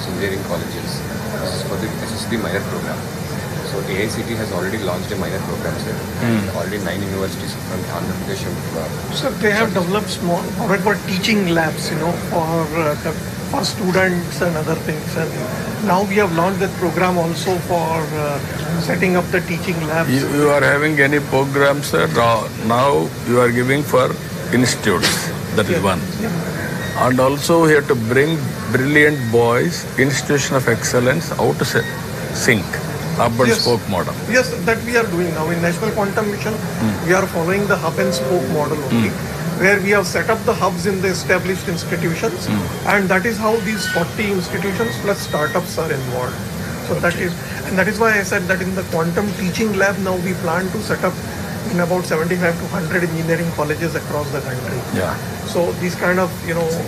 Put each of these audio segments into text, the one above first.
across engineering colleges. This is for the SSD minor program. So AICT has already launched a minor program, sir. Already 9 universities from Andhra Pradesh have. So they have developed small, what I call teaching labs, for students and other things. And now we have launched that program also for setting up the teaching labs. You are having any programs, sir? Now you are giving for institutes. That is one. Yeah. And also we have to bring brilliant boys, institution of excellence, out to sync. Hub and spoke model. Yes, that we are doing now. In National Quantum Mission, we are following the hub and spoke model only, where we have set up the hubs in the established institutions, and that is how these 40 institutions plus startups are involved. So that is why I said that in the quantum teaching lab now we plan to set up in about 75 to 100 engineering colleges across the country. Yeah. So these kind of, almost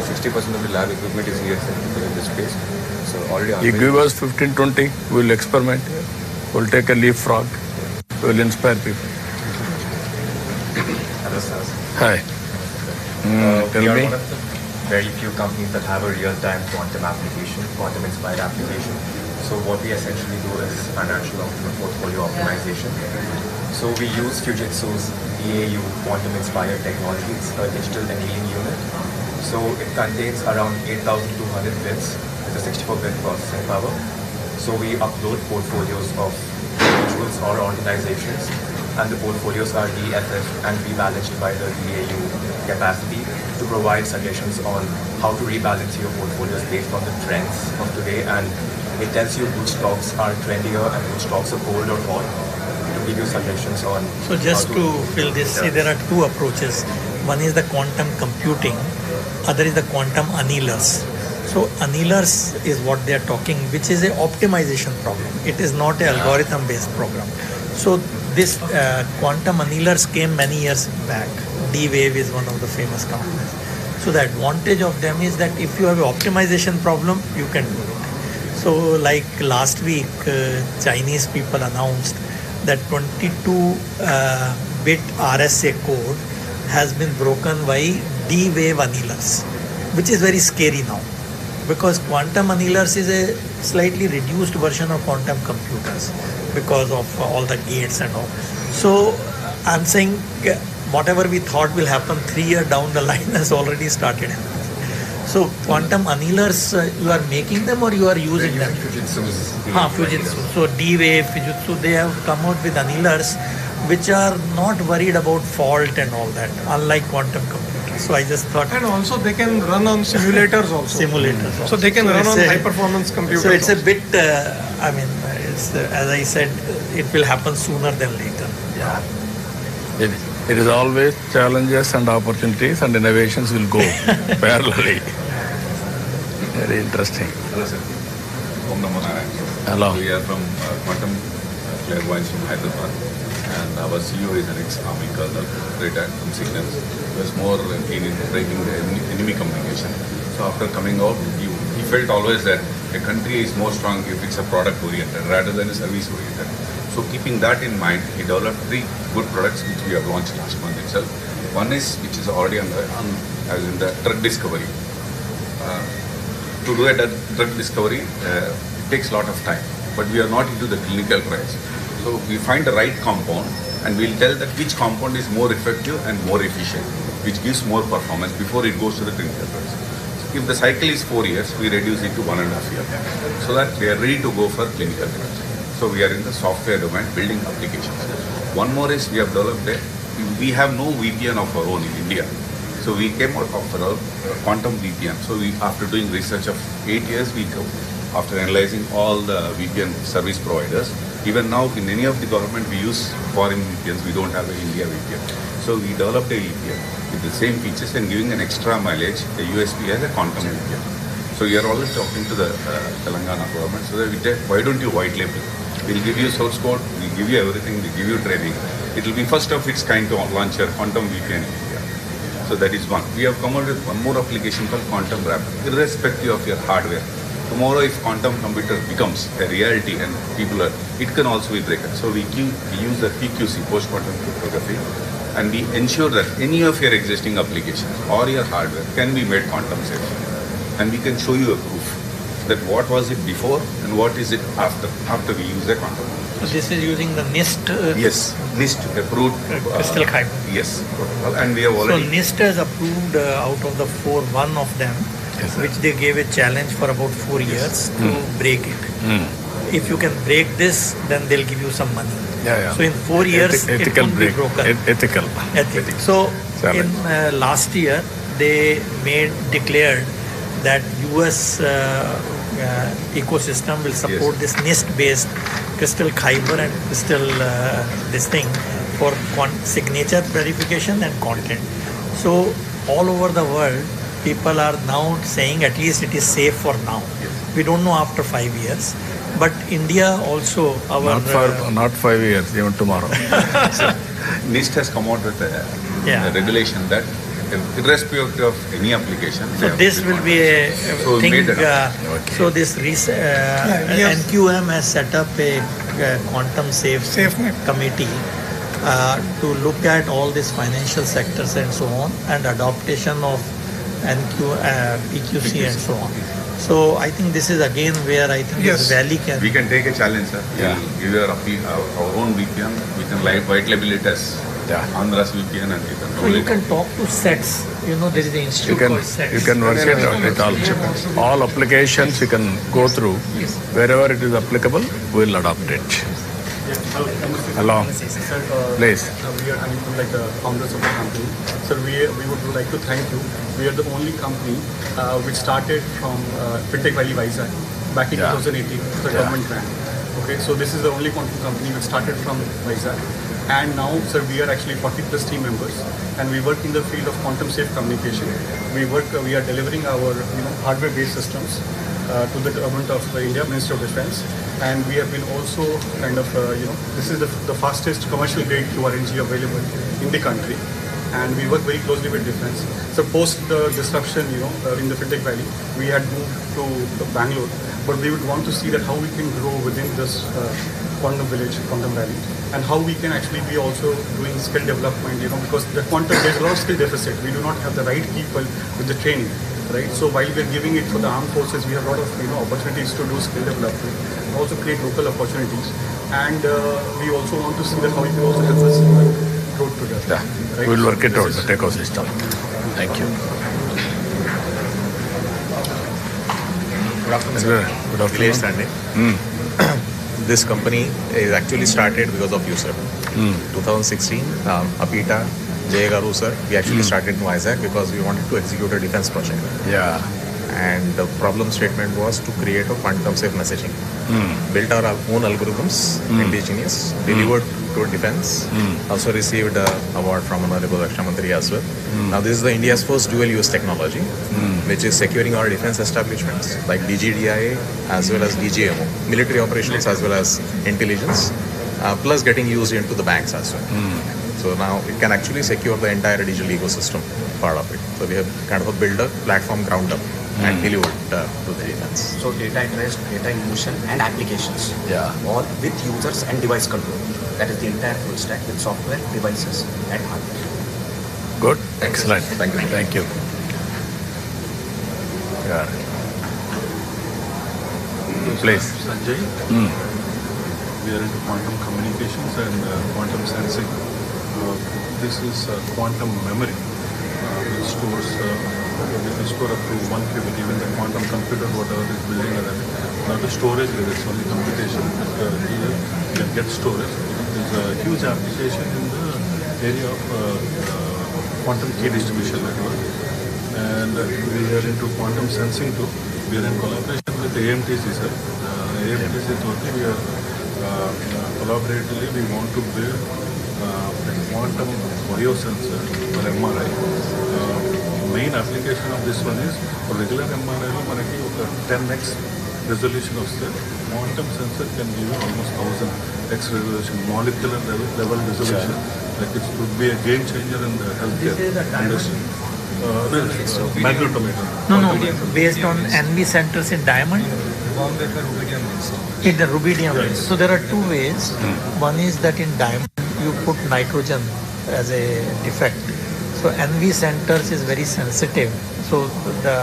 60% of the lab equipment is here in this space. So already you give us 15-20, we'll experiment. We'll take a leapfrog. We'll inspire people. Hello, sir. Hi. Tell we are me. one of the very few companies that have a real-time quantum application, quantum-inspired application. So what we essentially do is financial portfolio optimization. So we use Fujitsu's DAU quantum-inspired technology. It's a digital annealing unit. So it contains around 8,200 bits with a 64-bit processing power. So we upload portfolios of individuals or organizations, and the portfolios are DFF and rebalanced by the DAU capacity to provide suggestions on how to rebalance your portfolios based on the trends of today, and it tells you which stocks are trendier and which stocks are cold or hot to give you suggestions on. So just to fill this, see, there are two approaches. One is the quantum computing, other is the quantum annealers. So annealers is what they are talking, which is an optimization problem. It is not an algorithm-based program. So this quantum annealers came many years back. D-Wave is one of the famous companies. So the advantage of them is that if you have an optimization problem, you can do it. So like last week, Chinese people announced that 22-bit RSA code has been broken by D-Wave annealers, which is very scary now, because quantum annealers is a slightly reduced version of quantum computers because of all the gates and all. So I'm saying whatever we thought will happen 3 years down the line has already started happening. So quantum annealers, you are making them or you are using them? Fujitsu. So D-Wave, Fujitsu, they have come out with annealers which are not worried about fault and all that, unlike quantum computers. So I just thought... And also they can run on simulators also. So they can run on high-performance computers. So it's a bit, as I said, it will happen sooner than later. Yeah. It is always challenges and opportunities, and innovations will go parallelly. Very interesting. Hello, sir. Om Namo Narayan. Hello. We are from Quantum Clairvoyance from Hyderabad, and our CEO is an ex-army colonel, retired from Signals. He was more keen in breaking the enemy communication. So after coming out, he felt always that a country is more strong if it's a product-oriented rather than a service-oriented. So keeping that in mind, he developed 3 good products which we have launched last month itself. One is, which is already as in the drug discovery. To do a drug discovery, it takes a lot of time, but we are not into the clinical trials. So we find the right compound and we'll tell that which compound is more effective and more efficient, which gives more performance before it goes to the clinical trials. So if the cycle is 4 years, we reduce it to 1.5 years, so that we are ready to go for clinical trials. So we are in the software domain, building applications. One more is we have developed we have no VPN of our own in India. So we came out of our quantum VPN. So after doing research of 8 years, after analyzing all the VPN service providers, even now in any of the government we use foreign VPNs, we don't have an India VPN. So we developed a VPN with the same features and giving an extra mileage, the USP as a quantum VPN. So we are always talking to the Telangana government, so that we say, why don't you white label? We'll give you source code, we'll give you everything, we'll give you training. It will be first of its kind to launch your quantum VPN in India. So that is one. We have come out with one more application called Quantum Wrap, irrespective of your hardware. Tomorrow if quantum computer becomes a reality and it can also be breaker. So we use the PQC, post-quantum cryptography, and we ensure that any of your existing applications or your hardware can be made quantum safe. and we can show you a proof that what was it before and what is it after we use the quantum. So this is using the NIST Yes, NIST approved crystal kyber. yes protocol, and we have So already. NIST has approved out of the four, one of them, which they gave a challenge for about 4 years to break it. If you can break this, then they'll give you some money. So in 4 years, it won't be broken. Ethical. So Challenge. in last year, they declared that US ecosystem will support this NIST-based crystal kyber and crystal this thing for signature verification and content. So all over the world, people are now saying at least it is safe for now. We don't know after 5 years. But India also, our... Not 5 years, even tomorrow. NIST has come out with a Yeah. regulation that irrespective of any application. So this will be a So thing. made it So this NQM has set up a quantum SafeNet committee to look at all these financial sectors and so on, and adaptation of PQC and so on. So I think this is again where I think this valley can. We can take a challenge, sir. Yeah. We'll give our own VPN. We can white label it as Andhra's VPN, and we can So roll you it can out. talk to SETS. You know, there is an institute called SETS. You can work it out with all applications you can go through. Wherever it is applicable, we'll adopt it. Hello. Sir, Please. we are coming from like the founders of the company. Sir, we would like to thank you. We are the only company which started from Fintech Valley Vizag back in 2018, the government grant. Okay, so this is the only quantum company which started from Vizag. And now, sir, we are actually 40 plus team members, and we work in the field of quantum safe communication. We are delivering our hardware-based systems to the government of India, Ministry of Defense, and we have been also kind of this is the fastest commercial grade QRNG available in the country, and we work very closely with defense. So post the disruption, in the Fintech Valley, we had moved to Bangalore, but we would want to see that how we can grow within this quantum village, quantum valley, and how we can actually be also doing skill development, because the quantum, there's a lot of skill deficit. We do not have the right people with the training, right? So while we're giving it for the armed forces, we have a lot of opportunities to do skill development, and also create local opportunities, and we also want to see that how we can also help us grow together. Right? We'll work it This out, is- the ecosystem. Thank you. Good afternoon, sir. Good afternoon. Village Sunday. This company is actually started because of you, sir. 2016, Apita, Jay Garu, sir, we actually started in Vizag because we wanted to execute a defense project. Yeah. And the problem statement was to create a quantum safe messaging. Built our own algorithms, indigenous, delivered to defense. Also received an award from Honorable Raksha Mantri as well. Now this is the India's first dual-use technology, which is securing our defense establishments like DGDIA as well as DGMO, military operations as well as intelligence, plus getting used into the banks as well. So now it can actually secure the entire digital ecosystem part of it. So we have kind of built a platform ground up and delivered to the defense. So data at rest, data in motion and applications. Yeah. All with users and device control. That is the entire full stack with software, devices and hardware. Good. Excellent. Thank you. Thank you. Yeah. Please. Sanjay. We are into quantum communications and quantum sensing. This is quantum memory, which stores we can store up to 1 qubit, even the quantum computer, whatever is building on that. Not the storage, it's only computation. But here you can get storage. There's a huge application in the area of quantum key distribution network. And we are into quantum sensing too. We are in collaboration with AMTC, sir. AMTC totally we are collaboratively we want to build a quantum biosensor or MRI. Main application of this one is for regular MRI లో మనకి ఒక 10x resolution వస్తే quantum sensor can give you almost 1000x resolution, molecular level resolution. Like it would be a game changer in the healthcare industry. Magnetometer. No. Based on NV centers in diamond. In the rubidium. So there are two ways. One is that in diamond you put nitrogen as a defect. So NV centers is very sensitive. So the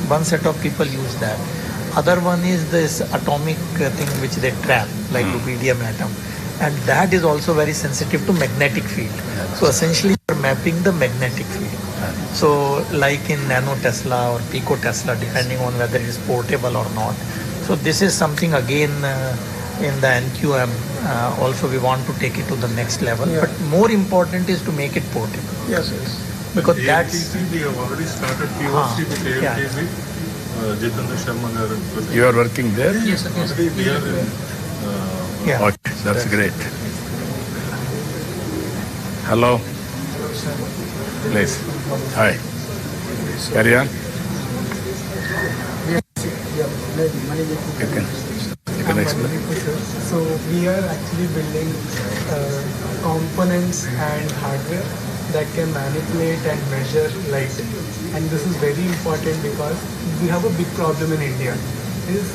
One set of people use that. Other one is this atomic thing which they trap, like rubidium atom, and that is also very sensitive to magnetic field. So essentially, you're mapping the magnetic field. So like in nano Tesla or pico Tesla, depending on whether it is portable or not. So this is something again in the NQM. Also, we want to take it to the next level. Yeah. But more important is to make it portable. Yes, yes. Because that's ALTC, we have already started POC with ALTC. Jitendra Sharma garu. You are working there? yes, yes. Already we are in. Yeah. Okay, that's great. Hello. Please. Hi. Carry on. You can explain. So we are actually building components and hardware that can manipulate and measure light. And this is very important because we have a big problem in India. Is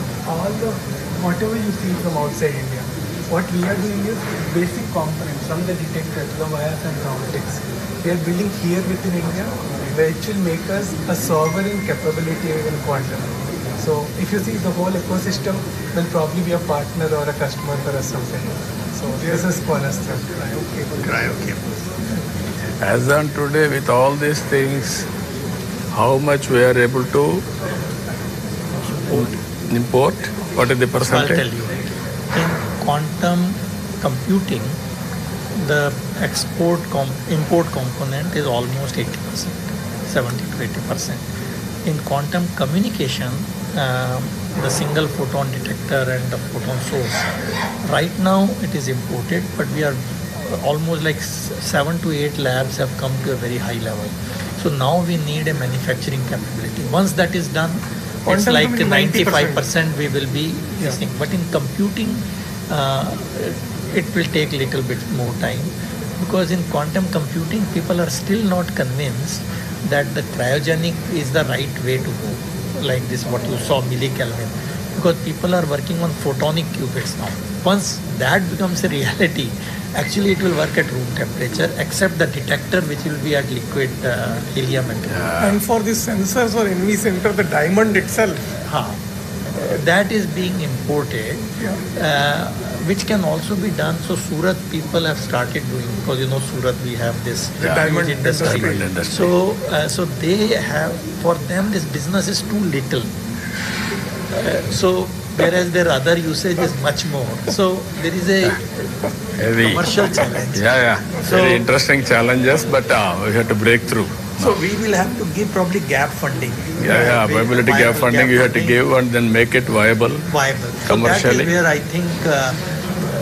whatever you see from outside India, what we are doing is basic components from the detectors, the wires and robotics. We are building here within India, which will make us a sovereign capability in quantum. So if you see the whole ecosystem will probably be a partner or a customer for us sometime. So this is cornerstone. Cryo. As on today, with all these things, how much we are able to import? What is the So I'll percentage? tell you. In quantum computing, the import component is almost 80%, 70 to 80%. In quantum communication, the single photon detector and the photon source, right now it is imported, but we are almost like 7 to 8 labs have come to a very high level. So now we need a manufacturing capability. Once that is done, it's Quantum like computing 95% we will be using. But in computing, it will take a little bit more time, because in quantum computing, people are still not convinced that the cryogenic is the right way to go. Like this, what you saw, millikelvin. Because people are working on photonic qubits now. Once that becomes a reality, actually it will work at room temperature, except the detector which will be at liquid helium. And for these sensors or NV center, the diamond itself. That is being imported, which can also be done. So Surat people have started doing, because Surat we have this diamond industry. Diamond industry. So they have, for them this business is too little. So whereas their other usage is much more. So there is a Heavy. commercial challenge. So, very interesting challenges, but we have to break through. So we will have to give probably gap funding. Viability gap funding you have to give and then make it viable. Commercially. So that is where I think,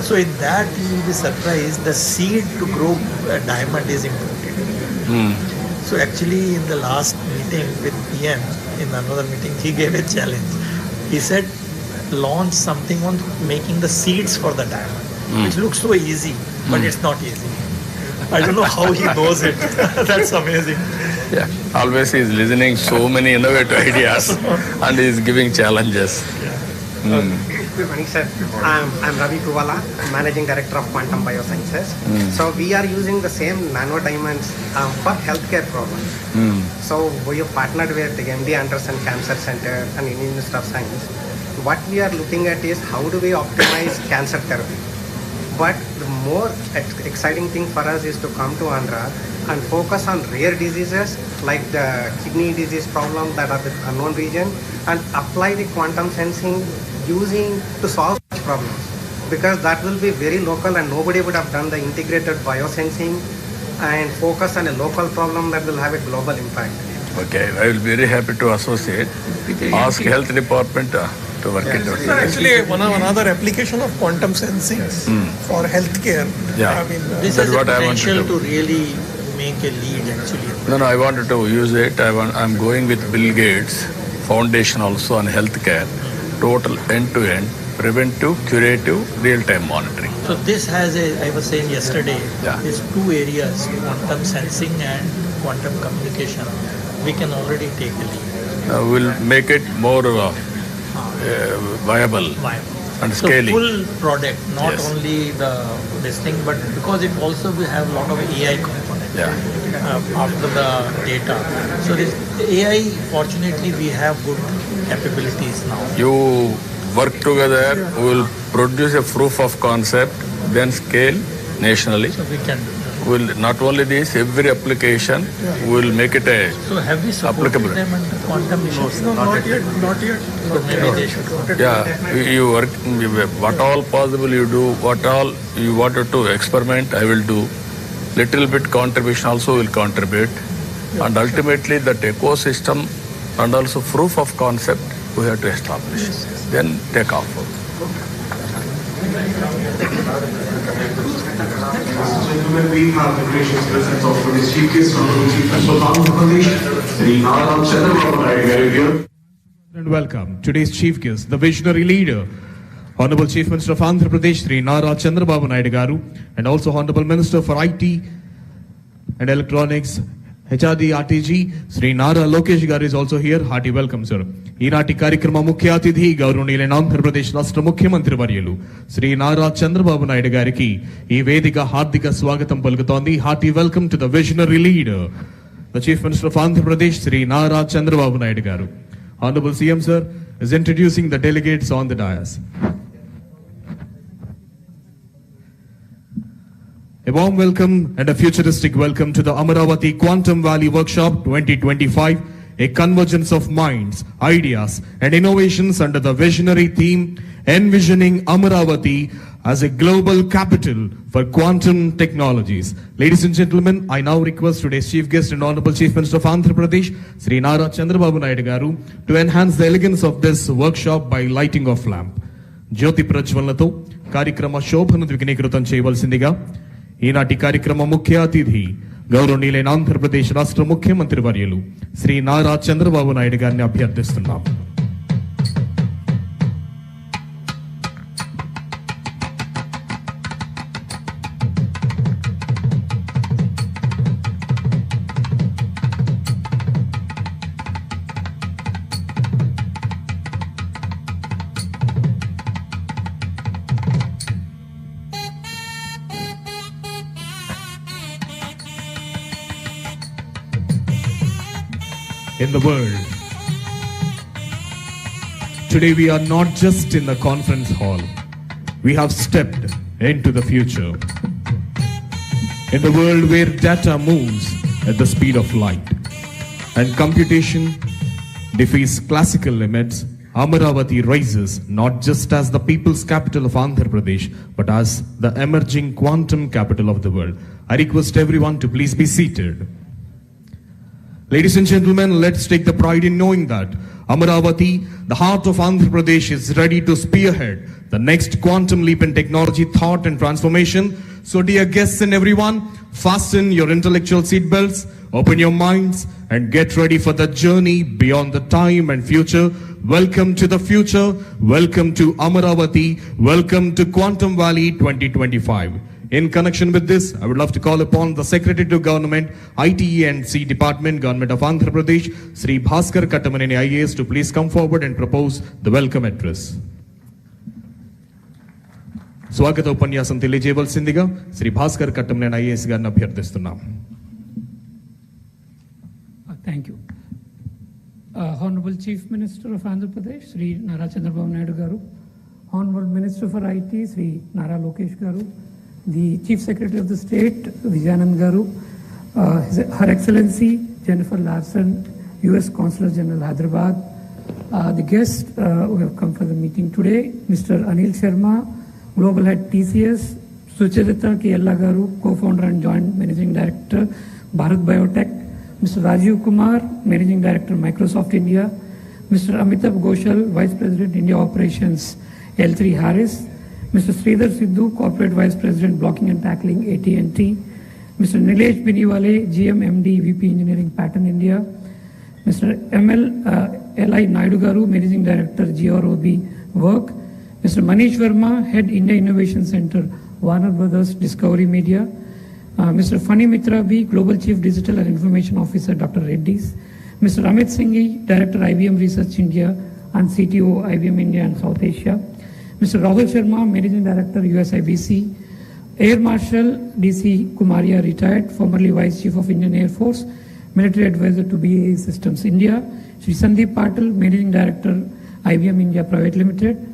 so in that you will be surprised, the seed to grow a diamond is imported. So actually in the last meeting with PM, in another meeting, he gave a challenge. He said, launch something on making the seeds for the diamond, which looks so easy, but it's not easy. I don't know how he knows it. That's amazing. Yeah, always he is listening so many innovative ideas and he is giving challenges. Good morning, sir. I'm Ravi Kuvala, Managing Director of Quantum Biosciences. So we are using the same nano diamonds for healthcare problems. So we have partnered with the MD Anderson Cancer Center and Indian Institute of Science. What we are looking at is how do we optimize cancer therapy. But the more exciting thing for us is to come to Andhra and focus on rare diseases like the kidney disease problem that are the unknown region, and apply the quantum sensing using to solve such problems. Because that will be very local and nobody would have done the integrated biosensing and focus on a local problem that will have a global impact. Okay, I will be very happy to associate. Ask health department to work it out. So actually, another application of quantum sensing for healthcare. Yeah, I mean, This that's has what the I want to potential do. to really make a lead actually. No, I wanted to use it. I'm going with Bill Gates Foundation also on healthcare, total end-to-end, preventive, curative, real-time monitoring. So this has I was saying yesterday, these two areas, quantum sensing and quantum communication, we can already take a lead. We'll make it more viable and So scaling. full product, not only this thing, but because it also will have a lot of AI components. after the data. So this AI, fortunately, we have good capabilities now. You work together, we will produce a proof of concept, then scale nationally. So we can do that. Will not only this, every application will make it a So have we supported applicable. them under quantum issues? No, not yet. So maybe they should. Yeah, you work, what all possible you do, what all you wanted to experiment, I will do. Little bit contribution also will contribute. And ultimately that ecosystem and also proof of concept we have to establish. Then take off. Gentlemen, we have the gracious presence of today's Chief Guest, Honorable Chief Minister of Andhra Pradesh, Sri Nara Chandrababu Naidu here. And welcome today's Chief Guest, the visionary leader, Honorable Chief Minister of Andhra Pradesh, Sri Nara Chandrababu Naidu garu, and also Honorable Minister for IT and Electronics, HRD RTG, Sri Nara Lokesh garu is also here. Hearty welcome, sir. ఈనాటి కార్యక్రమ ముఖ్య అతిథి గౌరవనీయులైన ఆంధ్రప్రదేశ్ రాష్ట్ర ముఖ్యమంత్రి వర్యులు శ్రీ నారా చంద్రబాబు నాయుడు గారికి ఈ వేదిక హార్దిక స్వాగతం పలుకుతోంది. Hearty welcome to the visionary leader, the chief minister of Andhra Pradesh Shri Nara Chandrababu Naidu garu. Honorable CM sir is introducing the delegates on the dais. A warm welcome and a futuristic welcome to the Amaravati Quantum Valley Workshop 2025. A convergence of minds, ideas and innovations under the visionary theme envisioning Amaravati as a global capital for quantum technologies. Ladies and gentlemen, I now request today's chief guest and Honorable Chief Minister of Andhra Pradesh, Sri Nara Chandrababu Naidu garu, to enhance the elegance of this workshop by lighting of lamp. Jyoti Prajwalnato కార్యక్రమ శోభను ద్విగుణీకృతం చేయవలసిందిగా ఈనాటి కార్యక్రమ ముఖ్య అతిథి గౌరవనీయులైన ఆంధ్రప్రదేశ్ రాష్ట్ర ముఖ్యమంత్రి వర్యులు శ్రీ నారా చంద్రబాబు నాయుడు గారిని అభ్యర్థిస్తున్నాం. In the world, today we are not just in the conference hall, we have stepped into the future. In the world where data moves at the speed of light and computation defies classical limits, Amaravati rises not just as the people's capital of Andhra Pradesh, but as the emerging quantum capital of the world. I request everyone to please be seated. Ladies and gentlemen, let's take the pride in knowing that Amaravati, the heart of Andhra Pradesh, is ready to spearhead the next quantum leap in technology, thought and transformation. So dear guests and everyone, fasten your intellectual seatbelts, open your minds and get ready for the journey beyond the time and future. Welcome to the future. Welcome to Amaravati. Welcome to Quantum Valley 2025. In connection with this, I would love to call upon the Secretary to Government, ITE and C Department, Government of Andhra Pradesh, Sri Bhaskar Kattamaneni IAS, to please come forward and propose the welcome address. స్వాగత ఉపన్యాసం తెలియజేయవలసిందిగా Shri Bhaskar Kattamaneni IAS గారిని అభ్యర్థిస్తున్నాం. Thank you. Honorable Chief Minister of Andhra Pradesh, Sri Nara Chandrababu Naidu garu, Honorable Minister for IT, Sri Nara Lokesh garu, the Chief Secretary of the State, Vijayanand garu, Her Excellency Jennifer Larson, U.S. Consul General Hyderabad, the guests who have come for the meeting today, Mr. Anil Sharma, Global Head TCS, Sucharita Kiyella garu, Co-founder and Joint Managing Director, Bharat Biotech, Mr. Rajiv Kumar, Managing Director, Microsoft India, Mr. Amitabh Ghoshal, Vice President, India Operations, L3 Harris, Mr. Sridhar Sidhu, Corporate Vice President, Blocking and Tackling, AT&T, Mr. Nilesh Biniwale, GM MD, VP Engineering, Pattern India, Mr. L.I. Naidu garu, Managing Director, GROB Work, Mr. Manish Verma, Head India Innovation Center, Warner Brothers Discovery Media, Mr. Fani Mitra B, Global Chief Digital and Information Officer, Dr. Reddy's, Mr. Amit Singhi, Director, IBM Research India and CTO, IBM India and South Asia, Mr. Rahul Sharma, Managing Director, USIBC, Air Marshal DC Kumaria, retired, formerly Vice Chief of Indian Air Force, Military Advisor to BAE Systems India. Shri Sandeep Patil, Managing Director, IBM India Private Limited.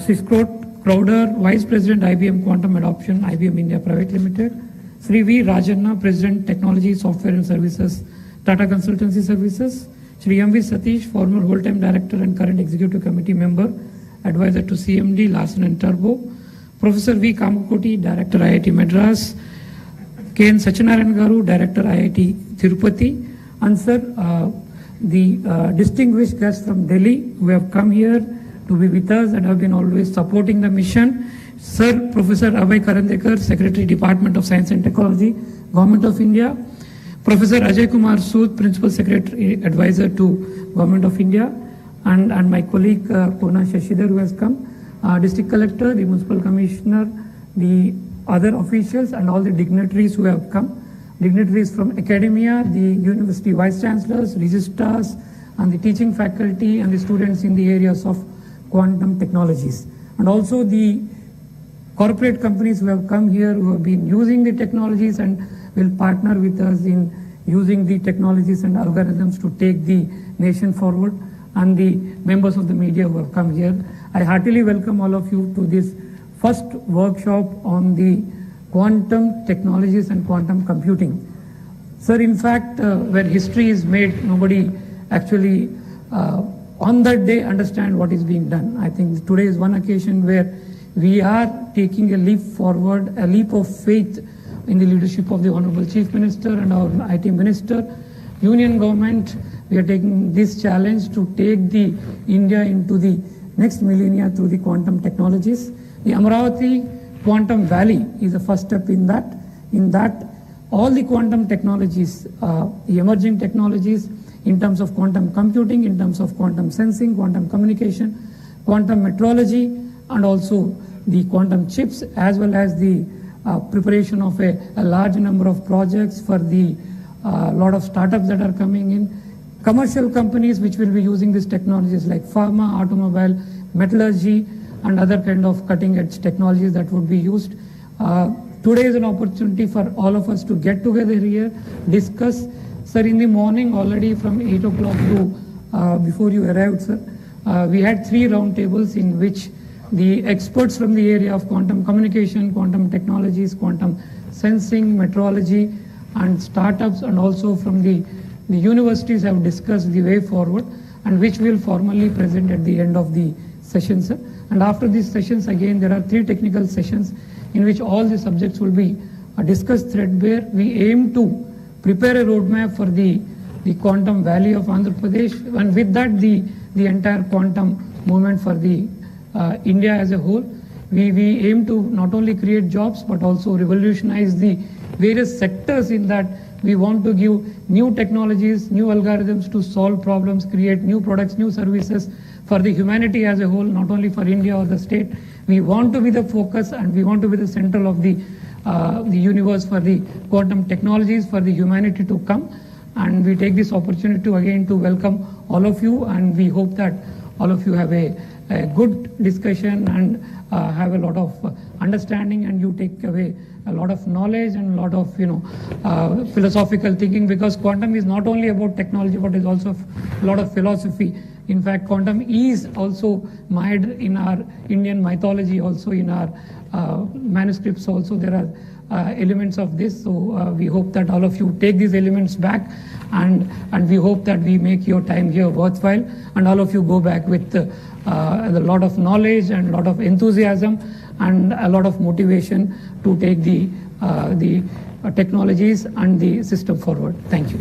Shri Scott Crowder, Vice President, IBM Quantum Adoption, IBM India Private Limited. Shri V. Rajanna, President, Technology, Software and Services, Tata Consultancy Services. Shri M. V. Satish, former whole-time Director and current Executive Committee Member, Advisor to CMD, Larsen and Turbo. Professor V. Kamakoti, Director, IIT Madras. K. N. Sachinarayan Garu, Director, IIT Tirupati. And sir, the distinguished guests from Delhi who have come here to be with us and have been always supporting the mission. Sir, Professor Abhay Karandekar, Secretary, Department of Science and Technology, Government of India. Professor Ajay Kumar Sood, Principal Secretary, Advisor to Government of India. And my colleague Purna Shashidhar, who has come. District Collector, the Municipal Commissioner, the other officials and all the dignitaries who have come. Dignitaries from academia, the university vice chancellors, registrars, and the teaching faculty and the students in the areas of quantum technologies. And also the corporate companies who have come here, who have been using the technologies and will partner with us in using the technologies and algorithms to take the nation forward, and the members of the media who have come here. I heartily welcome all of you to this first workshop on the quantum technologies and quantum computing. Sir, in fact, where history is made, nobody actually on that day understand what is being done. I think today is one occasion where we are taking a leap forward, a leap of faith in the leadership of the Honorable Chief Minister and our IT Minister, Union Government. We are taking this challenge to take the India into the next millennia through the quantum technologies. The Amaravati Quantum Valley is the first step in that. In that, all the quantum technologies, the emerging technologies in terms of quantum computing, in terms of quantum sensing, quantum communication, quantum metrology, and also the quantum chips, as well as the preparation of a large number of projects for the lot of startups that are coming in. Commercial companies which will be using these technologies like pharma, automobile, metallurgy, and other kind of cutting-edge technologies that would be used. Today is an opportunity for all of us to get together here, discuss. Sir, in the morning already from 8 o'clock to before you arrived, sir, we had 3 round tables in which the experts from the area of quantum communication, quantum technologies, quantum sensing, metrology, and startups, and also from the universities have discussed the way forward, and which we will formally present at the end of the session, sir. And after these sessions, again, there are 3 technical sessions in which all the subjects will be discussed threadbare. We aim to prepare a roadmap for the quantum valley of Andhra Pradesh, and with that the entire quantum movement for the India as a whole. We aim to not only create jobs but also revolutionize the various sectors in that. We want to give new technologies, new algorithms to solve problems, create new products, new services for the humanity as a whole, not only for India or the state. We want to be the focus and we want to be the center of the universe for the quantum technologies for the humanity to come. And we take this opportunity to again to welcome all of you, and we hope that all of you have a good discussion and have a lot of understanding, and you take away a lot of knowledge and a lot of philosophical thinking, because quantum is not only about technology but is also a lot of philosophy. In fact, quantum is also mired in our Indian mythology, also in our manuscripts also there are elements of this. So we hope that all of you take these elements back, and we hope that we make your time here worthwhile, and all of you go back with a lot of knowledge and a lot of enthusiasm and a lot of motivation to take the technologies and the system forward. Thank you.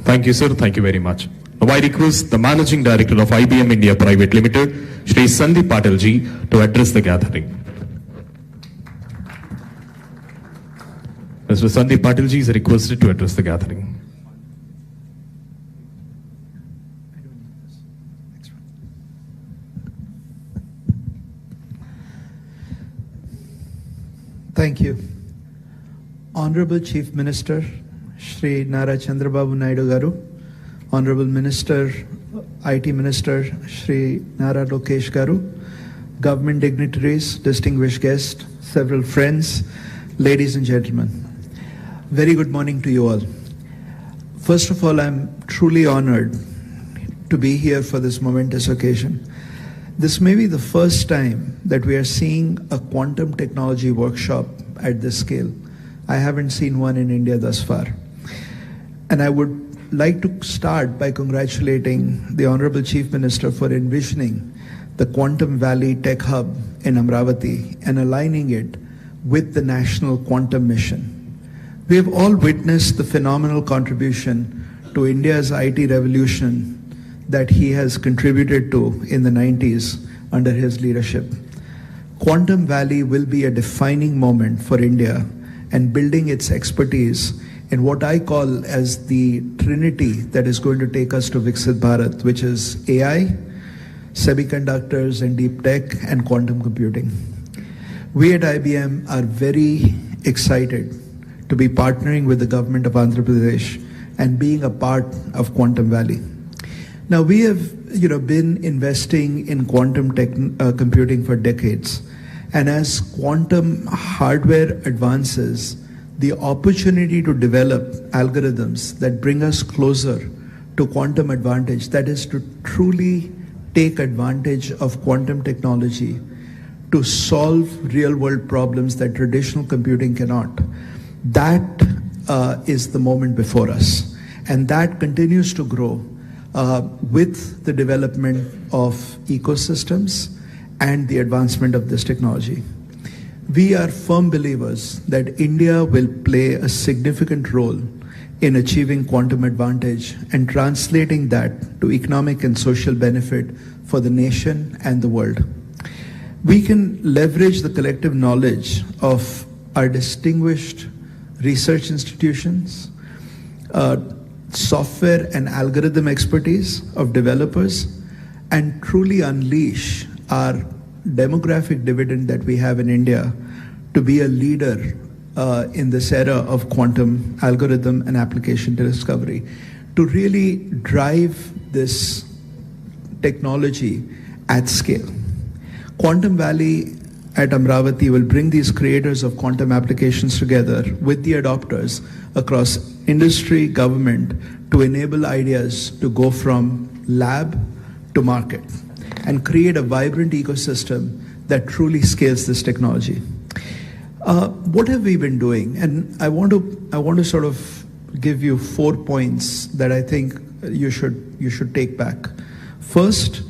Thank you, sir. Thank you very much. Now I request the Managing Director of IBM India Private Limited, Shri Sandeep Patil ji, to address the gathering. Mr. Sandeep Patil ji is requested to address the gathering. Thank you. Honorable Chief Minister, Shri Nara Chandrababu Naidu Garu, Honorable Minister IT Minister Shri Nara Lokesh Garu, government dignitaries, distinguished guests, several friends, ladies and gentlemen. Very good morning to you all. First of all, I'm truly honored to be here for this momentous occasion. This may be the first time that we are seeing a quantum technology workshop at this scale. I haven't seen one in India thus far. And I would like to start by congratulating the Honorable Chief Minister for envisioning the Quantum Valley Tech Hub in Amravati and aligning it with the National Quantum Mission. We have all witnessed the phenomenal contribution to India's IT revolution that he has contributed to in the 90s under his leadership. Quantum Valley will be a defining moment for India and building its expertise in what I call as the trinity that is going to take us to Viksit Bharat, which is AI, semiconductors and deep tech, and quantum computing. We at IBM are very excited to be partnering with the government of Andhra Pradesh and being a part of Quantum Valley. Now, we have been investing in quantum computing for decades. And as quantum hardware advances, the opportunity to develop algorithms that bring us closer to quantum advantage, that is to truly take advantage of quantum technology to solve real-world problems that traditional computing cannot, that is the moment before us. And that continues to grow with the development of ecosystems and the advancement of this technology. We are firm believers that India will play a significant role in achieving quantum advantage and translating that to economic and social benefit for the nation and the world. We can leverage the collective knowledge of our distinguished research institutions, software and algorithm expertise of developers, and truly unleash our demographic dividend that we have in India to be a leader in this era of quantum algorithm and application discovery, to really drive this technology at scale. Quantum Valley at Amravati will bring these creators of quantum applications together with the adopters across industry, government, to enable ideas to go from lab to market and create a vibrant ecosystem that truly scales this technology. What have we been doing? And I want to sort of give you 4 points that I think you should take back. First,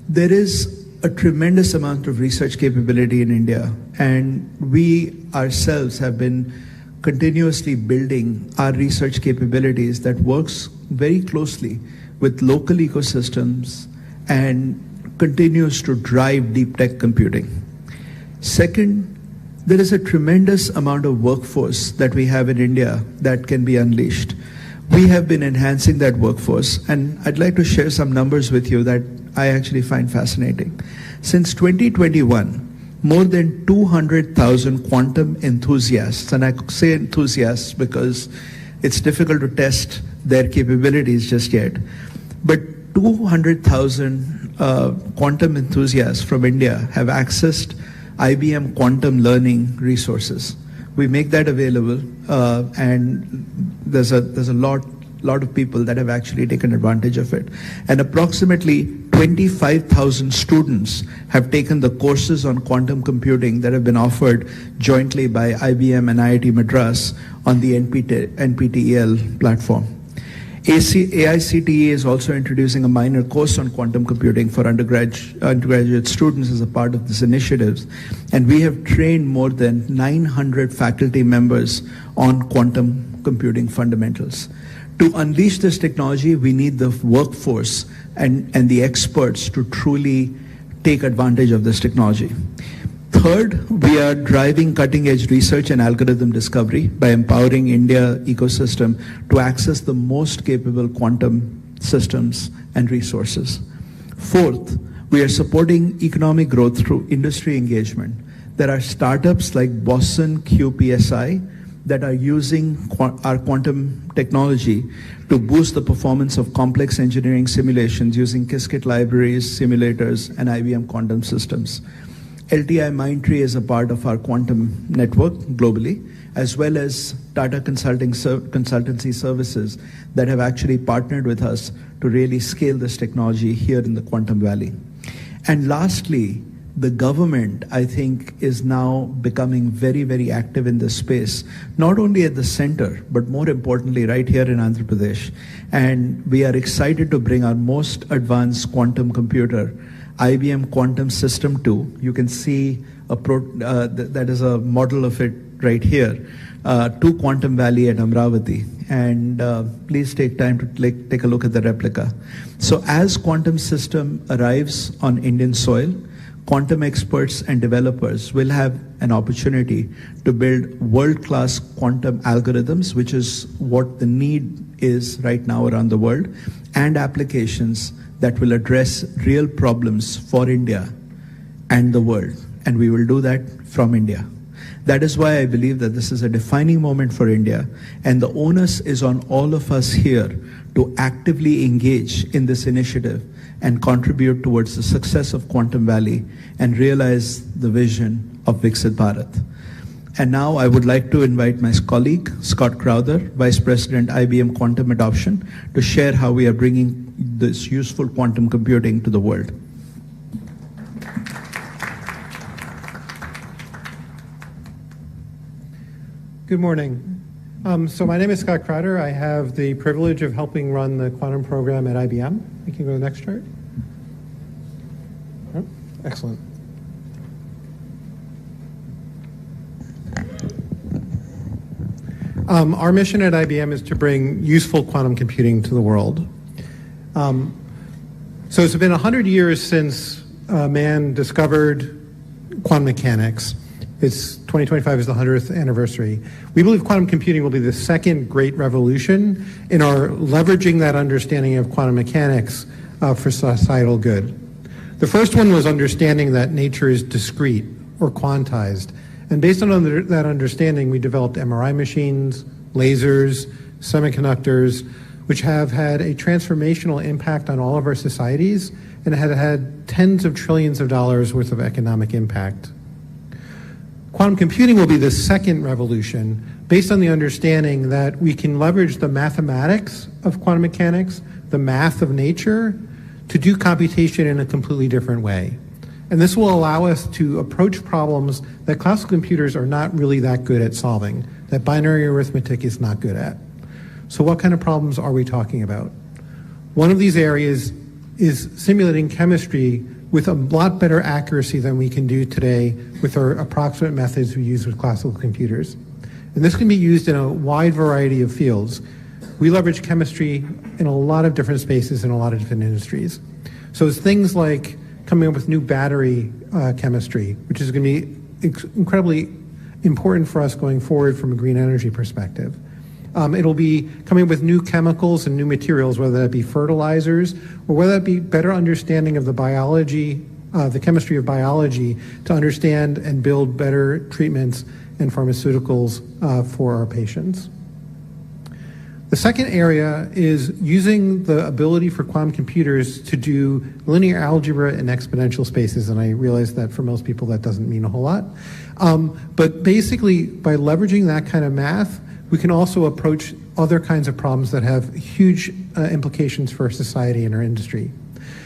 there is a tremendous amount of research capability in India, and we ourselves have been continuously building our research capabilities that works very closely with local ecosystems and continues to drive deep tech computing. Second, there is a tremendous amount of workforce that we have in India that can be unleashed. We have been enhancing that workforce, and I'd like to share some numbers with you that I actually find fascinating. Since 2021, more than 200,000 quantum enthusiasts, and I say enthusiasts because it's difficult to test their capabilities just yet, but 200,000 quantum enthusiasts from India have accessed IBM quantum learning resources. We make that available, and there's a lot of people that have actually taken advantage of it. And approximately 25,000 students have taken the courses on quantum computing that have been offered jointly by IBM and IIT Madras on the NPTEL platform. AICTE is also introducing a minor course on quantum computing for undergraduate students as a part of this initiative. And we have trained more than 900 faculty members on quantum computing fundamentals. To unleash this technology, we need the workforce and the experts to truly take advantage of this technology. Third, we are driving cutting-edge research and algorithm discovery by empowering India ecosystem to access the most capable quantum systems and resources. Fourth, we are supporting economic growth through industry engagement. There are startups like Boston QPSI that are using our quantum technology to boost the performance of complex engineering simulations using Qiskit libraries, simulators, and IBM quantum systems. LTI Mindtree is a part of our quantum network globally, as well as Tata Consultancy Services that have actually partnered with us to really scale this technology here in the Quantum Valley. And lastly, the government, I think, is now becoming very, very active in this space, not only at the center, but more importantly, right here in Andhra Pradesh. And we are excited to bring our most advanced quantum computer, IBM Quantum System 2. You can see that is a model of it right here, to Quantum Valley at Amravati. And please take time to take a look at the replica. So as quantum system arrives on Indian soil, quantum experts and developers will have an opportunity to build world-class quantum algorithms, which is what the need is right now around the world, and applications that will address real problems for India and the world. And we will do that from India. That is why I believe that this is a defining moment for India, and the onus is on all of us here to actively engage in this initiative and contribute towards the success of Quantum Valley and realize the vision of Viksit Bharat. And now I would like to invite my colleague, Scott Crowther, Vice President, IBM Quantum Adoption, to share how we are bringing this useful quantum computing to the world. Good morning. So my name is Scott Crowder. I have the privilege of helping run the quantum program at IBM. We can go to the next chart. Oh, excellent. Our mission at IBM is to bring useful quantum computing to the world. So it's been 100 years since man discovered quantum mechanics. It's 2025 is the 100th anniversary. We believe quantum computing will be the second great revolution in our leveraging that understanding of quantum mechanics for societal good. The first one was understanding that nature is discrete or quantized. And based on that understanding, we developed MRI machines, lasers, semiconductors, which have had a transformational impact on all of our societies and have had tens of trillions of dollars worth of economic impact. Quantum computing will be the second revolution based on the understanding that we can leverage the mathematics of quantum mechanics, the math of nature, to do computation in a completely different way. And this will allow us to approach problems that classical computers are not really that good at solving, that binary arithmetic is not good at. So what kind of problems are we talking about? One of these areas is simulating chemistry with a lot better accuracy than we can do today with our approximate methods we use with classical computers. And this can be used in a wide variety of fields. We leverage chemistry in a lot of different spaces in a lot of different industries. So it's things like coming up with new battery chemistry, which is going to be incredibly important for us going forward from a green energy perspective. It'll be coming up with new chemicals and new materials, whether that be fertilizers or whether that be better understanding of the biology, the chemistry of biology, to understand and build better treatments and pharmaceuticals for our patients. The second area is using the ability for quantum computers to do linear algebra in exponential spaces, and I realize that for most people that doesn't mean a whole lot. But basically, by leveraging that kind of math, we can also approach other kinds of problems that have huge implications for society and our industry.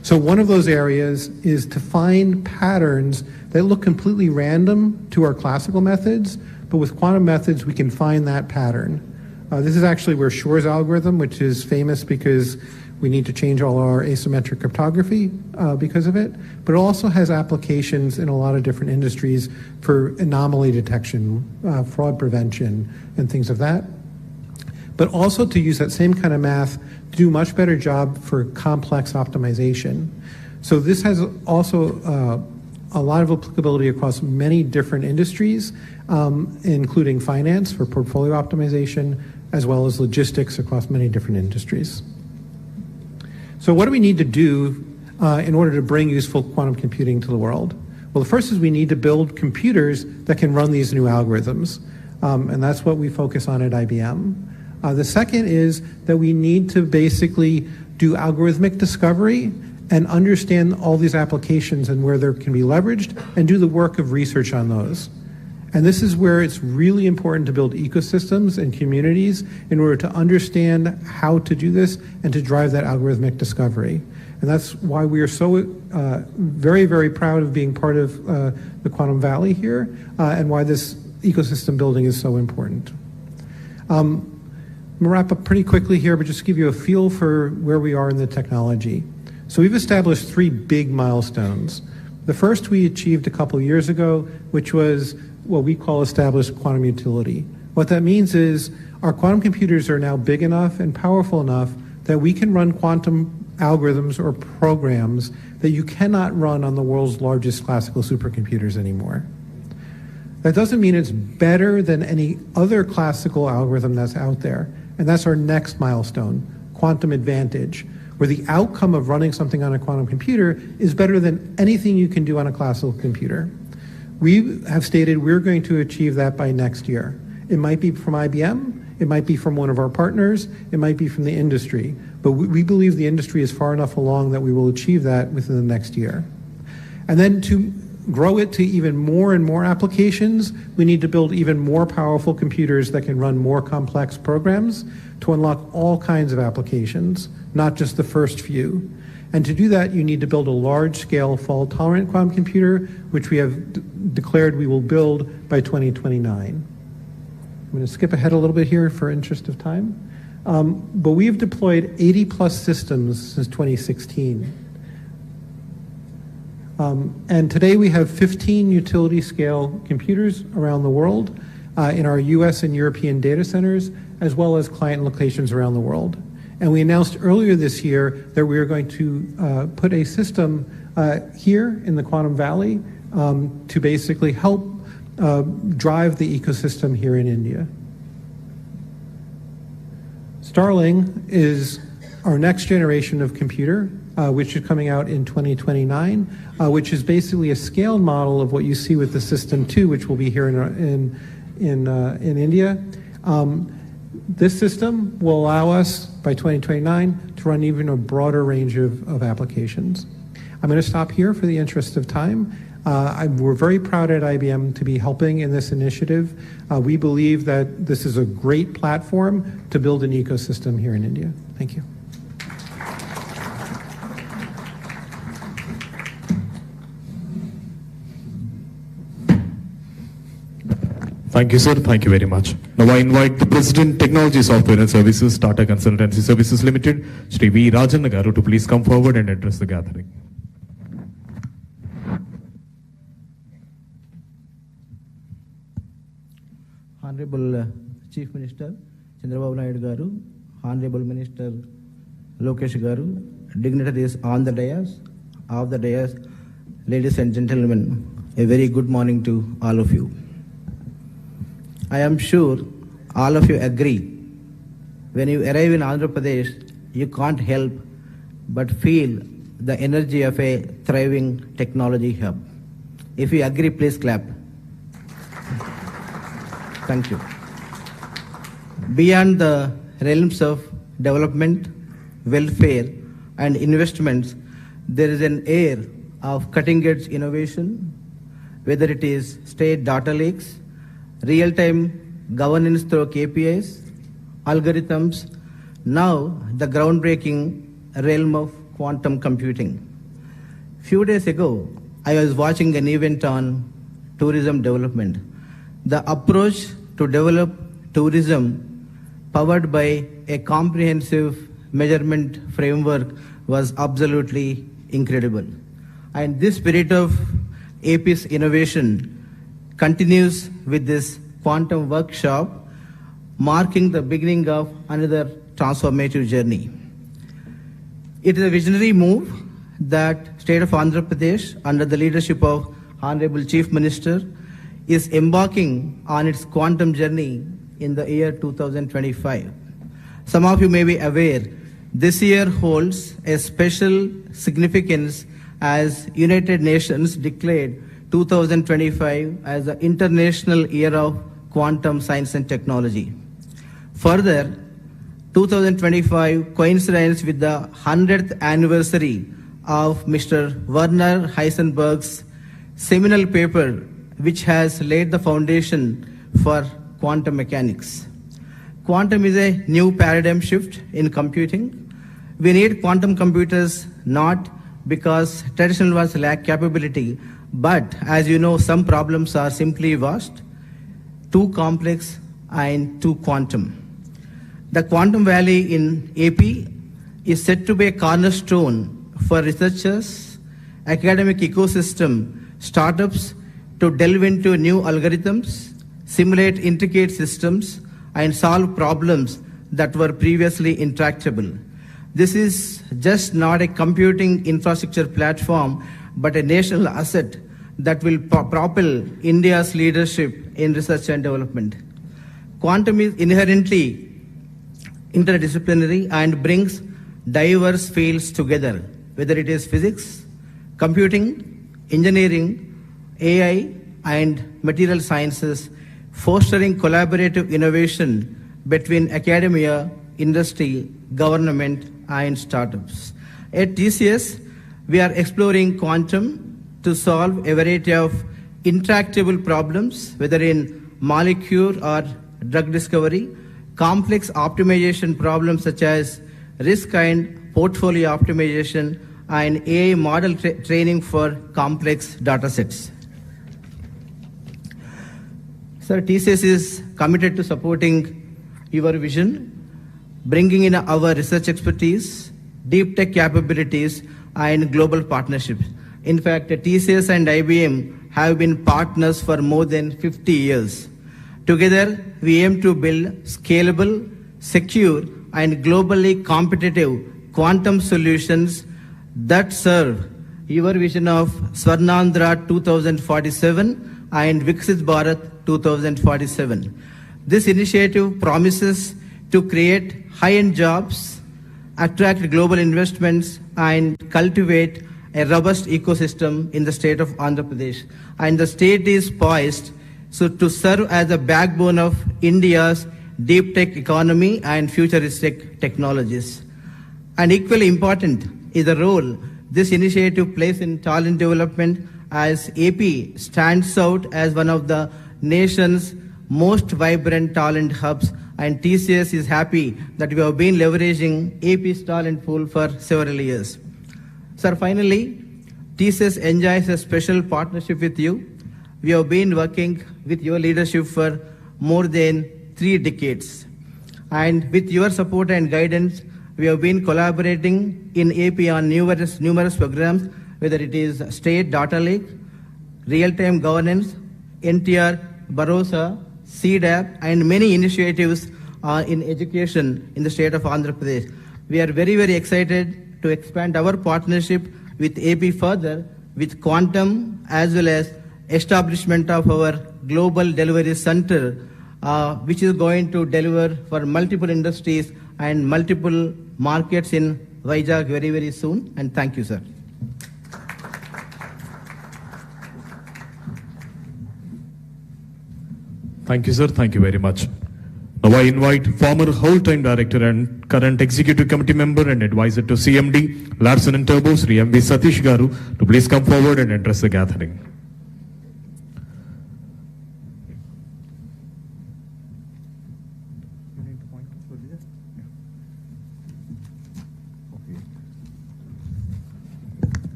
So one of those areas is to find patterns that look completely random to our classical methods, but with quantum methods we can find that pattern. This is actually where Shor's algorithm, which is famous because we need to change all our asymmetric cryptography because of it, but it also has applications in a lot of different industries for anomaly detection, fraud prevention, and things of that. But also to use that same kind of math to do a much better job for complex optimization. So this has also a lot of applicability across many different industries, including finance for portfolio optimization, as well as logistics across many different industries. So what do we need to do in order to bring useful quantum computing to the world? Well, the first is we need to build computers that can run these new algorithms. And that's what we focus on at IBM. The second is that we need to basically do algorithmic discovery and understand all these applications and where they can be leveraged and do the work of research on those. And this is where it's really important to build ecosystems and communities in order to understand how to do this and to drive that algorithmic discovery. And that's why we are so very, very proud of being part of the Quantum Valley here and why this ecosystem building is so important. I'm going to wrap up pretty quickly here, but just give you a feel for where we are in the technology. So we've established 3 big milestones. The first we achieved a couple years ago, which was what we call established quantum utility. What that means is our quantum computers are now big enough and powerful enough that we can run quantum algorithms or programs that you cannot run on the world's largest classical supercomputers anymore. That doesn't mean it's better than any other classical algorithm that's out there. And that's our next milestone, quantum advantage, where the outcome of running something on a quantum computer is better than anything you can do on a classical computer. We have stated we're going to achieve that by next year. It might be from IBM, it might be from one of our partners, it might be from the industry, but we believe the industry is far enough along that we will achieve that within the next year. And then to grow it to even more and more applications, we need to build even more powerful computers that can run more complex programs to unlock all kinds of applications, not just the first few. And to do that, you need to build a large-scale fault-tolerant quantum computer, which we have declared we will build by 2029. I'm going to skip ahead a little bit here for interest of time. But we have deployed 80-plus systems since 2016. And today we have 15 utility-scale computers around the world in our US and European data centers, as well as client locations around the world. And we announced earlier this year that we are going to put a system here in the Quantum Valley to basically help drive the ecosystem here in India. Starling is our next generation of computer, which is coming out in 2029, which is basically a scaled model of what you see with the System 2, which will be here in India. This system will allow us, by 2029, to run even a broader range of applications. I'm going to stop here for the interest of time. We're very proud at IBM to be helping in this initiative. We believe that this is a great platform to build an ecosystem here in India. Thank you. Thank you, sir. Thank you very much. Now I invite the President, Technology Software and Services, Tata Consultancy Services Limited, Shri V. Rajan Garu, to please come forward and address the gathering. Honorable Chief Minister Chandrababu Naidu Garu, Honorable Minister Lokesh Garu, dignitaries on the dais, off the dais, ladies and gentlemen, a very good morning to all of you. I am sure all of you agree, when you arrive in Andhra Pradesh, you can't help but feel the energy of a thriving technology hub. If you agree, please clap. Thank you. Beyond the realms of development, welfare, and investments, there is an air of cutting-edge innovation, whether it is state data lakes, real-time governance through KPIs, algorithms, now the groundbreaking realm of quantum computing. Few days ago, I was watching an event on tourism development. The approach to develop tourism powered by a comprehensive measurement framework was absolutely incredible. And this spirit of API's innovation continues with this quantum workshop, marking the beginning of another transformative journey. It is a visionary move that State of Andhra Pradesh, under the leadership of Honorable Chief Minister, is embarking on its quantum journey in the year 2025. Some of you may be aware, this year holds a special significance as United Nations declared 2025 as the International Year of quantum science and technology. Further, 2025 coincides with the 100th anniversary of Mr. Werner Heisenberg's seminal paper, which has laid the foundation for quantum mechanics. Quantum is a new paradigm shift in computing. We need quantum computers not because traditional ones lack capability, but as you know, some problems are simply vast, too complex, and too quantum. The Quantum Valley in AP is said to be a cornerstone for researchers, academic ecosystem, startups to delve into new algorithms, simulate intricate systems, and solve problems that were previously intractable. This is just not a computing infrastructure platform, but a national asset that will propel India's leadership in research and development. Quantum is inherently interdisciplinary and brings diverse fields together, whether it is physics, computing, engineering, AI, and material sciences, fostering collaborative innovation between academia, industry, government, and startups. At TCS, we are exploring quantum to solve a variety of intractable problems, whether in molecule or drug discovery, complex optimization problems such as risk and portfolio optimization, and AI model training for complex data sets. Sir, TCS is committed to supporting your vision, bringing in our research expertise, deep tech capabilities, and global partnerships. In fact, TCS and IBM have been partners for more than 50 years. Together, we aim to build scalable, secure, and globally competitive quantum solutions that serve your vision of Swarnandhra 2047 and Viksit Bharat 2047. This initiative promises to create high-end jobs, attract global investments, and cultivate a robust ecosystem in the state of Andhra Pradesh. And the state is poised to serve as the backbone of India's deep tech economy and futuristic technologies. And equally important is the role this initiative plays in talent development, as AP stands out as one of the nation's most vibrant talent hubs, and TCS is happy that we have been leveraging AP's talent pool for several years. Sir, finally, TCS enjoys a special partnership with you. We have been working with your leadership for more than 3 decades. And with your support and guidance, we have been collaborating in AP on numerous programs, whether it is State Data Lake, Real-Time Governance, NTR, Barossa, CDAP, and many initiatives in education in the state of Andhra Pradesh. We are very, very excited to expand our partnership with AP further with quantum, as well as establishment of our global delivery center, which is going to deliver for multiple industries and multiple markets in Vizag very, very soon. And thank you, sir. Thank you, sir. Thank you very much. Now I invite former whole-time director and current executive committee member and advisor to CMD, Larsen & Toubro, Sri M.V. Satish Garu, to please come forward and address the gathering.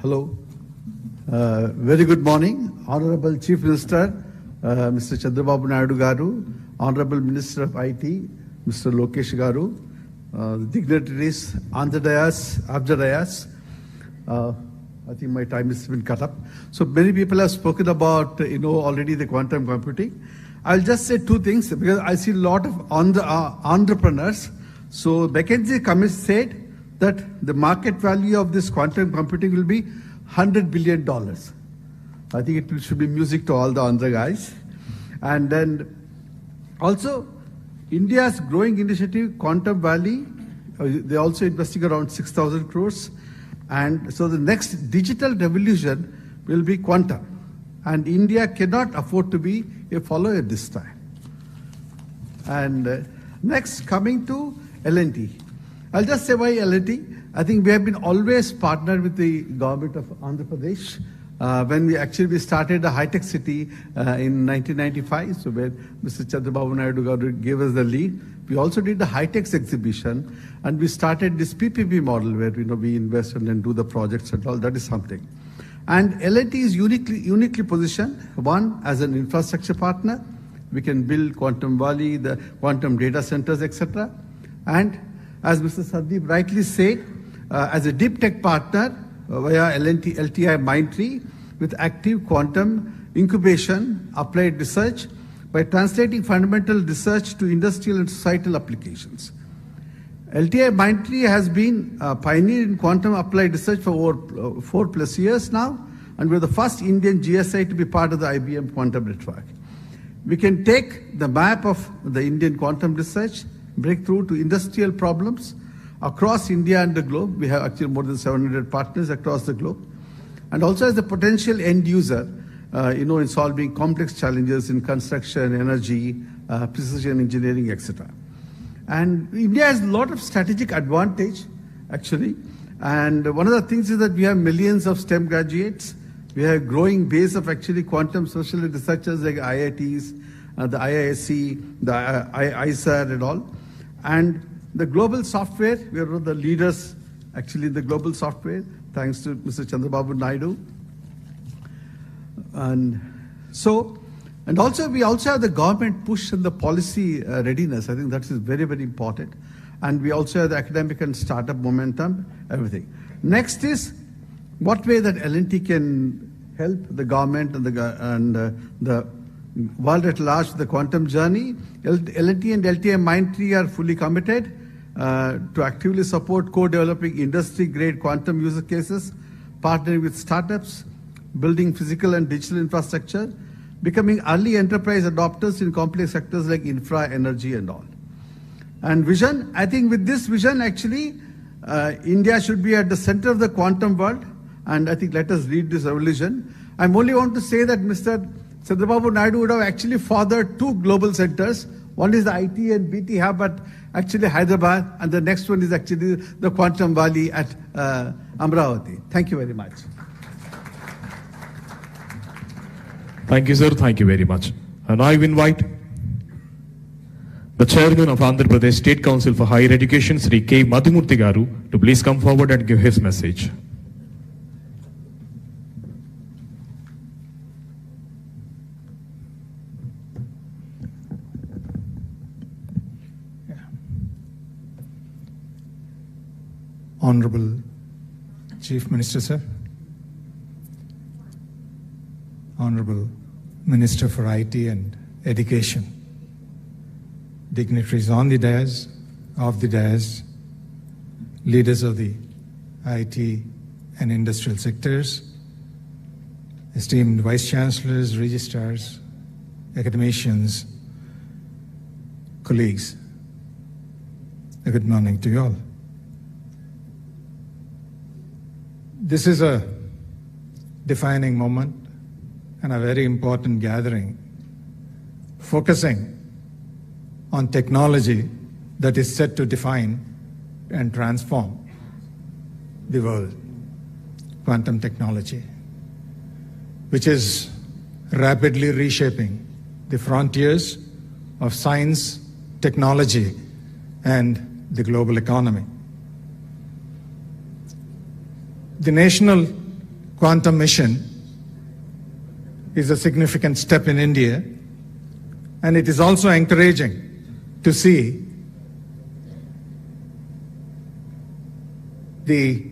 Hello. Very good morning, Honorable Chief Minister, Mr. Chandrababu Naidu Garu, Honorable Minister of IT, Mr. Lokesh Garu, dignitaries, Andhra Abjadayas. I think my time has been cut up. So many people have spoken about, already the quantum computing. I'll just say 2 things because I see a lot of entrepreneurs. So McKinsey Committee said that the market value of this quantum computing will be $100 billion. I think it should be music to all the Andhra guys. And then also, India's growing initiative, Quantum Valley, they're also investing around 6,000 crores. And so the next digital revolution will be quantum. and India cannot afford to be a follower this time. And next, coming to L&T. I'll just say why L&T. I think we have been always partnered with the government of Andhra Pradesh. When we started a high-tech city in 1995, so where Mr. Chandrababu Naidu gave us the lead. We also did the high-tech exhibition, and we started this PPP model where we invest and do the projects and all. That is something. And L&T is uniquely positioned, one, as an infrastructure partner. We can build Quantum Valley, the quantum data centers, etc. And as Mr. Sandeep rightly said, as a deep tech partner via LTI Mindtree with active quantum incubation, applied research, by translating fundamental research to industrial and societal applications. LTI Mindtree has been a pioneer in quantum applied research for over 4+ years now, and we're the first Indian GSI to be part of the IBM quantum network. We can take the map of the Indian quantum research, breakthrough to industrial problems across India and the globe. We have actually more than 700 partners across the globe. And also as a potential end user, in solving complex challenges in construction, energy, precision engineering, etc. And India has a lot of strategic advantage, actually. And one of the things is that we have millions of STEM graduates. We have a growing base of actually quantum social researchers like IITs, the IISc, the ISAR and all. And the global software, we are one of the leaders actually in the global software, thanks to Mr. Chandrababu Naidu. And also we also have the government push and the policy readiness. I think that is very, very important. And we also have the academic and startup momentum, everything. Next is what way that L&T can help the government and the world at large with the quantum journey. L&T and LTI Mindtree are fully committed to actively support co-developing industry-grade quantum user cases, partnering with startups, building physical and digital infrastructure, becoming early enterprise adopters in complex sectors like infra, energy and all. And vision, I think with this vision actually, India should be at the center of the quantum world, and I think let us lead this revolution. I only want to say that Mr. Chandrababu Naidu would have actually fathered 2 global centers. One is the IT and BT hub at actually Hyderabad, and the next one is actually the Quantum Valley at Amravati. Thank you very much. Thank you, sir. Thank you very much. And I invite the Chairman of Andhra Pradesh State Council for Higher Education, Sri K. Madhumurthy Garu, to please come forward and give his message. Honorable Chief Minister, sir. Honorable Minister for IT and Education. Dignitaries on the dais, off the dais, leaders of the IT and industrial sectors, esteemed Vice Chancellors, registrars, academicians, colleagues. A good morning to you all. This is a defining moment and a very important gathering, focusing on technology that is set to define and transform the world, quantum technology, which is rapidly reshaping the frontiers of science, technology, and the global economy. The National Quantum Mission is a significant step in India, and it is also encouraging to see the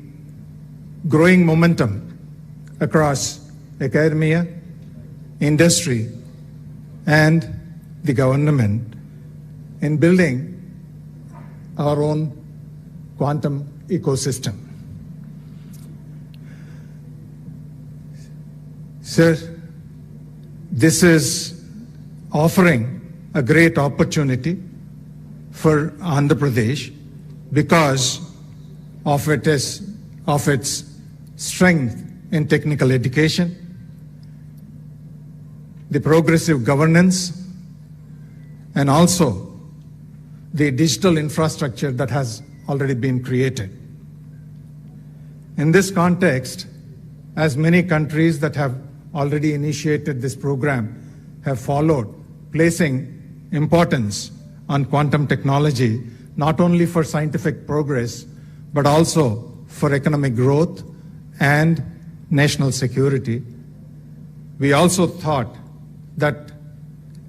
growing momentum across academia, industry, and the government in building our own quantum ecosystem. Sir, this is offering a great opportunity for Andhra Pradesh because of its strength in technical education, the progressive governance, and also the digital infrastructure that has already been created. In this context, as many countries that have already initiated this program have followed, placing importance on quantum technology, not only for scientific progress, but also for economic growth and national security. We also thought that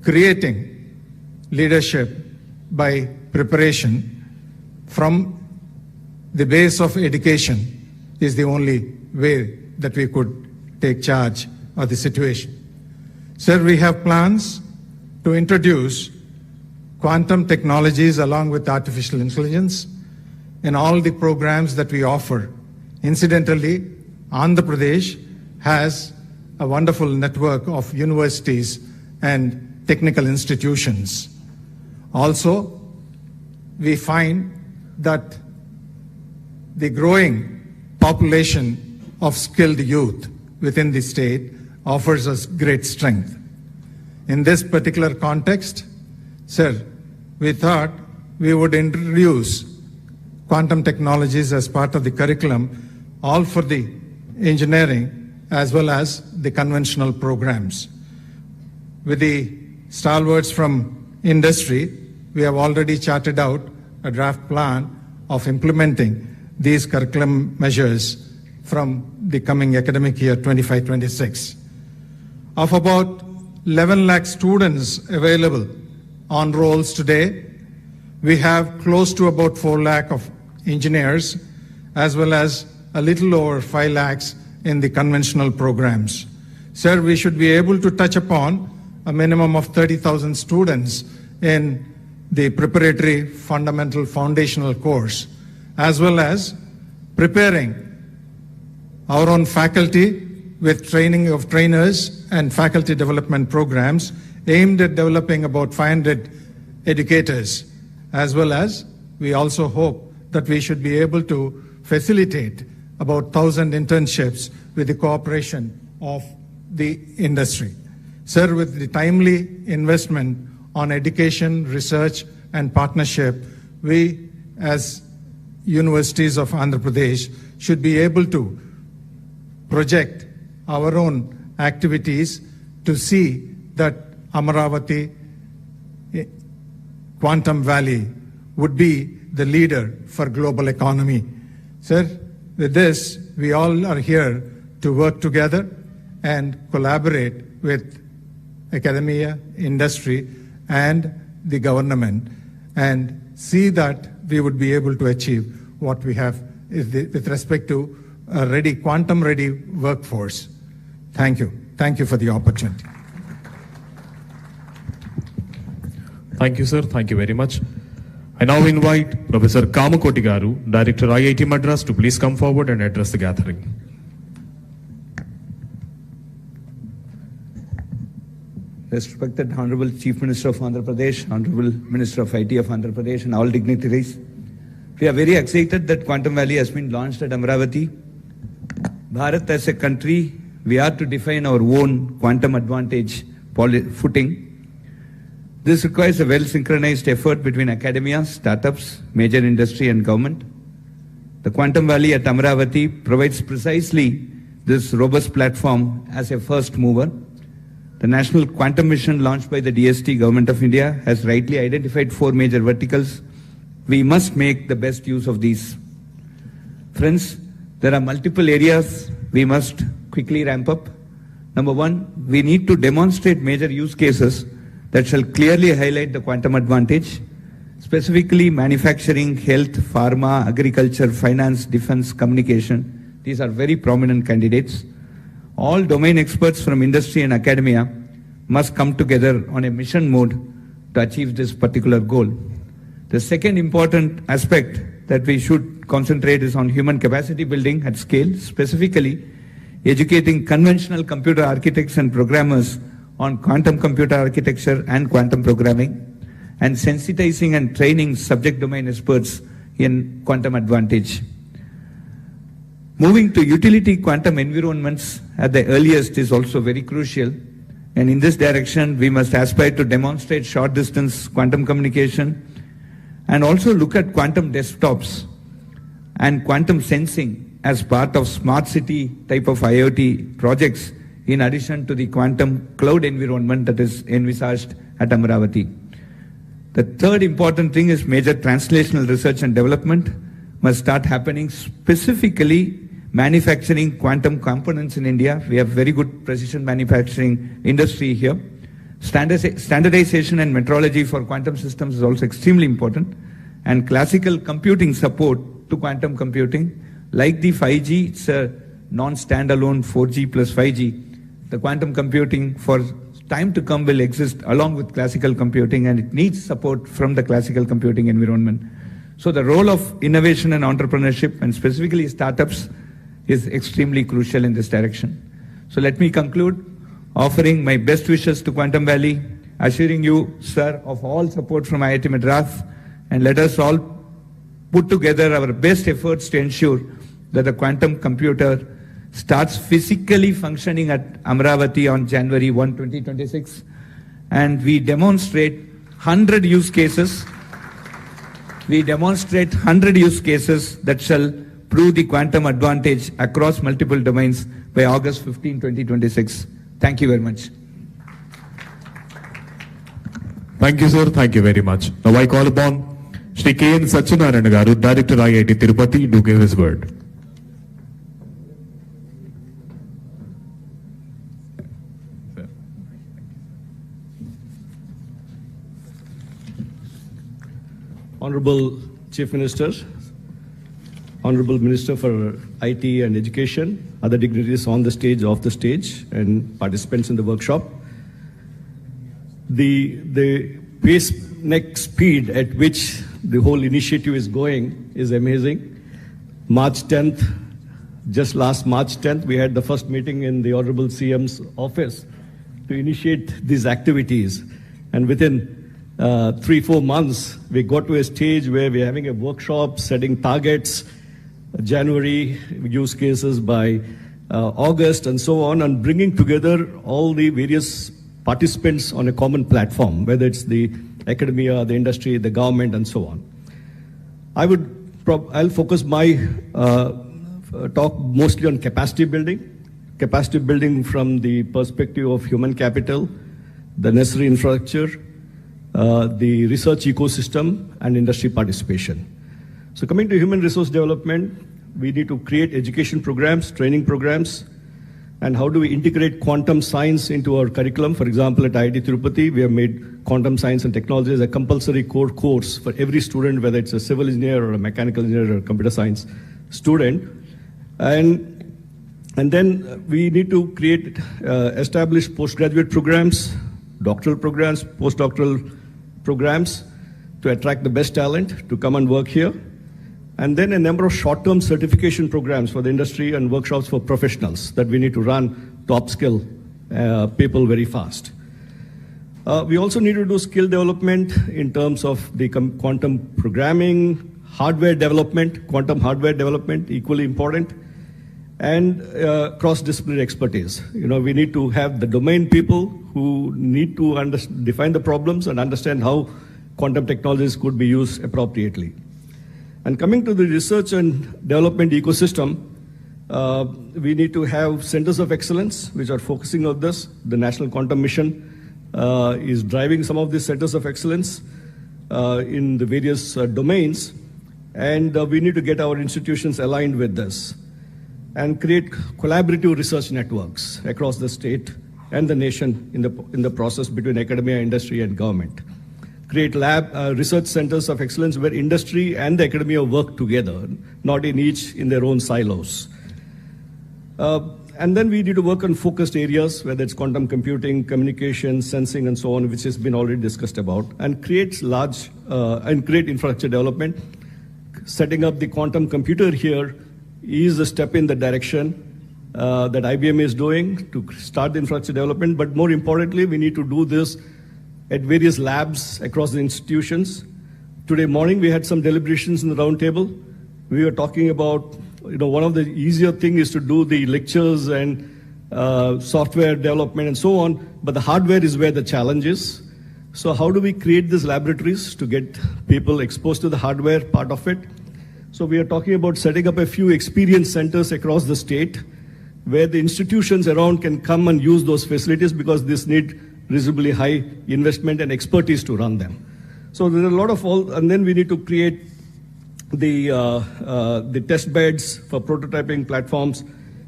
creating leadership by preparation from the base of education is the only way that we could take charge of the situation. Sir, we have plans to introduce quantum technologies along with artificial intelligence in all the programs that we offer. Incidentally, Andhra Pradesh has a wonderful network of universities and technical institutions. Also, we find that the growing population of skilled youth within the state offers us great strength. In this particular context, sir, we thought we would introduce quantum technologies as part of the curriculum, all for the engineering as well as the conventional programs. With the stalwarts from industry, we have already charted out a draft plan of implementing these curriculum measures from the coming academic year 25-26. Of about 11 lakh students available on rolls today, we have close to about 4 lakh of engineers, as well as a little over 5 lakhs in the conventional programs. Sir, we should be able to touch upon a minimum of 30,000 students in the preparatory fundamental foundational course, as well as preparing our own faculty with training of trainers and faculty development programs aimed at developing about 500 educators, as well as we also hope that we should be able to facilitate about 1,000 internships with the cooperation of the industry. Sir, with the timely investment on education, research, and partnership, we as universities of Andhra Pradesh should be able to project our own activities to see that Amaravati Quantum Valley would be the leader for global economy. Sir, with this, we all are here to work together and collaborate with academia, industry, and the government, and see that we would be able to achieve what we have with respect to a ready, quantum-ready workforce. Thank you. Thank you for the opportunity. Thank you, sir. Thank you very much. I now invite Professor Kamakoti Garu, Director IIT Madras, to please come forward and address the gathering. Respected Honorable Chief Minister of Andhra Pradesh, Honorable Minister of IT of Andhra Pradesh, and all dignitaries, we are very excited that Quantum Valley has been launched at Amaravati. Bharat as a country, we are to define our own quantum advantage footing. This requires a well-synchronized effort between academia, startups, major industry, and government. The Quantum Valley at Amaravati provides precisely this robust platform as a first mover. The National Quantum Mission launched by the DST Government of India has rightly identified 4 major verticals. We must make the best use of these. Friends, there are multiple areas we must quickly ramp up. Number 1, we need to demonstrate major use cases that shall clearly highlight the quantum advantage, specifically manufacturing, health, pharma, agriculture, finance, defense, communication. These are very prominent candidates. All domain experts from industry and academia must come together on a mission mode to achieve this particular goal. The second important aspect that we should concentrate is on human capacity building at scale, specifically educating conventional computer architects and programmers on quantum computer architecture and quantum programming, and sensitizing and training subject domain experts in quantum advantage. Moving to utility quantum environments at the earliest is also very crucial, And in this direction, we must aspire to demonstrate short-distance quantum communication and also look at quantum desktops and quantum sensing as part of smart city type of IoT projects in addition to the quantum cloud environment that is envisaged at Amravati. The third important thing is major translational research and development must start happening, specifically manufacturing quantum components in India. We have very good precision manufacturing industry here. Standardization and metrology for quantum systems is also extremely important, and classical computing support to quantum computing, like the 5G, it's a non-standalone 4G plus 5G. The quantum computing for time to come will exist along with classical computing, and it needs support from the classical computing environment. So the role of innovation and entrepreneurship, and specifically startups, is extremely crucial in this direction. So let me conclude offering my best wishes to Quantum Valley, assuring you, sir, of all support from IIT Madras, and let us all put together our best efforts to ensure that the quantum computer starts physically functioning at Amravati on January 1, 2026, and we demonstrate 100 use cases. We demonstrate 100 use cases that shall prove the quantum advantage across multiple domains by August 15, 2026. Thank you very much. Thank you, sir. Thank you very much. Now I call upon Shri K.N. Satyanarayana Garu, Director IIT Tirupati, to give his word. Honorable Chief Minister, Honorable Minister for IT and Education, other dignitaries on the stage, off the stage, and participants in the workshop. The pace, next speed at which the whole initiative is going is amazing. March 10th, just last March 10th, we had the first meeting in the Honorable CM's office to initiate these activities. And within 3-4 months, we got to a stage where we're having a workshop, setting targets, January use cases by August, and so on, and bringing together all the various participants on a common platform, whether it's the academia, the industry, the government, and so on. I'll focus my talk mostly on capacity building from the perspective of human capital, the necessary infrastructure, the research ecosystem, and industry participation. So coming to human resource development, we need to create education programs, training programs, and how do we integrate quantum science into our curriculum. For example, at IIT Tirupati, we have made quantum science and technology as a compulsory core course for every student, whether it's a civil engineer or a mechanical engineer or a computer science student. And then we need to create, establish postgraduate programs, doctoral programs, postdoctoral programs to attract the best talent to come and work here. And then a number of short-term certification programs for the industry and workshops for professionals that we need to run to upskill people very fast. We also need to do skill development in terms of the quantum programming, hardware development, quantum hardware development, equally important, and cross-disciplinary expertise. You know, we need to have the domain people who need to define the problems and understand how quantum technologies could be used appropriately. And coming to the research and development ecosystem, we need to have centers of excellence which are focusing on this. The National Quantum Mission is driving some of these centers of excellence in the various domains, and we need to get our institutions aligned with this and create collaborative research networks across the state and the nation in the process between academia, industry, and government. Create research centers of excellence where industry and the academia work together, not each in their own silos. And then we need to work on focused areas, whether it's quantum computing, communication, sensing, and so on, which has been already discussed about, and create infrastructure development. Setting up the quantum computer here is a step in the direction that IBM is doing to start the infrastructure development. But more importantly, we need to do this at various labs across the institutions. Today morning, we had some deliberations in the round table. We were talking about, one of the easier things is to do the lectures and software development and so on, but the hardware is where the challenge is. So how do we create these laboratories to get people exposed to the hardware part of it? So we are talking about setting up a few experience centers across the state where the institutions around can come and use those facilities because this need reasonably high investment and expertise to run them. So there are a lot of and then we need to create the test beds for prototyping platforms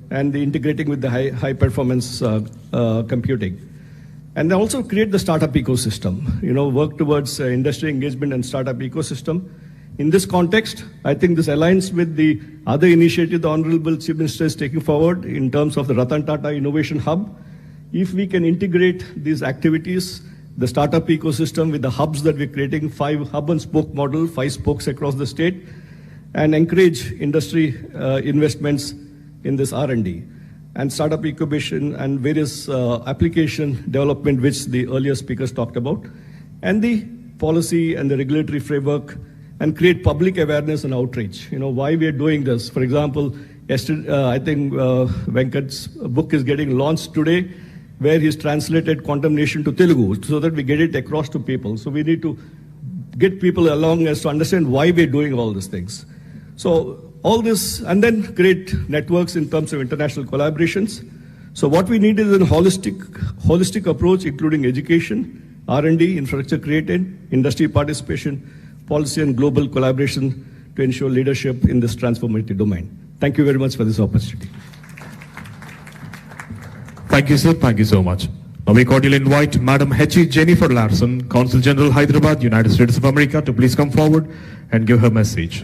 and the integrating with the high performance computing. And then also create the startup ecosystem, work towards industry engagement and startup ecosystem. In this context, I think this aligns with the other initiative the Honorable Chief Minister is taking forward in terms of the Ratan Tata Innovation Hub. If we can integrate these activities, the startup ecosystem with the hubs that we're creating, 5 hub and spoke model, 5 spokes across the state, and encourage industry investments in this R&D and startup incubation and various application development, which the earlier speakers talked about, and the policy and the regulatory framework, and create public awareness and outreach. Why we are doing this. For example, yesterday, I think Venkat's book is getting launched today, where he's translated Quantum Nation to Telugu, so that we get it across to people. So we need to get people along as to understand why we're doing all these things. So all this, and then create networks in terms of international collaborations. So what we need is a holistic approach, including education, R&D, infrastructure created, industry participation, policy and global collaboration to ensure leadership in this transformative domain. Thank you very much for this opportunity. Thank you, sir. Thank you so much. Now we cordially invite Madam H.E. Jennifer Larson, Consul General, Hyderabad, United States of America, to please come forward and give her message.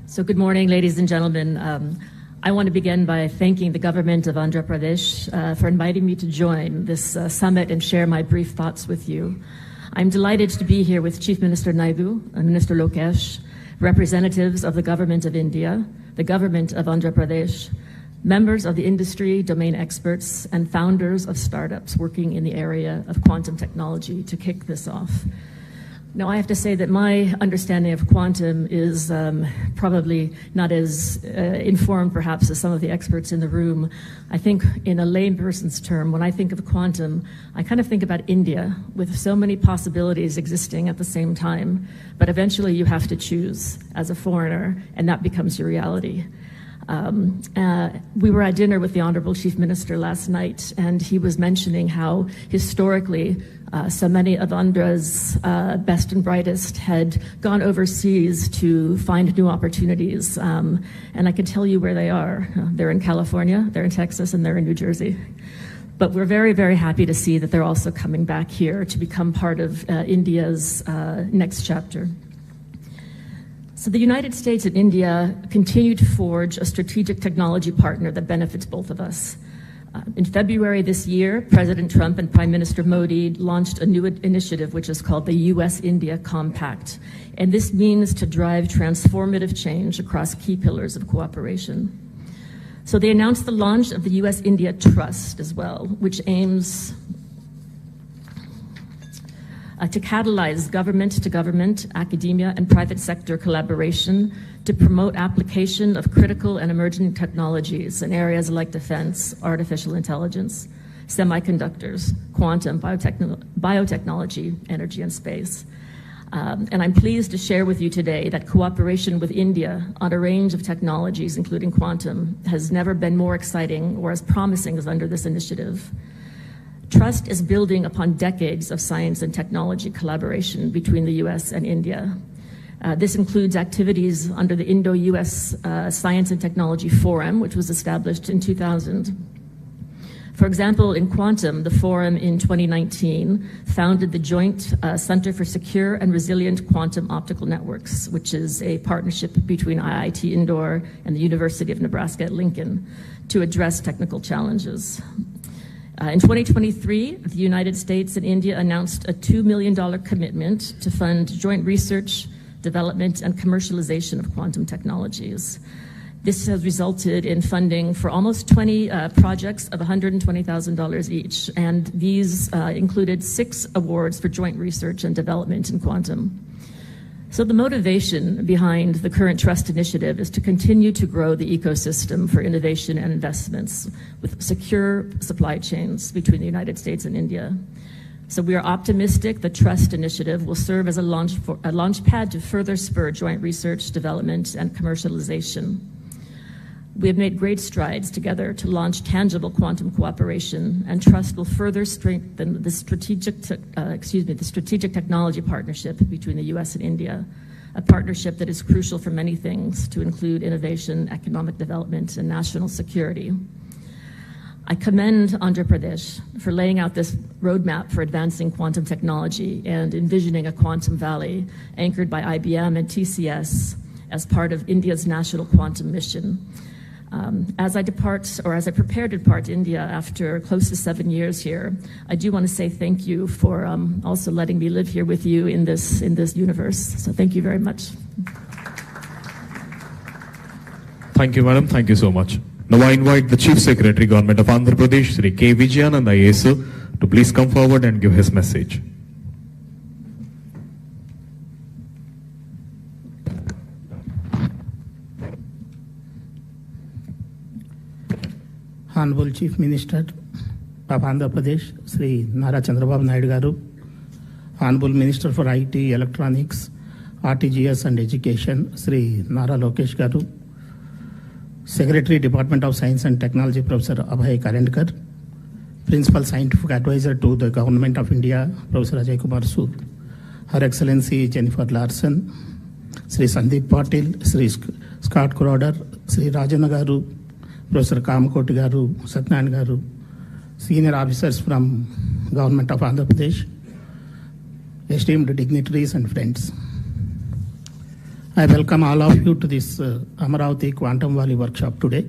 So good morning, ladies and gentlemen. I want to begin by thanking the government of Andhra Pradesh for inviting me to join this summit and share my brief thoughts with you. I'm delighted to be here with Chief Minister Naidu and Minister Lokesh, representatives of the government of India, the government of Andhra Pradesh, members of the industry, domain experts, and founders of startups working in the area of quantum technology to kick this off. Now, I have to say that my understanding of quantum is probably not as informed, perhaps, as some of the experts in the room. I think in a layperson's term, when I think of quantum, I kind of think about India, with so many possibilities existing at the same time. But eventually you have to choose as a foreigner, and that becomes your reality. We were at dinner with the Honorable Chief Minister last night, and he was mentioning how historically so many of Andhra's best and brightest had gone overseas to find new opportunities. And I can tell you where they are. They're in California, they're in Texas, and they're in New Jersey. But we're very, very happy to see that they're also coming back here to become part of India's next chapter. So the United States and India continue to forge a strategic technology partner that benefits both of us. In February this year, President Trump and Prime Minister Modi launched a new initiative which is called the US-India Compact. And this means to drive transformative change across key pillars of cooperation. So they announced the launch of the US-India Trust as well, which aims to catalyze government-to-government, academia, and private sector collaboration to promote application of critical and emerging technologies in areas like defense, artificial intelligence, semiconductors, quantum, biotechnology, energy, and space. And I'm pleased to share with you today that cooperation with India on a range of technologies, including quantum, has never been more exciting or as promising as under this initiative. Trust is building upon decades of science and technology collaboration between the US and India. This includes activities under the Indo-US Science and Technology Forum, which was established in 2000. For example, in quantum, the forum in 2019 founded the Joint Center for Secure and Resilient Quantum Optical Networks, which is a partnership between IIT Indore and the University of Nebraska at Lincoln to address technical challenges. In 2023, the United States and India announced a $2 million commitment to fund joint research, development, and commercialization of quantum technologies. This has resulted in funding for almost 20 projects of $120,000 each, and these included 6 awards for joint research and development in quantum. So the motivation behind the current trust initiative is to continue to grow the ecosystem for innovation and investments with secure supply chains between the United States and India. So we are optimistic the trust initiative will serve as a launch pad to further spur joint research, development, and commercialization. We have made great strides together to launch tangible quantum cooperation, and trust will further strengthen the strategic technology partnership between the U.S. and India, a partnership that is crucial for many things, to include innovation, economic development, and national security. I commend Andhra Pradesh for laying out this roadmap for advancing quantum technology and envisioning a quantum valley anchored by IBM and TCS as part of India's national quantum mission. As I prepare to depart India after close to 7 years here, I do want to say thank you for also letting me live here with you in this universe. So thank you very much. Thank you, madam. Thank you so much. Now I invite the Chief Secretary, Government of Andhra Pradesh, Sri K. Vijayanand IAS, to please come forward and give his message. Honorable Chief Minister of Andhra Pradesh, Sri Chandrababu Naidu Garu, Honorable Minister for IT, Electronics, RTGS and Education, Sri Nara Lokesh Garu, Secretary, Department of Science and Technology, Professor Abhay Karendkar, Principal Scientific Advisor to the Government of India, Professor Ajay Kumar Sood, Her Excellency Jennifer Larson, Sri Sandeep Patil, Sri Scott Crowder, Sri Rajana Garu, Professor Kamakoti Garu, Satyan Garu, senior officers from Government of Andhra Pradesh, esteemed dignitaries and friends. I welcome all of you to this Amaravati Quantum Valley workshop today.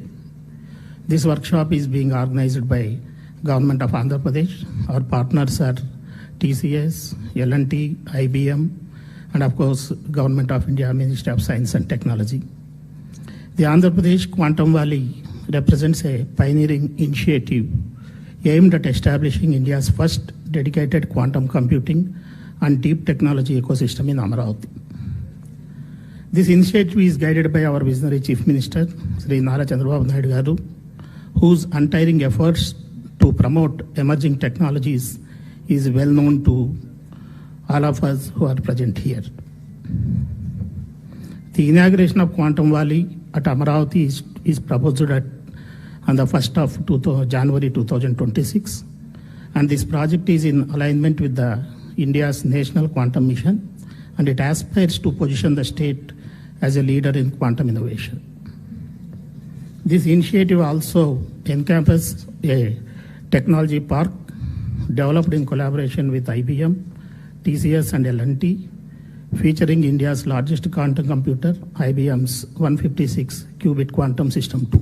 This workshop is being organized by Government of Andhra Pradesh. Our partners are TCS, L&T, IBM, and of course, Government of India, Ministry of Science and Technology. The Andhra Pradesh Quantum Valley represents a pioneering initiative aimed at establishing India's first dedicated quantum computing and deep technology ecosystem in Amaravati. This initiative is guided by our visionary Chief Minister, Sri Chandrababu Naidu Garu, whose untiring efforts to promote emerging technologies is well known to all of us who are present here. The inauguration of Quantum Valley at Amaravati is proposed on the 1st of January 2026, and this project is in alignment with India's national quantum mission, and it aspires to position the state as a leader in quantum innovation. This initiative also encompasses a technology park developed in collaboration with IBM, TCS and L&T, featuring India's largest quantum computer, IBM's 156-qubit quantum system 2.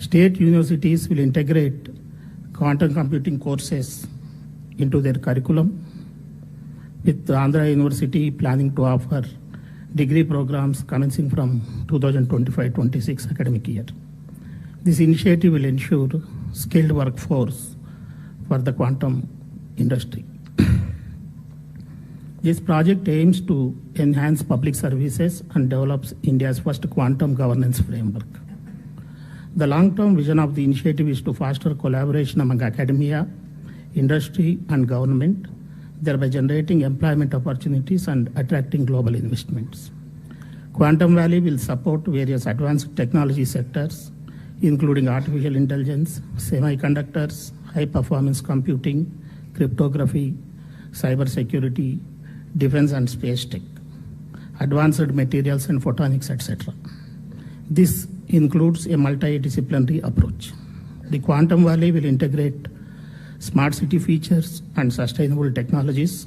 State universities will integrate quantum computing courses into their curriculum, with Andhra University planning to offer degree programs commencing from 2025-26 academic year. This initiative will ensure skilled workforce for the quantum industry. This project aims to enhance public services and develops India's first quantum governance framework. The long-term vision of the initiative is to foster collaboration among academia, industry, and government, thereby generating employment opportunities and attracting global investments. Quantum Valley will support various advanced technology sectors, including artificial intelligence, semiconductors, high-performance computing, cryptography, cybersecurity, defense and space tech, advanced materials and photonics, etc. This includes a multidisciplinary approach. The Quantum Valley will integrate smart city features and sustainable technologies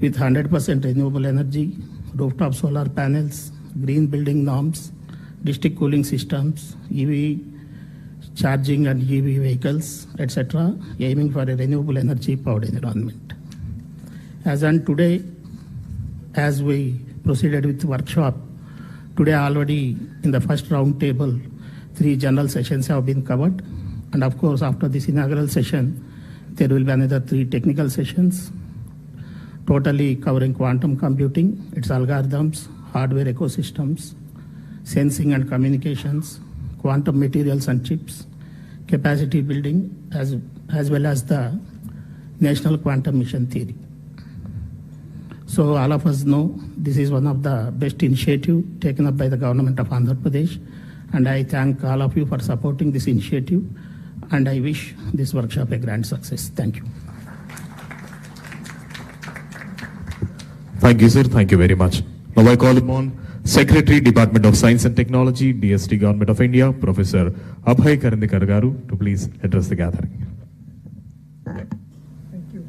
with 100% renewable energy, rooftop solar panels, green building norms, district cooling systems, EV charging and EV vehicles, etc., aiming for a renewable energy powered environment. As on today, as we proceeded with the workshop, today already in the first round table, 3 general sessions have been covered. And of course, after this inaugural session, there will be another 3 technical sessions. totally covering quantum computing, its algorithms, hardware ecosystems, sensing and communications, quantum materials and chips, capacity building, as well as the National Quantum Mission Theory. So all of us know this is one of the best initiatives taken up by the government of Andhra Pradesh, and I thank all of you for supporting this initiative, and I wish this workshop a grand success. Thank you. Thank you, sir. Thank you very much. Now I call upon Secretary, Department of Science and Technology, DST Government of India, Professor Abhay Karandikar Garu, to please address the gathering. Thank you.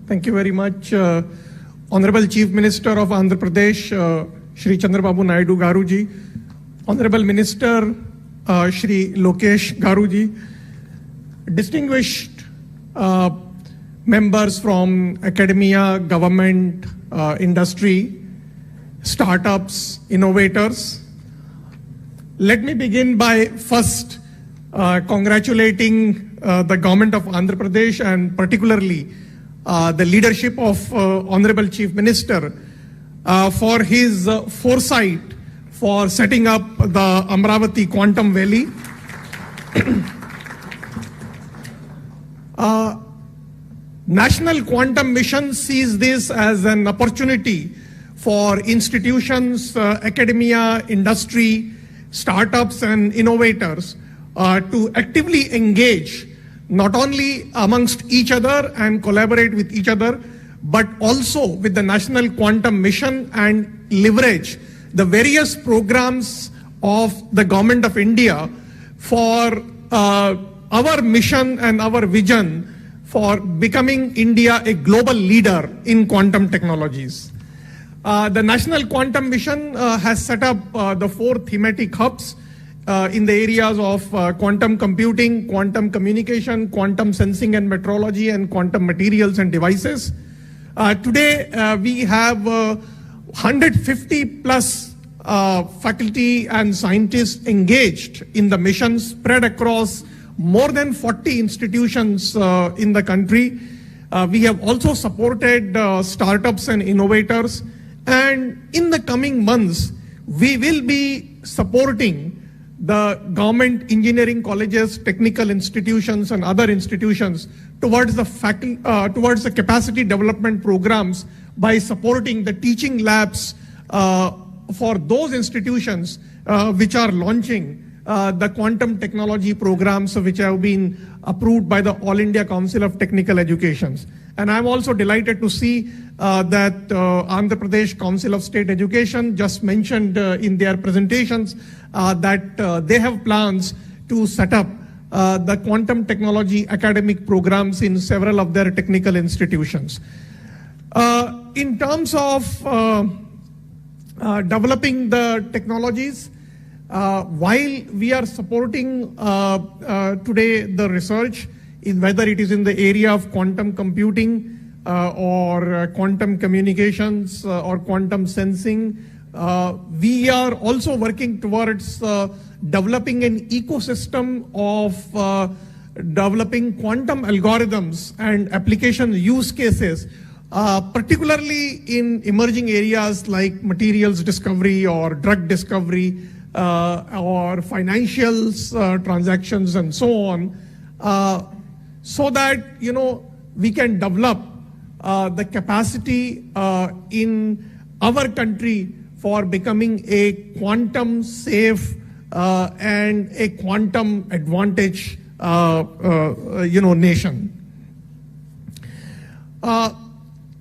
Thank you very much, Honorable Chief Minister of Andhra Pradesh, Shri Chandrababu Naidu Garuji, Honorable Minister Shri Lokesh Garuji, distinguished members from academia, government, industry, startups, innovators. Let me begin by first congratulating the government of Andhra Pradesh and particularly the leadership of Honorable Chief Minister for his foresight for setting up the Amravati Quantum Valley. National Quantum Mission sees this as an opportunity for institutions, academia, industry, startups and innovators to actively engage not only amongst each other and collaborate with each other, but also with the National Quantum Mission and leverage the various programs of the Government of India for our mission and our vision for becoming India a global leader in quantum technologies. The National Quantum Mission has set up the 4 thematic hubs in the areas of quantum computing, quantum communication, quantum sensing and metrology, and quantum materials and devices. Today, we have 150 plus faculty and scientists engaged in the mission spread across more than 40 institutions in the country. We have also supported startups and innovators, and in the coming months, we will be supporting the government engineering colleges, technical institutions and other institutions towards the capacity development programs by supporting the teaching labs for those institutions which are launching the quantum technology programs which have been approved by the All India Council of Technical Education. And I'm also delighted to see that Andhra Pradesh Council of State Education just mentioned in their presentations that they have plans to set up the quantum technology academic programs in several of their technical institutions. In terms of developing the technologies, while we are supporting today the research, whether it is in the area of quantum computing or quantum communications or quantum sensing, we are also working towards developing an ecosystem of developing quantum algorithms and application use cases, particularly in emerging areas like materials discovery or drug discovery or financials transactions and so on, so that we can develop the capacity in our country for becoming a quantum safe and a quantum advantage nation.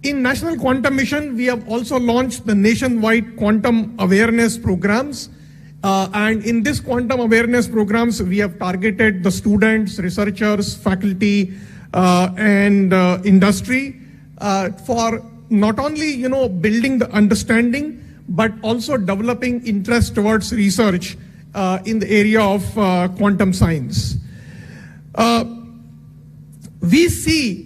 In National Quantum Mission, we have also launched the nationwide quantum awareness programs. And in this quantum awareness programs, we have targeted the students, researchers, faculty, and industry for not only, building the understanding, but also developing interest towards research in the area of quantum science. We see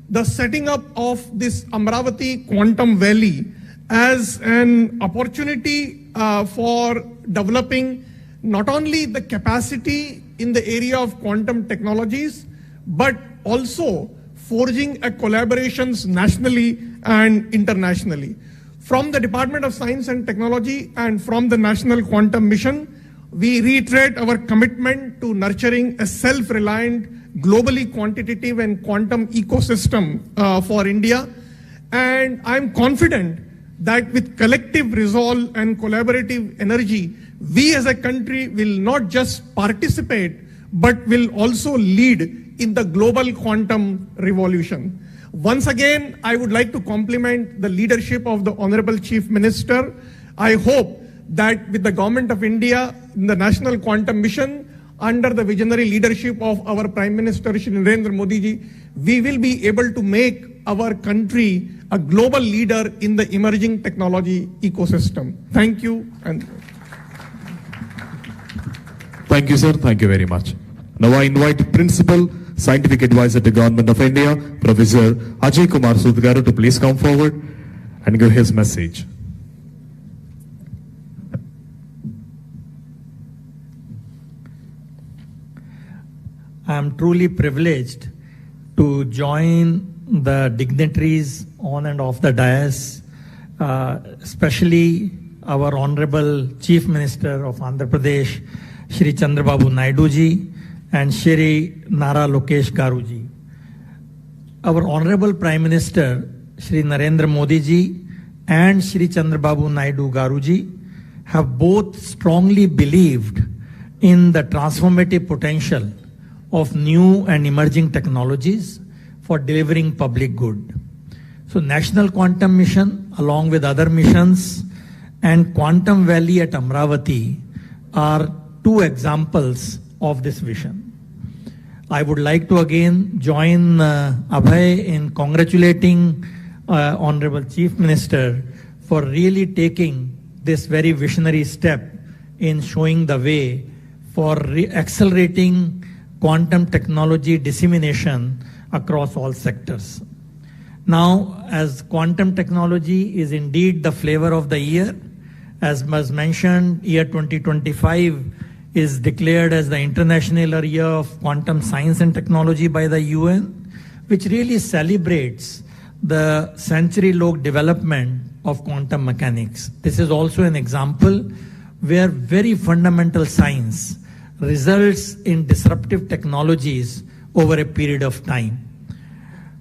the setting up of this Amravati Quantum Valley as an opportunity for developing not only the capacity in the area of quantum technologies, but also forging a collaborations nationally and internationally. From the Department of Science and Technology and from the National Quantum Mission, we reiterate our commitment to nurturing a self-reliant, globally quantitative and quantum ecosystem for India. And I'm confident that with collective resolve and collaborative energy, we as a country will not just participate, but will also lead in the global quantum revolution. Once again, I would like to compliment the leadership of the Honorable Chief Minister. I hope that with the Government of India, in the National Quantum Mission, under the visionary leadership of our Prime Minister, Shri Narendra Modi ji, we will be able to make our country a global leader in the emerging technology ecosystem. Thank you. Thank you, sir. Thank you very much. Now I invite Principal Scientific Advisor to Government of India, Professor Ajay Kumar Sood garu to please come forward and give his message. I am truly privileged to join the dignitaries on and off the dais, especially our Honorable Chief Minister of Andhra Pradesh, Shri Chandrababu Naidu ji, and Shri Nara Lokesh Garu ji. Our Honorable Prime Minister, Shri Narendra Modi ji, and Shri Chandrababu Naidu Garu ji have both strongly believed in the transformative potential of new and emerging technologies for delivering public good. So National Quantum Mission, along with other missions, and Quantum Valley at Amravati are two examples of this vision. I would like to again join Abhay in congratulating Honorable Chief Minister for really taking this very visionary step in showing the way for accelerating quantum technology dissemination across all sectors. Now, as quantum technology is indeed the flavor of the year, as was mentioned, year 2025 is declared as the International Year of Quantum Science and Technology by the UN, which really celebrates the century-long development of quantum mechanics. This is also an example where very fundamental science results in disruptive technologies over a period of time.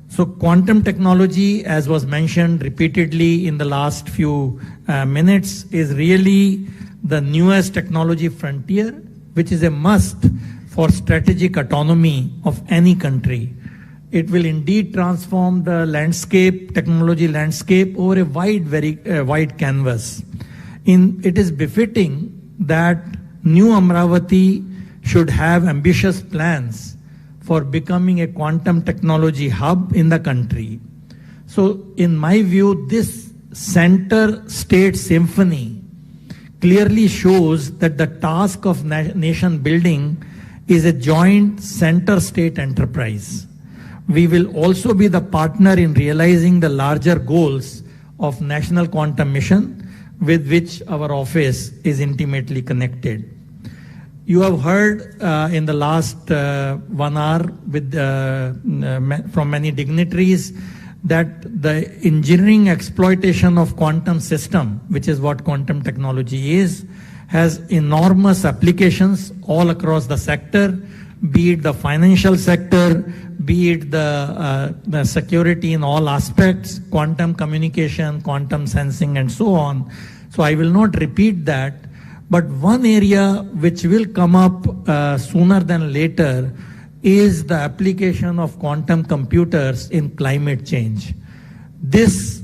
So quantum technology, as was mentioned repeatedly in the last few minutes, is really the newest technology frontier, which is a must for strategic autonomy of any country. It will indeed transform the landscape, technology landscape, over a wide canvas. It is befitting that New Amravati should have ambitious plans for becoming a quantum technology hub in the country. So in my view, this center-state symphony clearly shows that the task of nation building is a joint center-state enterprise. We will also be the partner in realizing the larger goals of National Quantum Mission, with which our office is intimately connected. You have heard in the last 1 hour from many dignitaries that the engineering exploitation of quantum system, which is what quantum technology is, has enormous applications all across the sector, be it the financial sector, be it the security in all aspects, quantum communication, quantum sensing, and so on. So I will not repeat that. But one area which will come up sooner than later is the application of quantum computers in climate change. This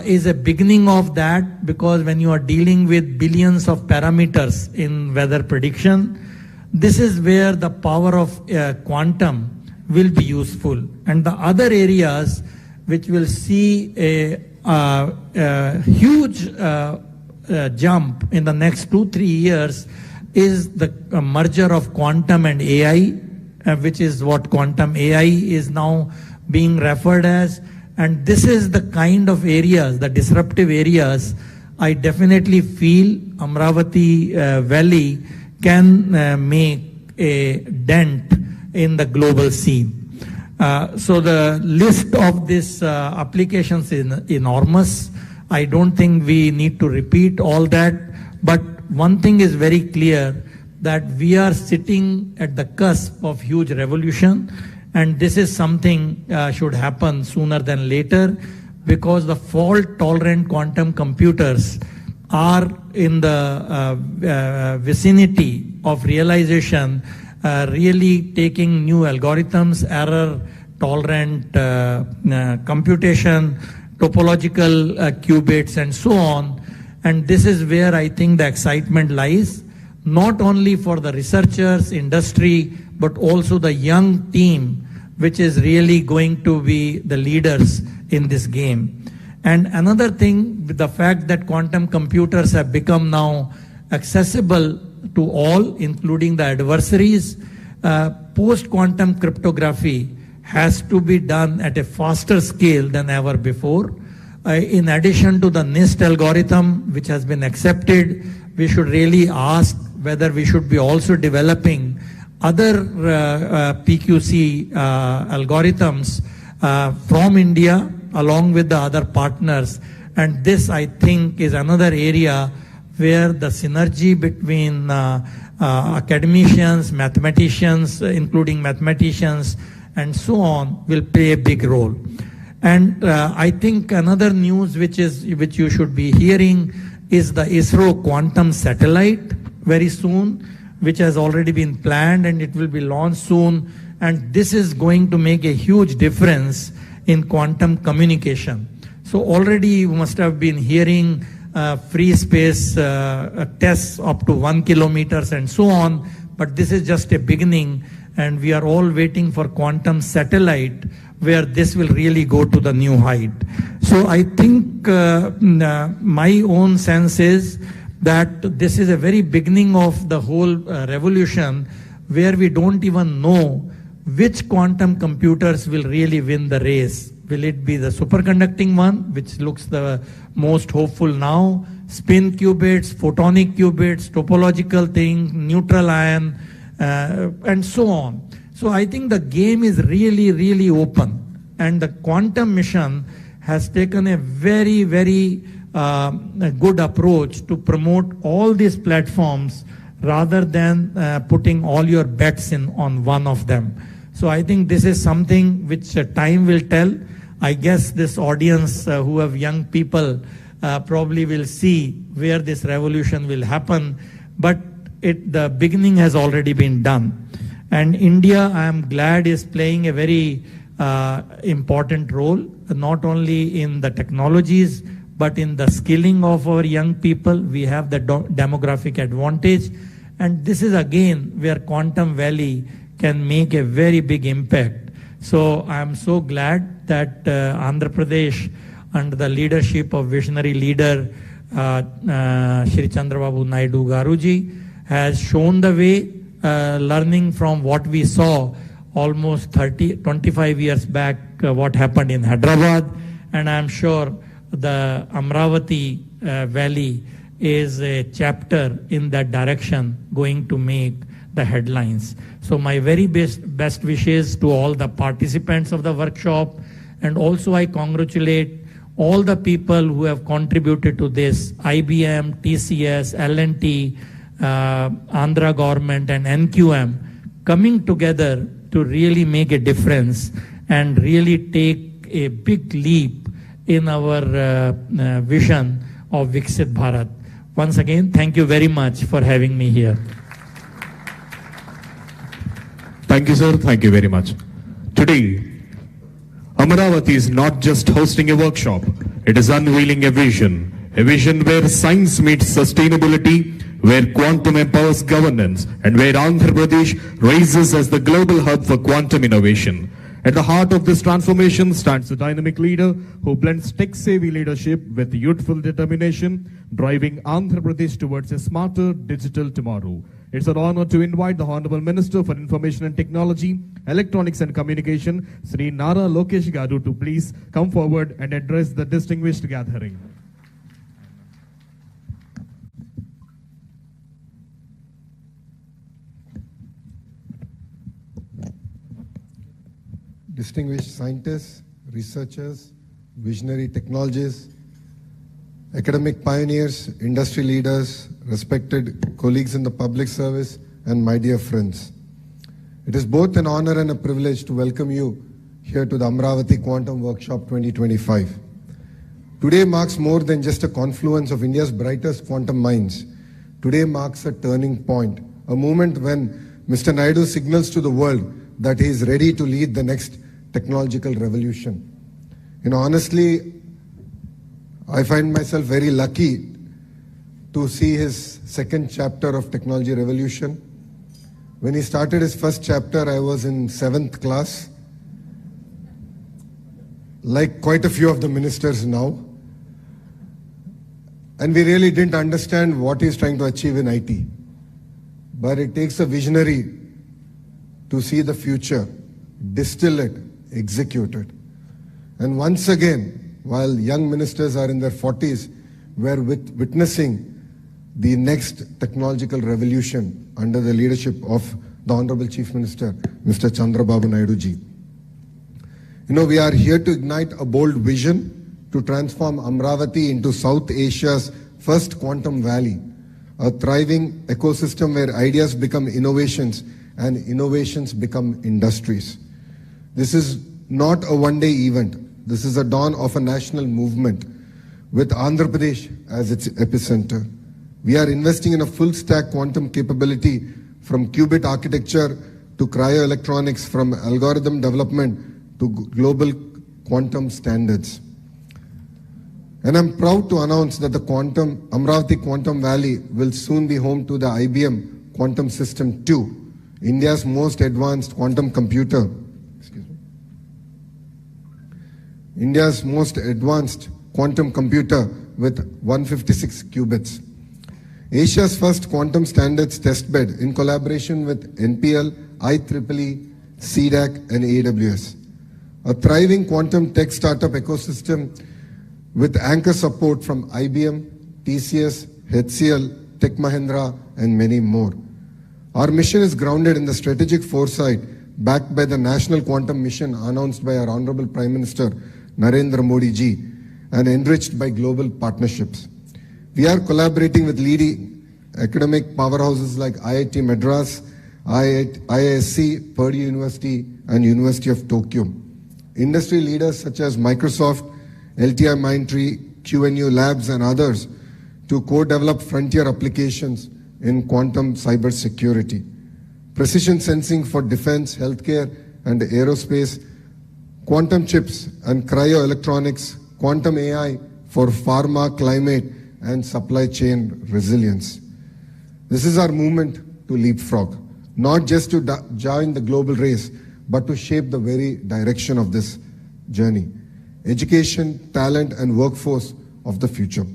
is a beginning of that, because when you are dealing with billions of parameters in weather prediction, this is where the power of quantum will be useful. And the other areas which will see a huge jump in the next 2-3 years is the merger of quantum and AI, which is what quantum AI is now being referred as. And this is the kind of areas, the disruptive areas, I definitely feel Amravati Valley can make a dent in the global scene. So the list of these applications is enormous. I don't think we need to repeat all that. But one thing is very clear, that we are sitting at the cusp of huge revolution, and this is something should happen sooner than later, because the fault-tolerant quantum computers are in the vicinity of realization, really taking new algorithms, error-tolerant computation, topological qubits, and so on. And this is where I think the excitement lies, not only for the researchers, industry, but also the young team, which is really going to be the leaders in this game. And another thing, with the fact that quantum computers have become now accessible to all, including the adversaries, post-quantum cryptography has to be done at a faster scale than ever before. In addition to the NIST algorithm, which has been accepted, we should really ask whether we should be also developing other PQC algorithms from India along with the other partners. And this, I think, is another area where the synergy between academicians, mathematicians, including mathematicians, and so on, will play a big role. And I think another news which you should be hearing is the ISRO quantum satellite very soon, which has already been planned, and it will be launched soon. And this is going to make a huge difference in quantum communication. So already you must have been hearing free space tests up to 1 kilometers and so on, but this is just a beginning, and we are all waiting for quantum satellite, where this will really go to the new height. So I think my own sense is that this is a very beginning of the whole revolution, where we don't even know which quantum computers will really win the race. Will it be the superconducting one, which looks the most hopeful now, spin qubits, photonic qubits, topological thing, neutral ion, and so on. So I think the game is really, really open, and the quantum mission has taken a very, very good approach to promote all these platforms rather than putting all your bets in on one of them. So I think this is something which time will tell. I guess this audience who have young people probably will see where this revolution will happen, but the beginning has already been done. And India, I am glad, is playing a very important role, not only in the technologies, but in the skilling of our young people. We have the demographic advantage. And this is again where Quantum Valley can make a very big impact. So I am so glad that Andhra Pradesh, under the leadership of visionary leader Shri Chandrababu Naidu Garuji, has shown the way, learning from what we saw almost 25 years back, what happened in Hyderabad. And I am sure the Amravati Valley is a chapter in that direction going to make the headlines. So my very best wishes to all the participants of the workshop, and also I congratulate all the people who have contributed to this, IBM, TCS, L&T, Andhra government and NQM, coming together to really make a difference and really take a big leap in our vision of Viksit Bharat. Once again, thank you very much for having me here. Thank you, sir. Thank you very much. Today, Amaravati is not just hosting a workshop. It is unveiling a vision where science meets sustainability, where quantum empowers governance, and where Andhra Pradesh rises as the global hub for quantum innovation. At the heart of this transformation stands a dynamic leader who blends tech-savvy leadership with youthful determination, driving Andhra Pradesh towards a smarter digital tomorrow. It's an honor to invite the Honorable Minister for Information and Technology, Electronics and Communication, Sri Nara Lokesh Garu, to please come forward and address the distinguished gathering. distinguished scientists, researchers, visionary technologists, academic pioneers, industry leaders, respected colleagues in the public service, and my dear friends. It is both an honor and a privilege to welcome you here to the Amravati Quantum Workshop 2025. Today marks more than just a confluence of India's brightest quantum minds. Today marks a turning point, a moment when Mr. Naidu signals to the world that he is ready to lead the next technological revolution. Honestly, I find myself very lucky to see his second chapter of Technology Revolution. When he started his first chapter, I was in 7th class, like quite a few of the ministers now. And we really didn't understand what he's trying to achieve in IT. But it takes a visionary to see the future, distill it, execute it. And once again, while young ministers are in their 40s, we're witnessing the next technological revolution under the leadership of the Honorable Chief Minister, Mr. Chandrababu Naidu ji. We are here to ignite a bold vision to transform Amravati into South Asia's first quantum valley, a thriving ecosystem where ideas become innovations and innovations become industries. This is not a one-day event. This is a dawn of a national movement with Andhra Pradesh as its epicenter. We are investing in a full-stack quantum capability from qubit architecture to cryoelectronics, from algorithm development to global quantum standards. And I'm proud to announce that the Amravati Quantum Valley will soon be home to the IBM Quantum System 2, India's most advanced quantum computer. India's most advanced quantum computer with 156 qubits. Asia's first quantum standards testbed in collaboration with NPL, IEEE, CDAC, and AWS. A thriving quantum tech startup ecosystem with anchor support from IBM, TCS, HCL, Tech Mahindra, and many more. Our mission is grounded in the strategic foresight backed by the National Quantum Mission announced by our Honorable Prime Minister Narendra Modi ji and enriched by global partnerships. We are collaborating with leading academic powerhouses like IIT Madras, IISc, Purdue University, and University of Tokyo. Industry leaders such as Microsoft, LTI Mindtree, QNU Labs, and others to co-develop frontier applications in quantum cybersecurity. Precision sensing for defense, healthcare, and aerospace, quantum chips and cryoelectronics, quantum AI for pharma, climate, and supply chain resilience. This is our movement to leapfrog, not just to join the global race, but to shape the very direction of this journey. Education, talent, and workforce of the future.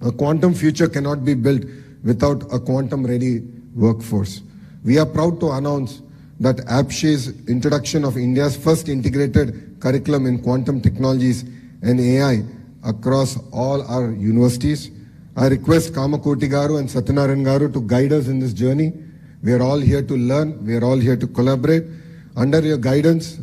A quantum future cannot be built without a quantum-ready workforce. We are proud to announce that APSHE's introduction of India's first integrated curriculum in quantum technologies and AI across all our universities. I request Kamakoti Garu and Satyanarayan Garu to guide us in this journey. We are all here to learn. We are all here to collaborate. Under your guidance,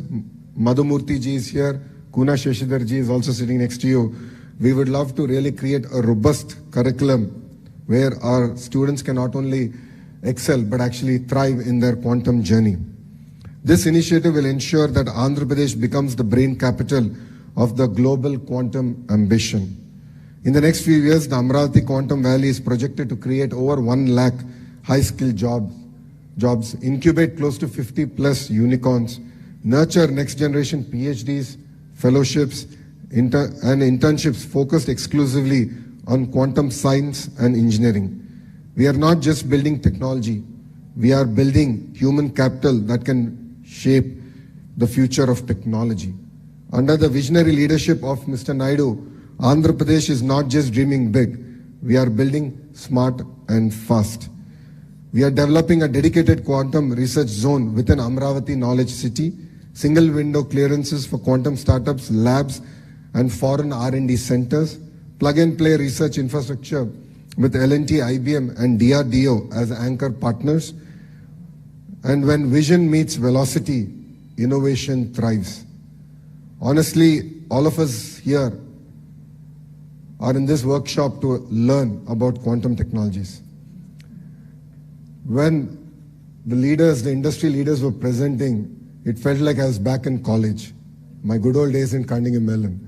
Madhumurthy ji is here. Kuna Sheshidhar ji is also sitting next to you. We would love to really create a robust curriculum where our students can not only excel but actually thrive in their quantum journey. This initiative will ensure that Andhra Pradesh becomes the brain capital of the global quantum ambition. In the next few years, the Amravati Quantum Valley is projected to create over 1 lakh high-skilled jobs, incubate close to 50 plus unicorns, nurture next-generation PhDs, fellowships, and internships focused exclusively on quantum science and engineering. We are not just building technology, we are building human capital that can shape the future of technology. Under the visionary leadership of Mr. Naidu, Andhra Pradesh is not just dreaming big, we are building smart and fast. We are developing a dedicated quantum research zone within Amravati Knowledge City, single window clearances for quantum startups, labs, and foreign R&D centers, plug-and-play research infrastructure with L&T, IBM, and DRDO as anchor partners. And when vision meets velocity, innovation thrives. Honestly, all of us here are in this workshop to learn about quantum technologies. When the leaders, the industry leaders were presenting, it felt like I was back in college, my good old days in Carnegie Mellon.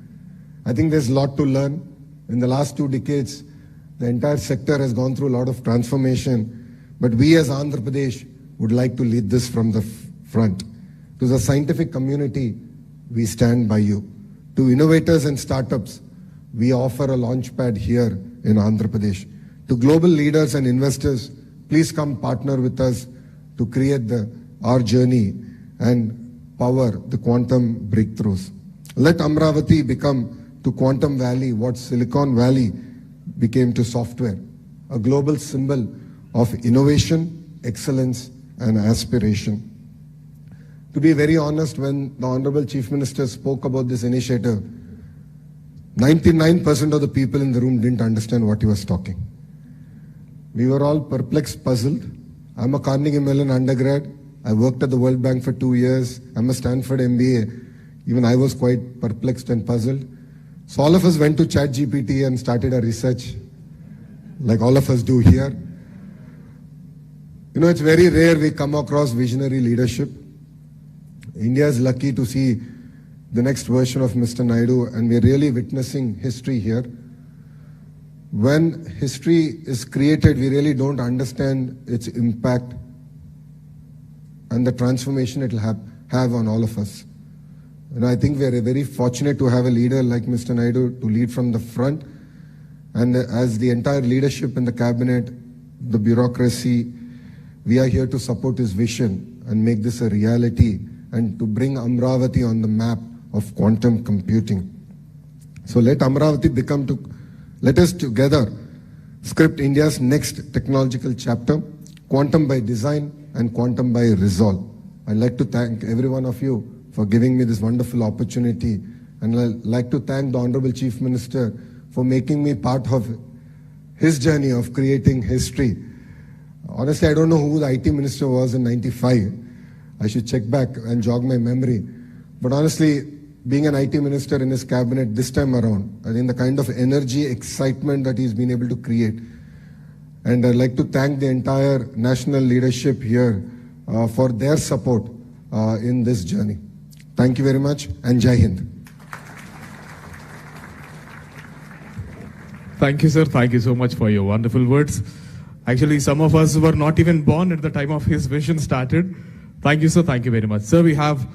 I think there's a lot to learn. In the last 2 decades, the entire sector has gone through a lot of transformation, but we as Andhra Pradesh would like to lead this from the front. To the scientific community, we stand by you. To innovators and startups, we offer a launchpad here in Andhra Pradesh. To global leaders and investors, please come partner with us to create our journey and power the quantum breakthroughs. Let Amravati become to Quantum Valley what Silicon Valley became to software, a global symbol of innovation, excellence, and aspiration. To be very honest, when the Honorable Chief Minister spoke about this initiative, 99% of the people in the room didn't understand what he was talking. We were all perplexed, puzzled. I'm a Carnegie Mellon undergrad. I worked at the World Bank for 2 years. I'm a Stanford MBA. Even I was quite perplexed and puzzled. So all of us went to ChatGPT and started our research, like all of us do here. You know, it's very rare we come across visionary leadership. India is lucky to see the next version of Mr. Naidu, and we're really witnessing history here. When history is created, we really don't understand its impact and the transformation it will have on all of us. And I think we are very fortunate to have a leader like Mr. Naidu to lead from the front. And as the entire leadership in the cabinet, the bureaucracy, we are here to support his vision and make this a reality and to bring Amravati on the map of quantum computing. So let Amravati let us together script India's next technological chapter, quantum by design and quantum by resolve. I'd like to thank every one of you for giving me this wonderful opportunity. And I'd like to thank the Honorable Chief Minister for making me part of his journey of creating history. Honestly, I don't know who the IT Minister was in '95. I should check back and jog my memory. But honestly, being an IT Minister in his cabinet this time around, I think the kind of energy, excitement that he's been able to create. And I'd like to thank the entire national leadership here for their support in this journey. Thank you very much, and Jai Hind. Thank you, sir. Thank you so much for your wonderful words. Actually, some of us were not even born at the time of his vision started. Thank you, sir. Thank you very much. Sir, we have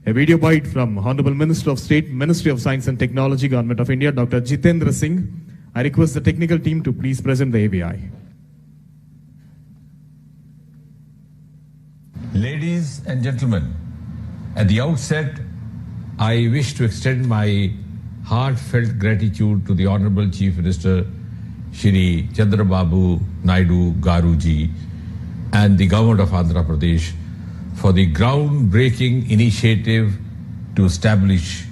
a video bite from Honorable Minister of State, Ministry of Science and Technology, Government of India, Dr. Jitendra Singh. I request the technical team to please present the AVI. Ladies and gentlemen, at the outset, I wish to extend my heartfelt gratitude to the Honorable Chief Minister, Shri Chandrababu Naidu Garuji, and the Government of Andhra Pradesh for the groundbreaking initiative to establish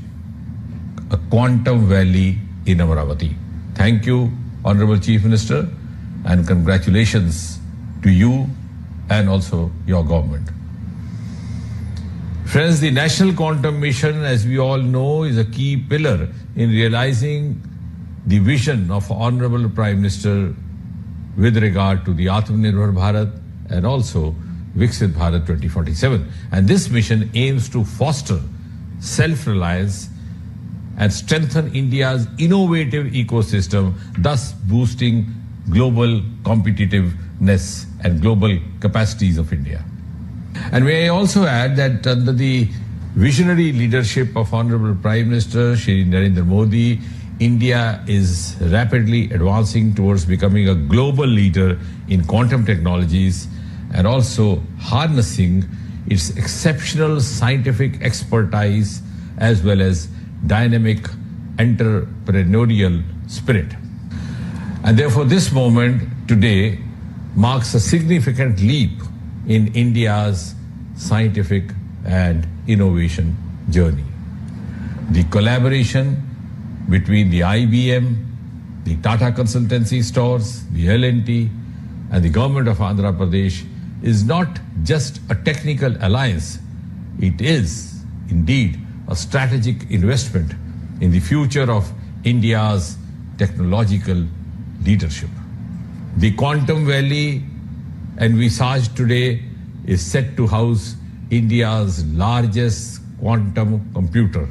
a quantum valley in Amravati. Thank you, Honorable Chief Minister, and congratulations to you and also your government. Friends, the National Quantum Mission, as we all know, is a key pillar in realizing the vision of Honorable Prime Minister with regard to the Atmanirbhar Bharat and also Viksit Bharat 2047. And this mission aims to foster self-reliance and strengthen India's innovative ecosystem, thus boosting global competitiveness and global capacities of India. And may I also add that under the visionary leadership of Honorable Prime Minister Shri Narendra Modi, India is rapidly advancing towards becoming a global leader in quantum technologies and also harnessing its exceptional scientific expertise as well as dynamic entrepreneurial spirit. And therefore this moment today marks a significant leap in India's scientific and innovation journey. The collaboration between the IBM, the Tata Consultancy Stores, the L&T, and the Government of Andhra Pradesh is not just a technical alliance, It is indeed a strategic investment in the future of India's technological leadership. The Quantum Valley envisaged today is set to house India's largest quantum computer,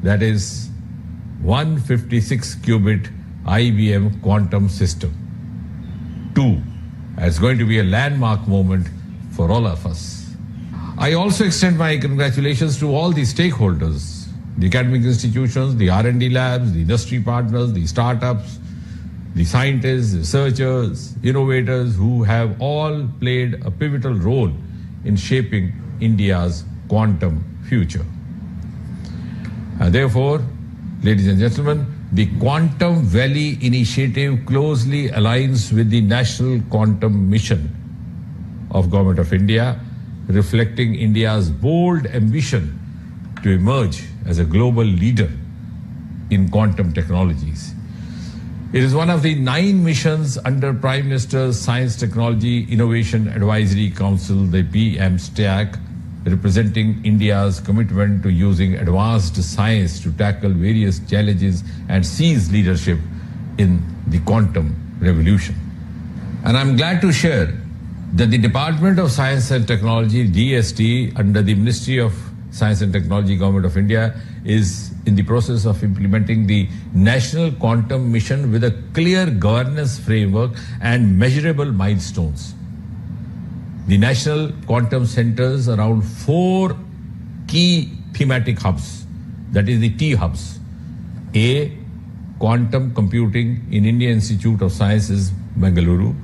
that is 156-qubit IBM quantum system. It's going to be a landmark moment for all of us. I also extend my congratulations to all the stakeholders, the academic institutions, the R&D labs, the industry partners, the startups, the scientists, researchers, innovators who have all played a pivotal role in shaping India's quantum future. And therefore, ladies and gentlemen, the Quantum Valley initiative closely aligns with the National Quantum Mission of Government of India, reflecting India's bold ambition to emerge as a global leader in quantum technologies. It is one of the 9 missions under Prime Minister's Science, Technology, Innovation Advisory Council, the PM-STAC, representing India's commitment to using advanced science to tackle various challenges and seize leadership in the quantum revolution. And I'm glad to share that the Department of Science and Technology, DST, under the Ministry of Science and Technology, Government of India, is in the process of implementing the National Quantum Mission with a clear governance framework and measurable milestones. The National Quantum centers around 4 key thematic hubs, that is the T hubs. A, quantum computing in Indian Institute of Sciences, Bengaluru.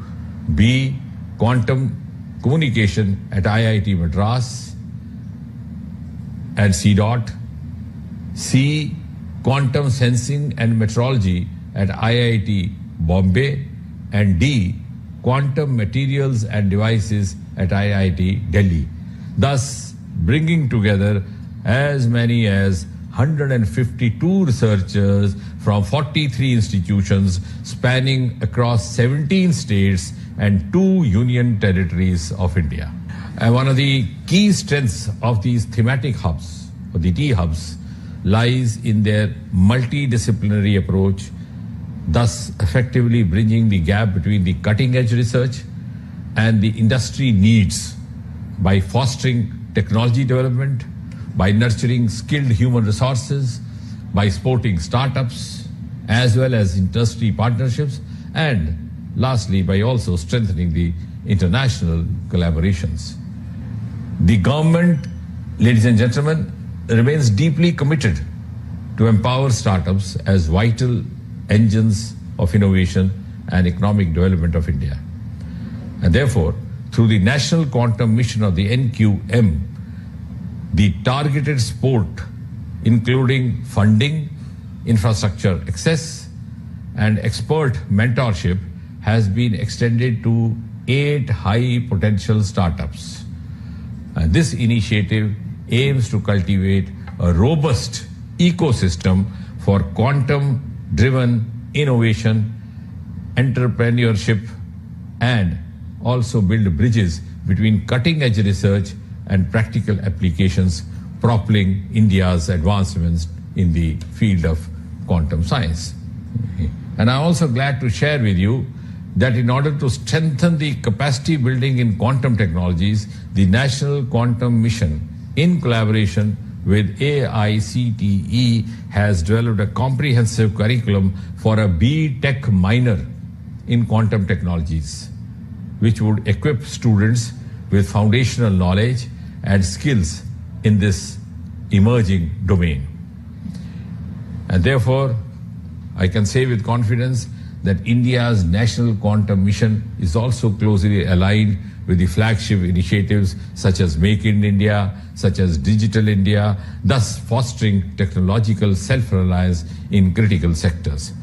B, quantum communication at IIT Madras and CDOT. C, quantum sensing and metrology at IIT Bombay. And D, quantum materials and devices at IIT Delhi, thus bringing together as many as 152 researchers from 43 institutions spanning across 17 states and 2 union territories of India. And one of the key strengths of these thematic hubs, or the T hubs, lies in their multidisciplinary approach, thus effectively bridging the gap between the cutting-edge research and the industry needs by fostering technology development, by nurturing skilled human resources, by supporting startups, as well as industry partnerships, and lastly, by also strengthening the international collaborations. The government, ladies and gentlemen, remains deeply committed to empower startups as vital engines of innovation and economic development of India. And therefore, through the National Quantum Mission of the NQM, the targeted support, including funding, infrastructure access, and expert mentorship, has been extended to 8 high-potential startups. And this initiative aims to cultivate a robust ecosystem for quantum-driven innovation, entrepreneurship, and also build bridges between cutting-edge research and practical applications, propelling India's advancements in the field of quantum science. And I'm also glad to share with you that in order to strengthen the capacity building in quantum technologies, the National Quantum Mission, in collaboration with AICTE, has developed a comprehensive curriculum for a B.Tech minor in quantum technologies, which would equip students with foundational knowledge and skills in this emerging domain. And therefore, I can say with confidence that India's National Quantum Mission is also closely aligned with the flagship initiatives such as Make in India, such as Digital India, thus fostering technological self-reliance in critical sectors.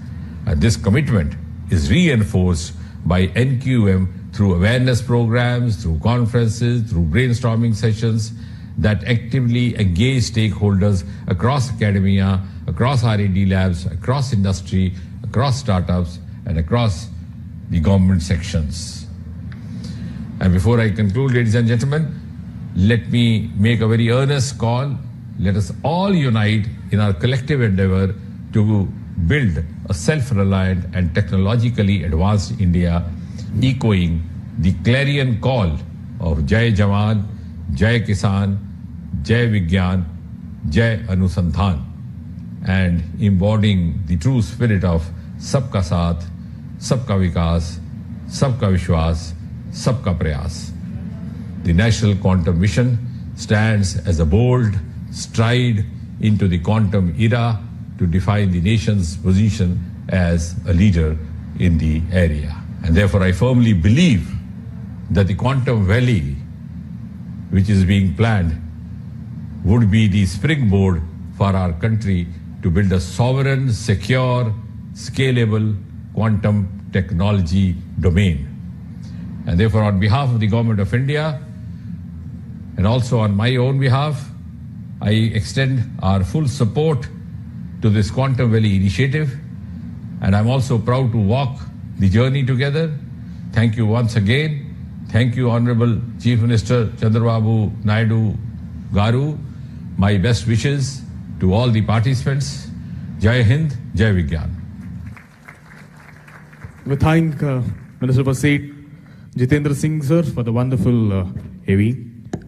This commitment is reinforced by NQM through awareness programs, through conferences, through brainstorming sessions that actively engage stakeholders across academia, across R&D labs, across industry, across startups, and across the government sections. And before I conclude, ladies and gentlemen, let me make a very earnest call. Let us all unite in our collective endeavor to build a self-reliant and technologically advanced India, echoing the clarion call of Jai Jawan, Jai Kisan, Jai Vigyan, Jai Anusandhan, and embodying the true spirit of Sabka Saath, Sabka Vikas, Sabka Vishwas, Sabka Prayas. The National Quantum Mission stands as a bold stride into the quantum era to define the nation's position as a leader in the area. And therefore, I firmly believe that the quantum valley, which is being planned, would be the springboard for our country to build a sovereign, secure, scalable quantum technology domain. And therefore, on behalf of the Government of India, and also on my own behalf, I extend our full support to this Quantum Valley initiative, and I'm also proud to walk the journey together. Thank you once again. Thank you, Honorable Chief Minister Chandrababu Naidu Garu. My best wishes to all the participants. Jai Hind, Jai Vigyan. We thank Minister for State Jitendra Singh sir for the wonderful AV.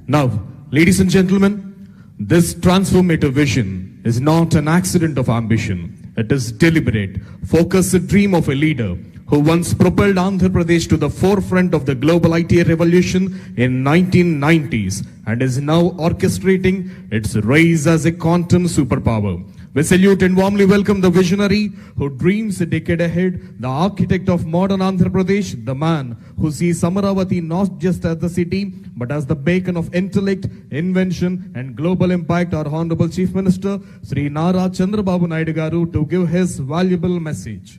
Now, ladies and gentlemen, this transformative vision is not an accident of ambition. It is deliberate, focused dream of a leader who once propelled Andhra Pradesh to the forefront of the global IT revolution in 1990s and is now orchestrating its rise as a quantum superpower. We salute and warmly welcome the visionary who dreams a decade ahead, the architect of modern Andhra Pradesh, the man who sees Amaravati not just as the city, but as the beacon of intellect, invention, and global impact, our Honorable Chief Minister, Sri Nara Chandrababu Naidu Garu, to give his valuable message.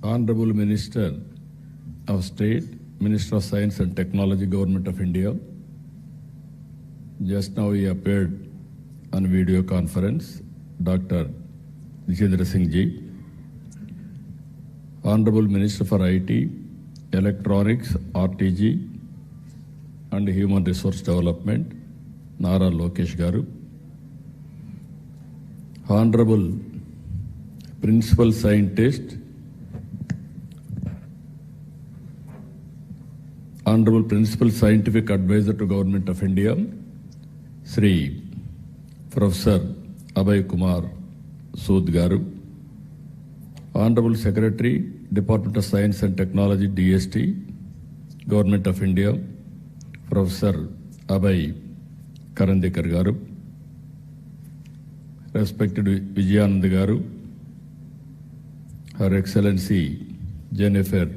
Honorable Minister of State, Minister of Science and Technology, Government of India. Just now he appeared on video conference, Dr. Jitendra Singh Ji. Honorable Minister for IT, Electronics, RTG, and Human Resource Development, Nara Lokesh Garu. Honorable Principal Scientist, Honorable Principal Scientific Advisor to Government of India, Sri Professor Abhay Kumar Sood Garu. Honorable Secretary, Department of Science and Technology, DST, Government of India, Professor Abhay Karandekar Garu. Respected Vijayanand Garu, Her Excellency Jennifer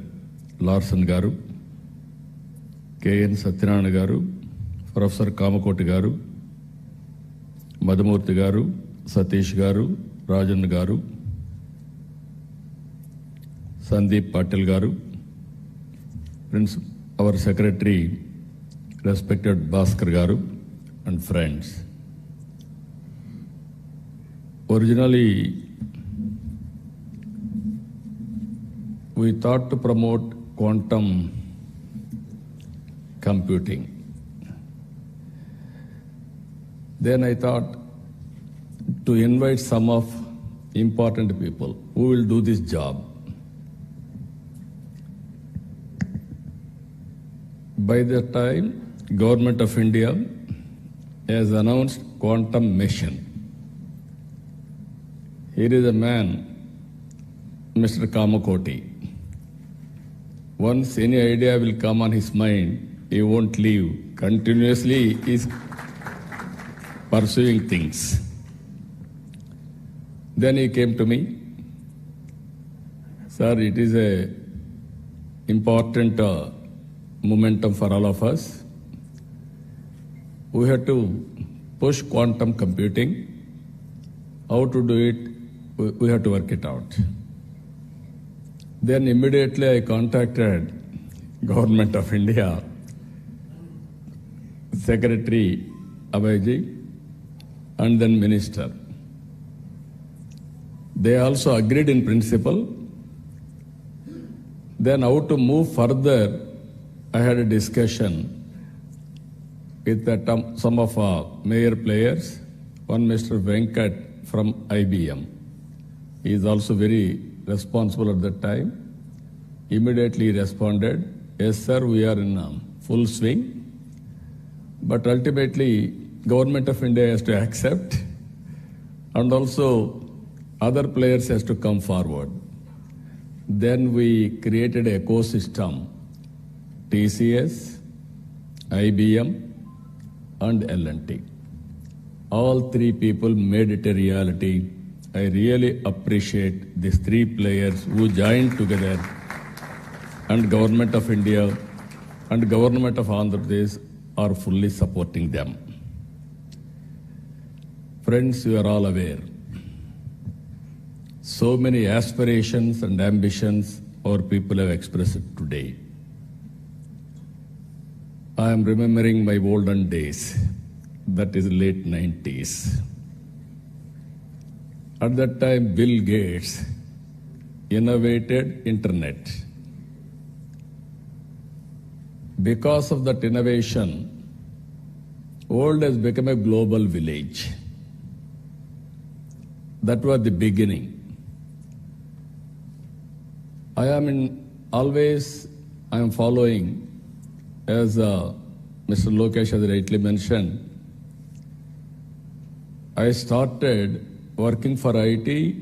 Larson Garu, K.N. Satyanarayana Garu, Professor Kamakoti Garu, Madhumurthy Garu, Satish Garu, Rajan Garu, Sandeep Patil Garu, our Secretary, respected Bhaskar Garu, and friends. Originally, we thought to promote quantum computing. Then I thought to invite some of important people who will do this job. By that time, Government of India has announced quantum mission. Here is a man, Mr. Kamakoti. Once any idea will come on his mind, he won't leave. Continuously he is pursuing things. Then he came to me. Sir, it is a important momentum for all of us. We had to push quantum computing. How to do it, we had to work it out. Then immediately I contacted Government of India, Secretary Abhayji, and then Minister. They also agreed in principle. Then how to move further, I had a discussion with some of our major players. One Mr. Venkat from IBM. He is also very responsible at that time. Immediately responded, yes sir, we are in full swing. But ultimately, Government of India has to accept, and also other players has to come forward. Then we created an ecosystem, TCS, IBM, and L&T. All three people made it a reality. I really appreciate these three players who joined together, and Government of India and Government of Andhra Pradesh are fully supporting them. Friends, you are all aware. So many aspirations and ambitions our people have expressed today. I am remembering my olden days, that is late 90s. At that time, Bill Gates innovated internet. Because of that innovation, world has become a global village. That was the beginning. I am following, as Mr. Lokesh has rightly mentioned, I started working for IT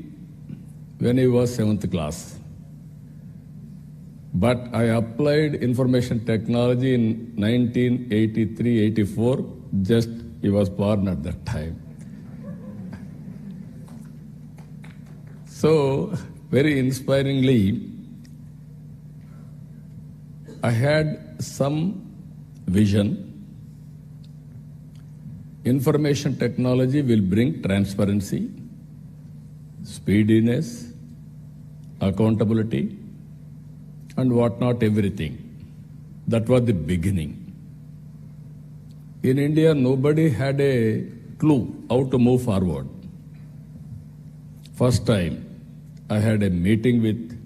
when I was 7th class. But I applied information technology in 1983-84, just he was born at that time. So, very inspiringly, I had some vision. Information technology will bring transparency, speediness, accountability, and whatnot, everything. That was the beginning. In India, nobody had a clue how to move forward. First time, I had a meeting with,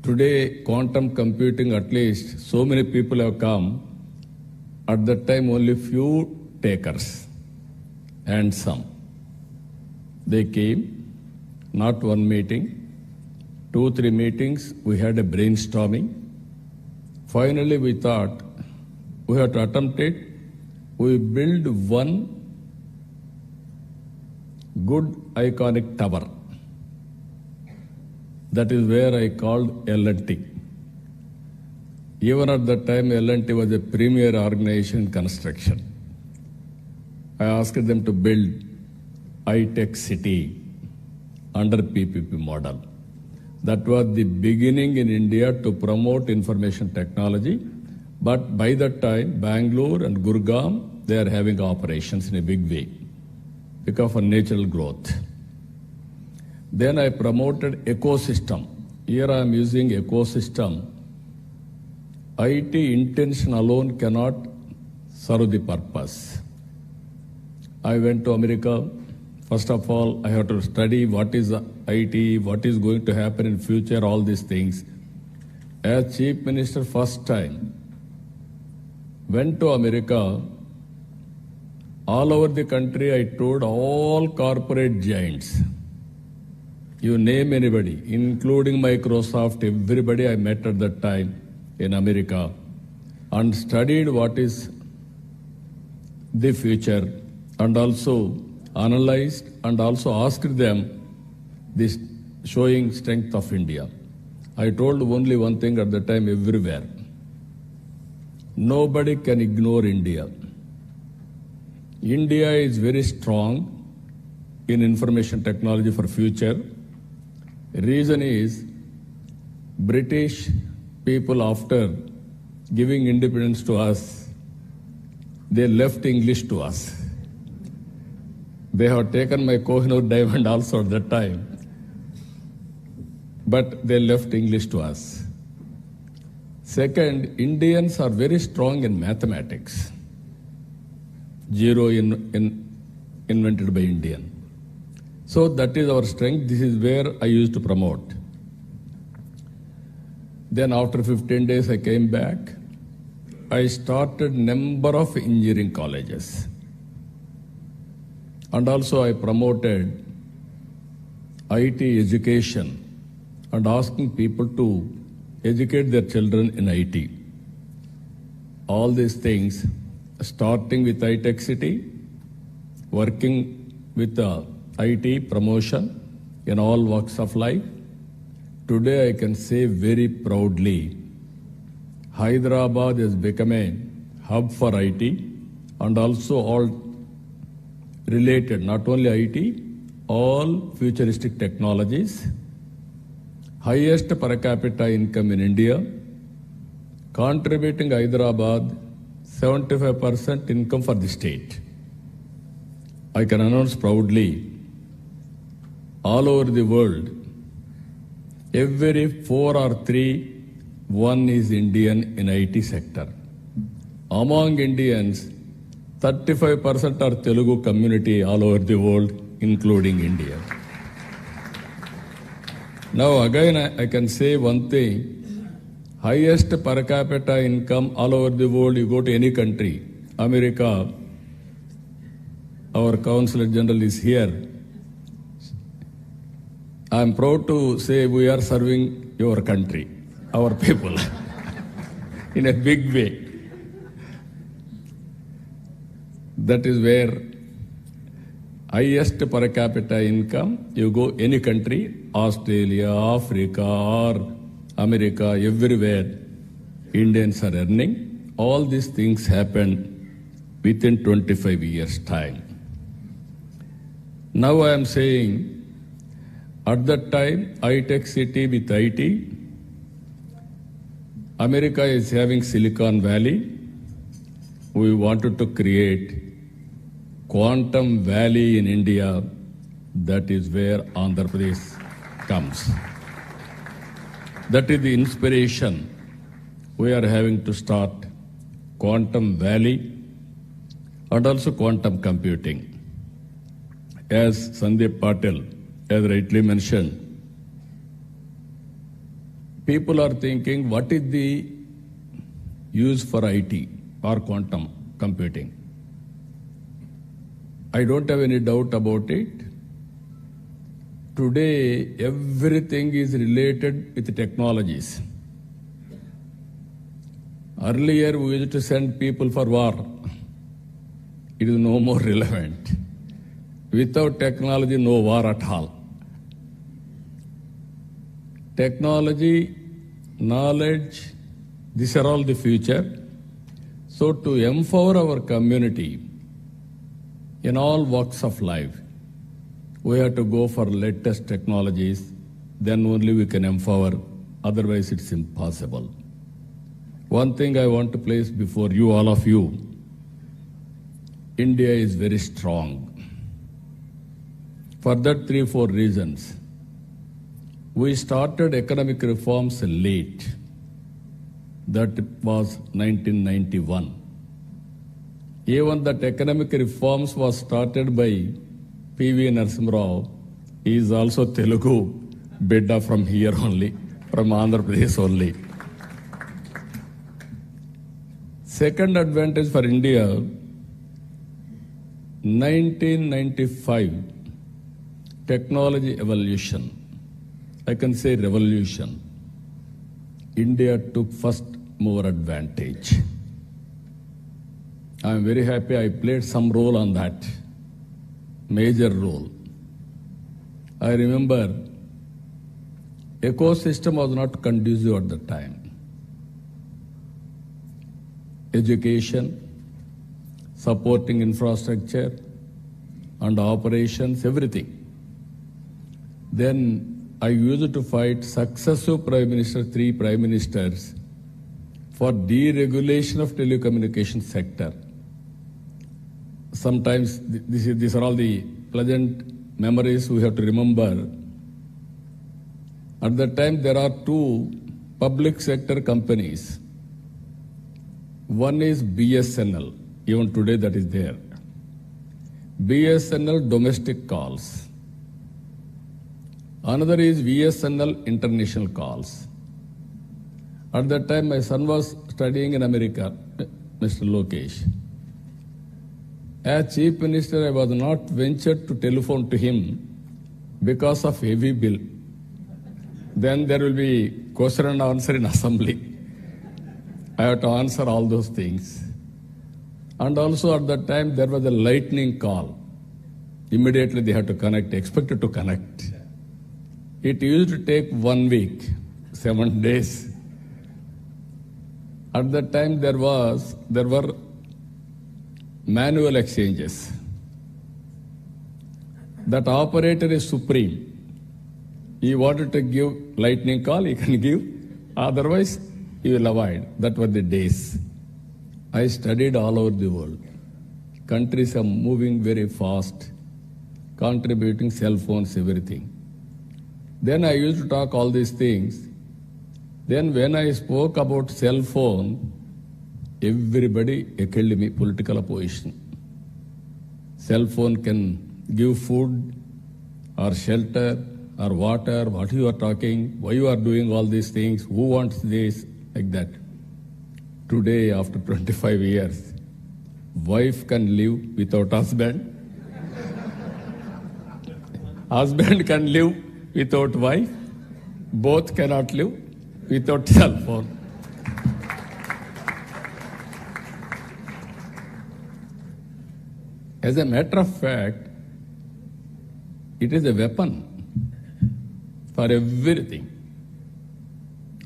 today quantum computing, at least so many people have come. At that time, only few takers and some. They came, not one meeting, 2-3 meetings, we had a brainstorming. Finally, we thought we have to attempt it. We build one good iconic tower. That is where I called L&T. Even at that time, L&T was a premier organization in construction. I asked them to build high-tech city under PPP model. That was the beginning in India to promote information technology. But by that time, Bangalore and Gurgaon, they are having operations in a big way because of natural growth. Then I promoted ecosystem. Here I am using ecosystem. IT intention alone cannot serve the purpose. I went to America. First of all, I have to study what is IT, what is going to happen in future, all these things. As Chief Minister, first time, went to America. All over the country, I toured all corporate giants. You name anybody, including Microsoft, everybody I met at that time in America, and studied what is the future, and also analyzed and also asked them this showing strength of India. I told only one thing at the time everywhere. Nobody can ignore India. India is very strong in information technology for future. Reason is British people after giving independence to us, they left English to us. They have taken my Kohinoor diamond also at that time, but they left English to us. Second, Indians are very strong in mathematics. Zero invented by Indian. So that is our strength. This is where I used to promote. Then after 15 days, I came back. I started number of engineering colleges. And also I promoted IT education and asking people to educate their children in IT. All these things, starting with iTech City, working with the IT promotion in all walks of life. Today I can say very proudly, Hyderabad has become a hub for IT and also all related, not only IT, all futuristic technologies. Highest per capita income in India, contributing Hyderabad 75% income for the state. I can announce proudly, all over the world, every 4 or 3, one is Indian in IT sector. Among Indians, 35% are Telugu community all over the world, including India. Now again, I can say one thing, highest per capita income all over the world, you go to any country, America, our Consul General is here. I am proud to say we are serving your country, our people, in a big way. That is where highest per capita income, you go any country, Australia, Africa, or America, everywhere, Indians are earning. All these things happened within 25 years' time. Now I am saying, at that time, iTech City with IT, America is having Silicon Valley. We wanted to create Quantum Valley in India. That is where Andhra Pradesh comes. That is the inspiration. We are having to start Quantum Valley and also quantum computing. As Sandeep Patil has rightly mentioned, people are thinking, what is the use for IT or quantum computing? I don't have any doubt about it. Today, everything is related with technologies. Earlier, we used to send people for war. It is no more relevant. Without technology, no war at all. Technology, knowledge, these are all the future. So to empower our community in all walks of life, we have to go for latest technologies, then only we can empower, otherwise it's impossible. One thing I want to place before you, all of you, India is very strong. For that 3-4 reasons. We started economic reforms late. That was 1991. Even that economic reforms was started by P.V. Narasimha Rao. He is also Telugu, bidda from here only, from Andhra Pradesh only. Second advantage for India, 1995, technology evolution. I can say revolution. India took first mover advantage. I am very happy I played some role on that, major role. I remember ecosystem was not conducive at the time. Education, supporting infrastructure and operations, everything. Then I used to fight successive prime ministers, 3 prime ministers, for deregulation of telecommunication sector. Sometimes these are all the pleasant memories we have to remember. At that time, there are two public sector companies. One is BSNL, even today that is there. BSNL domestic calls. Another is VSNL international calls. At that time, my son was studying in America, Mr. Lokesh. As Chief Minister, I was not ventured to telephone to him because of heavy bill. Then there will be question and answer in assembly. I have to answer all those things. And also at that time, there was a lightning call. Immediately they had to connect, expected to connect. It used to take 1 week, 7 days. At that time, there were manual exchanges. That operator is supreme. He wanted to give lightning call, he can give. Otherwise, he will avoid. That were the days. I studied all over the world. Countries are moving very fast, contributing cell phones, everything. Then I used to talk all these things. Then when I spoke about cell phone, everybody heckled me, political opposition. Cell phone can give food or shelter or water, what you are talking, why you are doing all these things, who wants this, like that. Today, after 25 years, wife can live without husband. Husband can live without wife. Both cannot live without cell phone. As a matter of fact, it is a weapon for everything.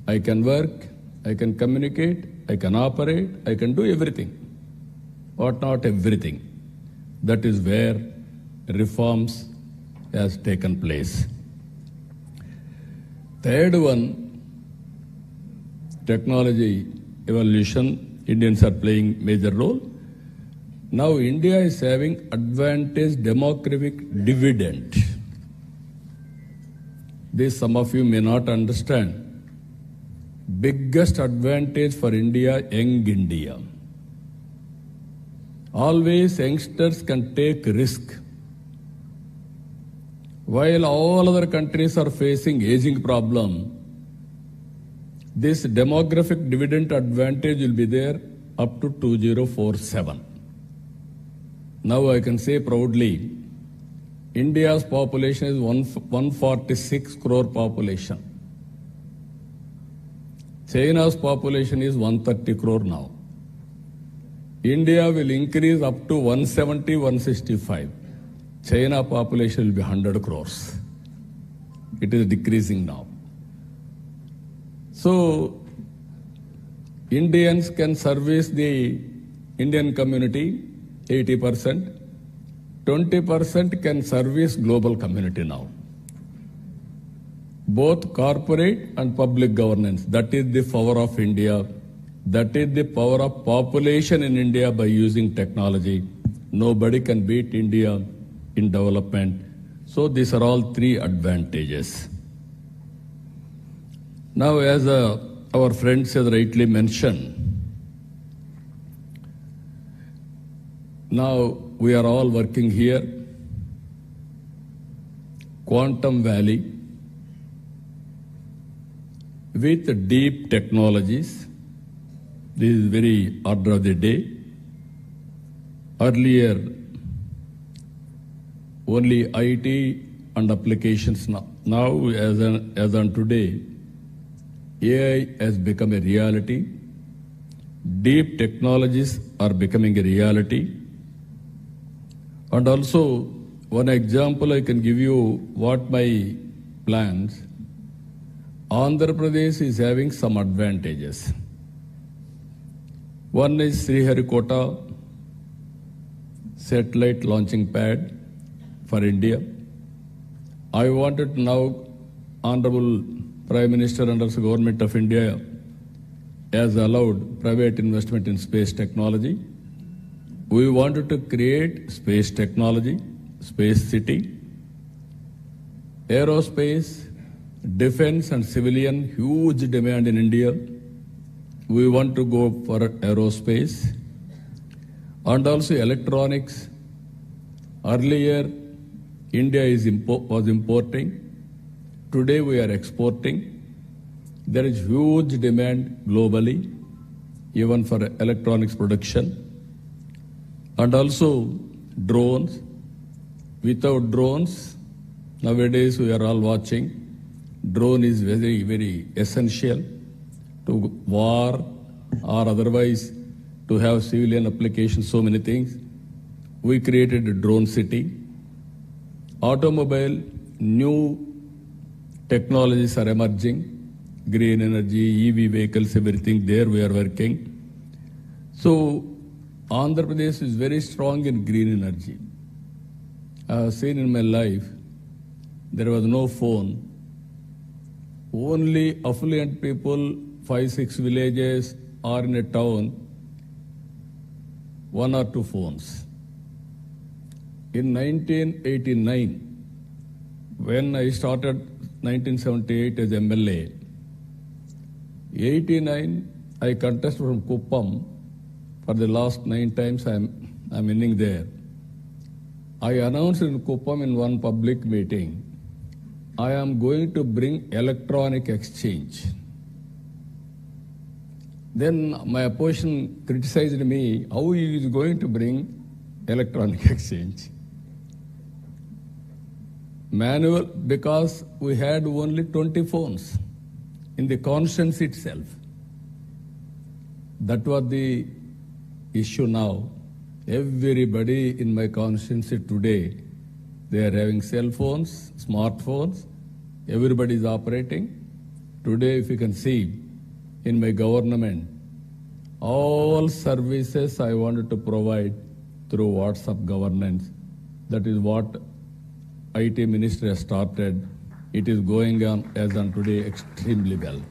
I can work, I can communicate, I can operate, I can do everything. But not everything. That is where reforms has taken place. Third one, technology evolution. Indians are playing major role. Now India is having advantage demographic dividend. This some of you may not understand. Biggest advantage for India, young India. Always youngsters can take risk. While all other countries are facing aging problem, this demographic dividend advantage will be there up to 2047. Now I can say proudly, India's population is 146 crore population. China's population is 130 crore now. India will increase up to 170, 165. China population will be 100 crores. It is decreasing now. So, Indians can service the Indian community 80%. 20% can service global community now. Both corporate and public governance. That is the power of India. That is the power of population in India by using technology. Nobody can beat India in development. So these are all three advantages. Now, as our friends has rightly mentioned, now we are all working here. Quantum Valley with deep technologies. This is very order of the day. Earlier, only IT and applications. Now, as on today, AI has become a reality. Deep technologies are becoming a reality. And also, one example I can give you what my plans. Andhra Pradesh is having some advantages. One is Sriharikota satellite launching pad for India. I wanted now, Honorable Prime Minister and also Government of India, has allowed private investment in space technology. We wanted to create space technology, space city, aerospace, defense and civilian, huge demand in India. We want to go for aerospace and also electronics. Earlier, India was importing. Today we are exporting. There is huge demand globally, even for electronics production. And also drones. Without drones, nowadays we are all watching, drone is very, very essential to war or otherwise to have civilian applications, so many things. We created a drone city. Automobile, new technologies are emerging, green energy, EV vehicles, everything, there we are working. So Andhra Pradesh is very strong in green energy. I have seen in my life, there was no phone. Only affluent people, 5-6 villages or in a town, 1 or 2 phones. In 1989, when I started 1978 as MLA, 89 I contested from Kuppam. For the last 9 times I'm winning there. I announced in Kuppam in one public meeting, I am going to bring electronic exchange. Then my opposition criticized me, how he is going to bring electronic exchange? Manual, because we had only 20 phones in the constituency itself. That was the issue now. Everybody in my constituency today, they are having cell phones, smartphones, everybody is operating. Today, if you can see, in my government, all services I wanted to provide through WhatsApp governance. That is what IT Ministry has started. It is going on as on today extremely well.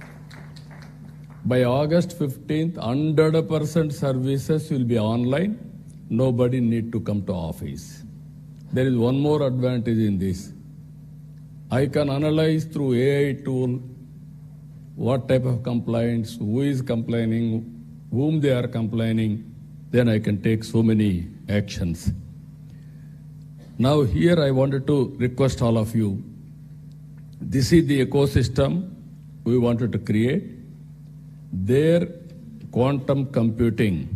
By August 15th, 100% services will be online. Nobody need to come to office. There is one more advantage in this. I can analyze through AI tool what type of complaints, who is complaining, whom they are complaining. Then I can take so many actions. Now here I wanted to request all of you. This is the ecosystem we wanted to create. There, quantum computing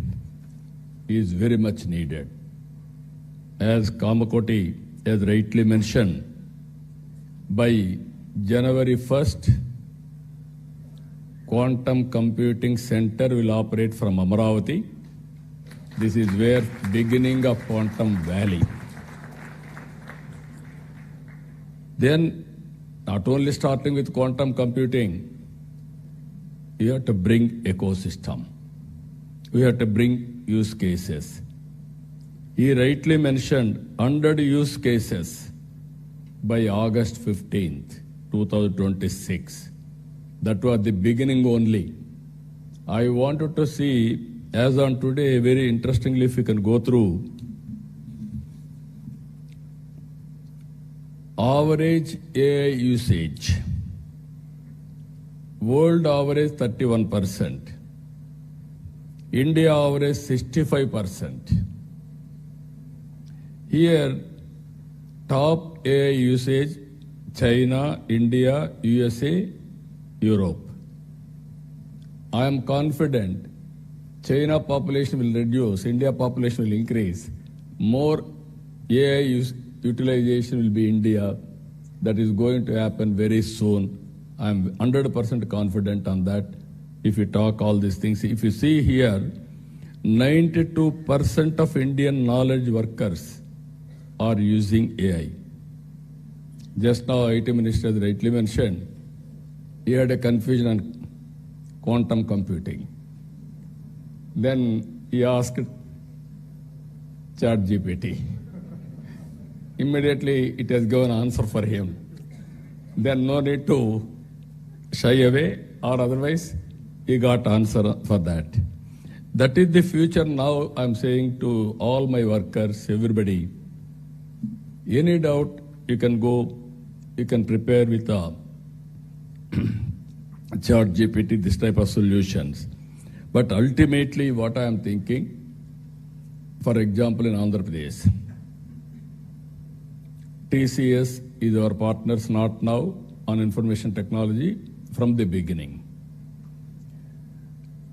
is very much needed. As Kamakoti has rightly mentioned, by January 1st, Quantum Computing Center will operate from Amaravati. This is where beginning of Quantum Valley. Then, not only starting with quantum computing, you have to bring ecosystem. We have to bring use cases. He rightly mentioned 100 use cases by August 15th, 2026. That was the beginning only. I wanted to see, as on today, very interestingly, if you can go through, average AI usage. World average 31%. India average 65%. Here, top AI usage, China, India, USA, Europe. I am confident China population will reduce, India population will increase. More AI utilization will be India. That is going to happen very soon. I am 100% confident on that. If you talk all these things, if you see here, 92% of Indian knowledge workers are using AI. Just now, IT Minister has rightly mentioned, he had a confusion on quantum computing. Then he asked ChatGPT. Immediately, it has given an answer for him. Then no need to shy away, or otherwise, he got answer for that. That is the future. Now I'm saying to all my workers, everybody, any doubt, you can go, you can prepare with a Chat GPT, this type of solutions. But ultimately, what I am thinking, for example, in Andhra Pradesh, TCS is our partners, not now, on information technology from the beginning.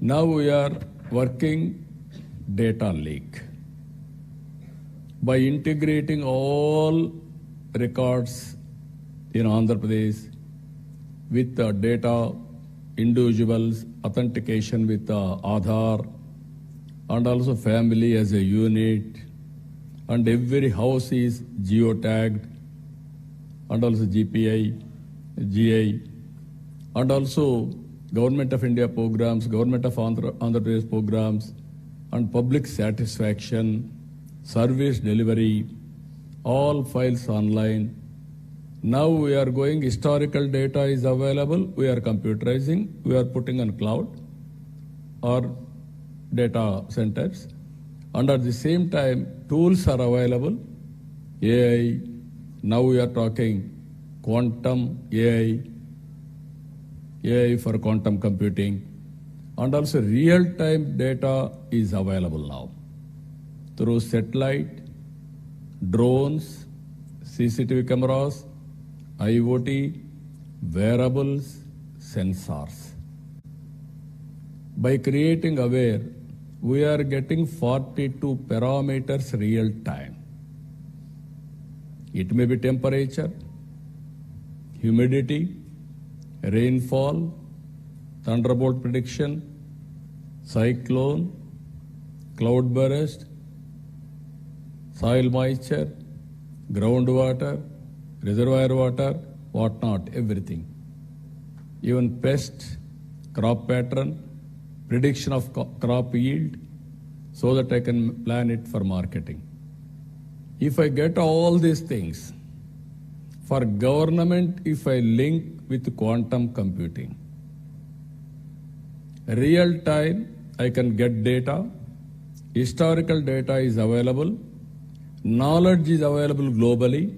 Now we are working data lake. By integrating all records in Andhra Pradesh with the data, individuals, authentication with Aadhaar, and also family as a unit, and every house is geotagged, and also GPI, GI, and also Government of India programs, Government of Andhra Pradesh programs, and public satisfaction, service delivery, all files online. Now we are going, historical data is available, we are computerizing, we are putting on cloud or data centers. And at the same time, tools are available, AI, now we are talking quantum AI, AI for quantum computing, and also real-time data is available now through satellite, drones, CCTV cameras, IoT, wearables, sensors. By creating aware, we are getting 42 parameters real time. It may be temperature, humidity, rainfall, thunderbolt prediction, cyclone, cloudburst, soil moisture, groundwater, reservoir water, whatnot, everything. Even pest, crop pattern, prediction of crop yield, so that I can plan it for marketing. If I get all these things, for government, if I link with quantum computing, real time, I can get data, historical data is available, knowledge is available globally,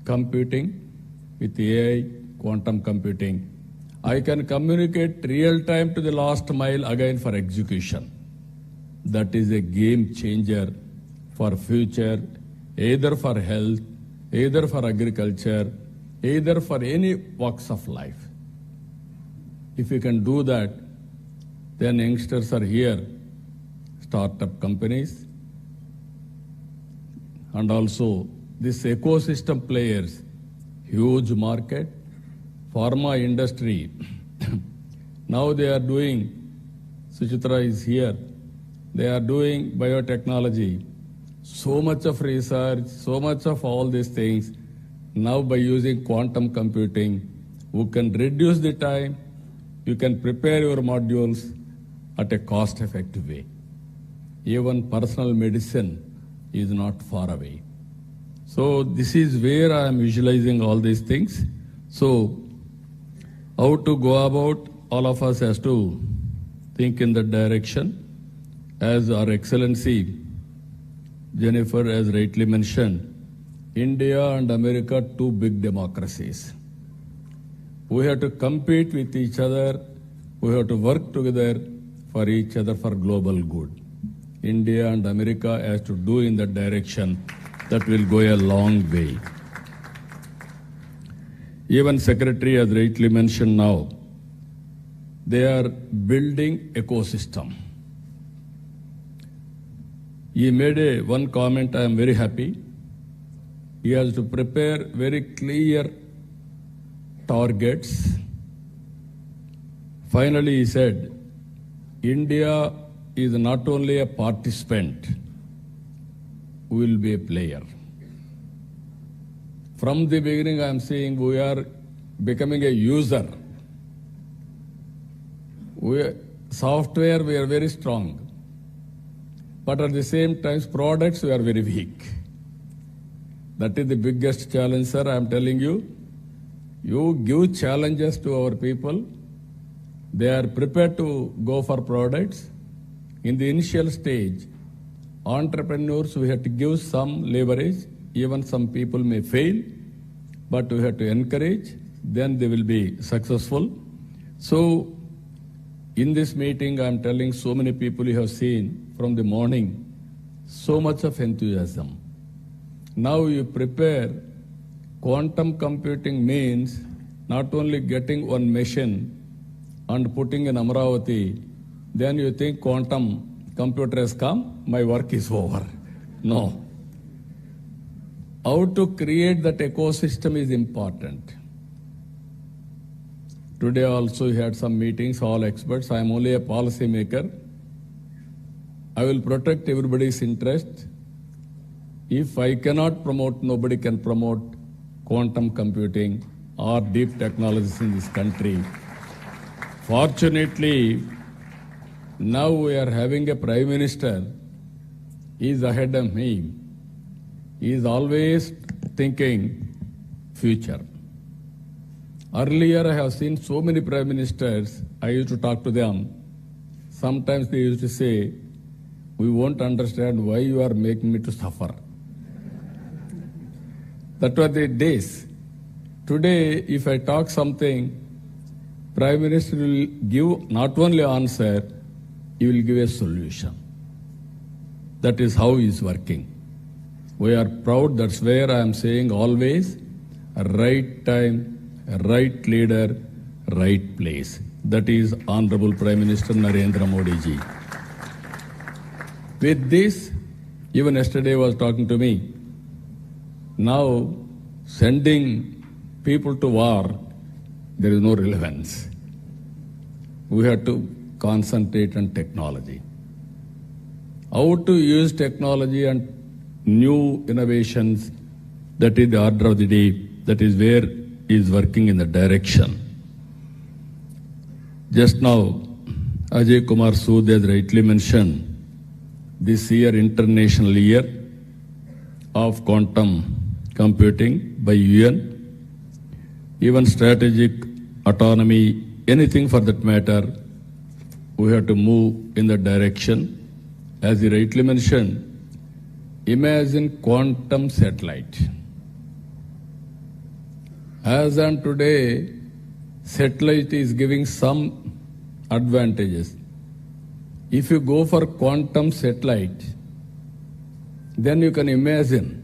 computing with AI, quantum computing. I can communicate real time to the last mile again for execution. That is a game changer for future, either for health, either for agriculture, either for any walks of life. If you can do that, then youngsters are here, startup companies, and also this ecosystem players, huge market, pharma industry. Now they are doing, Suchitra is here, they are doing biotechnology, so much of research, so much of all these things. Now by using quantum computing, we can reduce the time, you can prepare your modules at a cost-effective way. Even personal medicine is not far away. So this is where I am visualizing all these things. So how to go about, all of us has to think in that direction. As our Excellency Jennifer has rightly mentioned, India and America, two big democracies. We have to compete with each other. We have to work together for each other for global good. India and America has to do in that direction. That will go a long way. Even Secretary has rightly mentioned now, they are building ecosystem. He made one comment, I am very happy. He has to prepare very clear targets. Finally, he said, India is not only a participant, we will be a player. From the beginning, I am saying we are becoming a user. Software, we are very strong. But at the same time, products, we are very weak. That is the biggest challenge, sir. I am telling you, you give challenges to our people, They are prepared to go for products. In the initial stage, entrepreneurs, we have to give some leverage. Even some people may fail, but we have to encourage. Then they will be successful. So, in this meeting, I am telling so many people you have seen from the morning, so much of enthusiasm. Now you prepare. Quantum computing means not only getting one machine and putting in Amravati, then you think quantum computer has come, my work is over. No. How to create that ecosystem is important. Today also we had some meetings, all experts. I am only a policy maker. I will protect everybody's interest. If I cannot promote, nobody can promote quantum computing or deep technologies in this country. Fortunately, now we are having a Prime Minister. He is ahead of me. He is always thinking future. Earlier, I have seen so many Prime Ministers, I used to talk to them. Sometimes they used to say, we won't understand why you are making me to suffer. That were the days. Today, if I talk something, Prime Minister will give not only answer, he will give a solution. That is how he is working. We are proud, that's where I am saying always, right time, right leader, right place. That is Honorable Prime Minister Narendra Modi ji. With this, even yesterday was talking to me, now sending people to war, there is no relevance. We have to concentrate on technology. How to use technology and new innovations, that is the order of the day, that is where he is working in the direction. Just now, Ajay Kumar Sood has rightly mentioned, this year, International Year of Quantum Computing by UN, even strategic autonomy, anything for that matter, we have to move in that direction. As he rightly mentioned, imagine quantum satellite. As on today, satellite is giving some advantages. If you go for quantum satellite, then you can imagine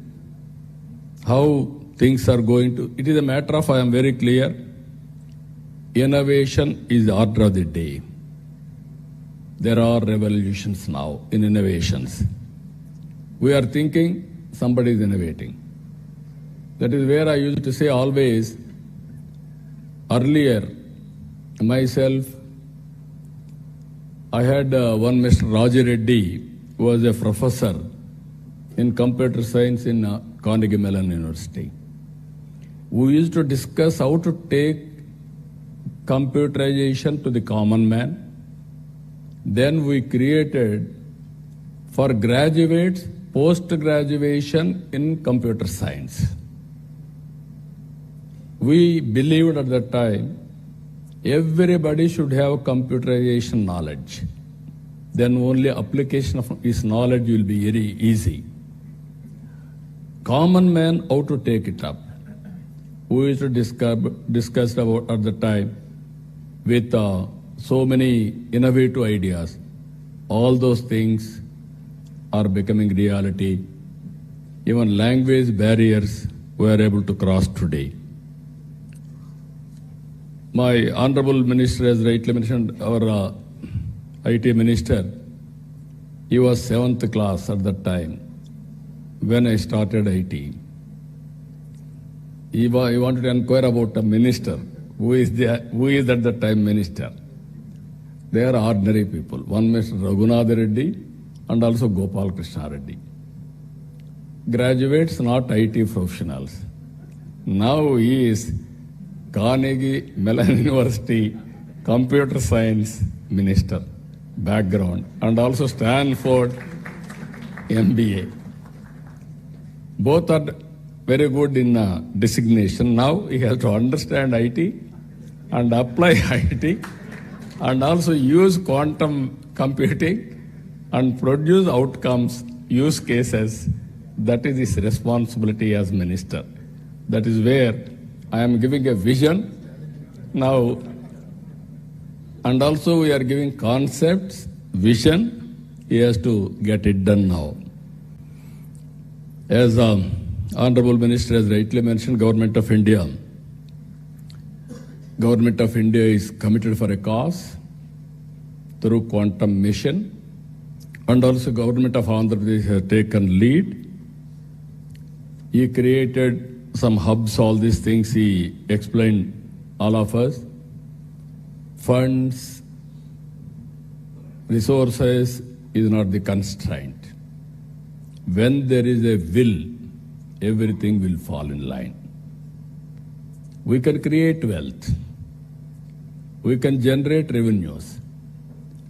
how things are going to. It is a matter of, I am very clear, innovation is the order of the day. There are revolutions now in innovations. We are thinking somebody is innovating. That is where I used to say always, earlier, myself, I had one Mr. Raja Reddy, who was a professor in computer science in Carnegie Mellon University. We used to discuss how to take computerization to the common man. Then we created for graduates post-graduation in computer science. We believed at that time everybody should have computerization knowledge. Then only application of his knowledge will be very easy. Common man, how to take it up. We used to discuss about at the time with so many innovative ideas. All those things are becoming reality. Even language barriers we are able to cross today. My Honorable Minister has rightly mentioned, our IT Minister, he was 7th class at that time when I started IT. He wanted to inquire about a minister. Who is at that time minister? They are ordinary people. One Mr. Raghunath Reddy and also Gopal Krishna Reddy. Graduates, not IT professionals. Now he is Carnegie Mellon University Computer Science Minister background and also Stanford MBA. Both are very good in designation. Now he has to understand IT and apply IT and also use quantum computing and produce outcomes, use cases. That is his responsibility as minister. That is where I am giving a vision now, and also we are giving concepts, vision. He has to get it done now. As Honorable Minister has rightly mentioned, Government of India is committed for a cause through quantum mission, and also Government of Andhra Pradesh has taken lead. He created some hubs, all these things he explained all of us. Funds, resources is not the constraint. When there is a will, everything will fall in line. We can create wealth. We can generate revenues.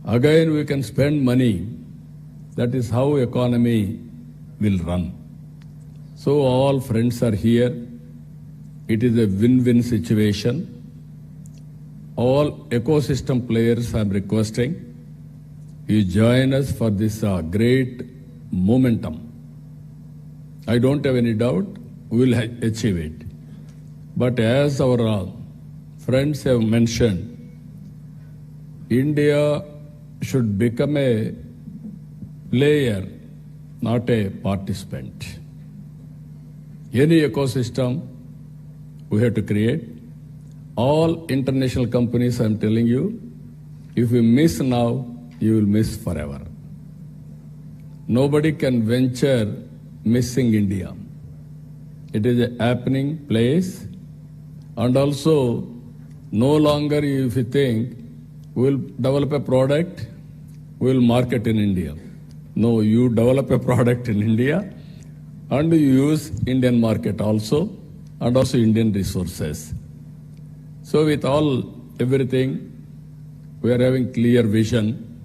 Again, we can spend money. That is how economy will run. So all friends are here. It is a win-win situation. All ecosystem players I am requesting, you join us for this great momentum. I don't have any doubt we will achieve it. But as our friends have mentioned, India should become a player, not a participant. Any ecosystem we have to create. All international companies, I'm telling you, if you miss now, you will miss forever. Nobody can venture missing India. It is a happening place, and also no longer if you think we'll develop a product, we'll market in India. No, you develop a product in India and you use Indian market also, and also Indian resources. So with everything, we are having clear vision.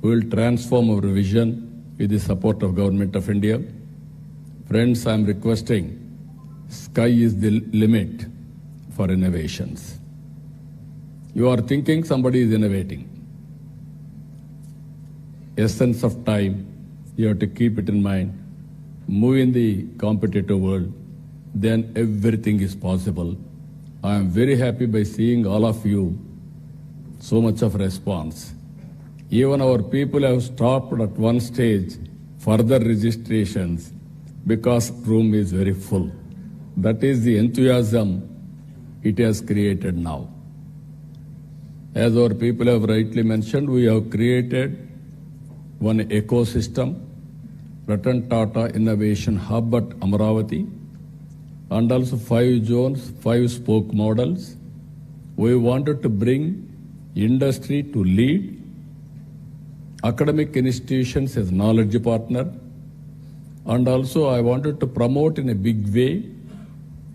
We will transform our vision with the support of Government of India. Friends, I am requesting, sky is the limit for innovations. You are thinking somebody is innovating. Essence of time, you have to keep it in mind. Move in the competitive world, then everything is possible. I am very happy by seeing all of you, so much of response. Even our people have stopped at one stage further registrations because room is very full. That is the enthusiasm it has created now. As our people have rightly mentioned, we have created one ecosystem, Ratan Tata Innovation Hub at Amravati, and also 5 zones, 5 spoke models. We wanted to bring industry to lead, academic institutions as knowledge partner, and also I wanted to promote in a big way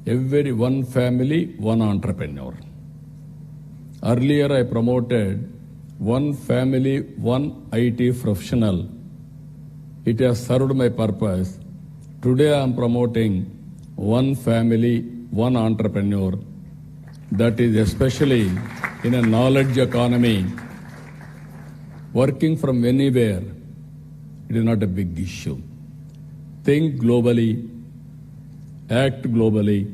every one family, one entrepreneur. Earlier I promoted one family, one IT professional. It has served my purpose. Today I am promoting one family, one entrepreneur. That is especially in a knowledge economy. Working from anywhere, it is not a big issue. Think globally, act globally.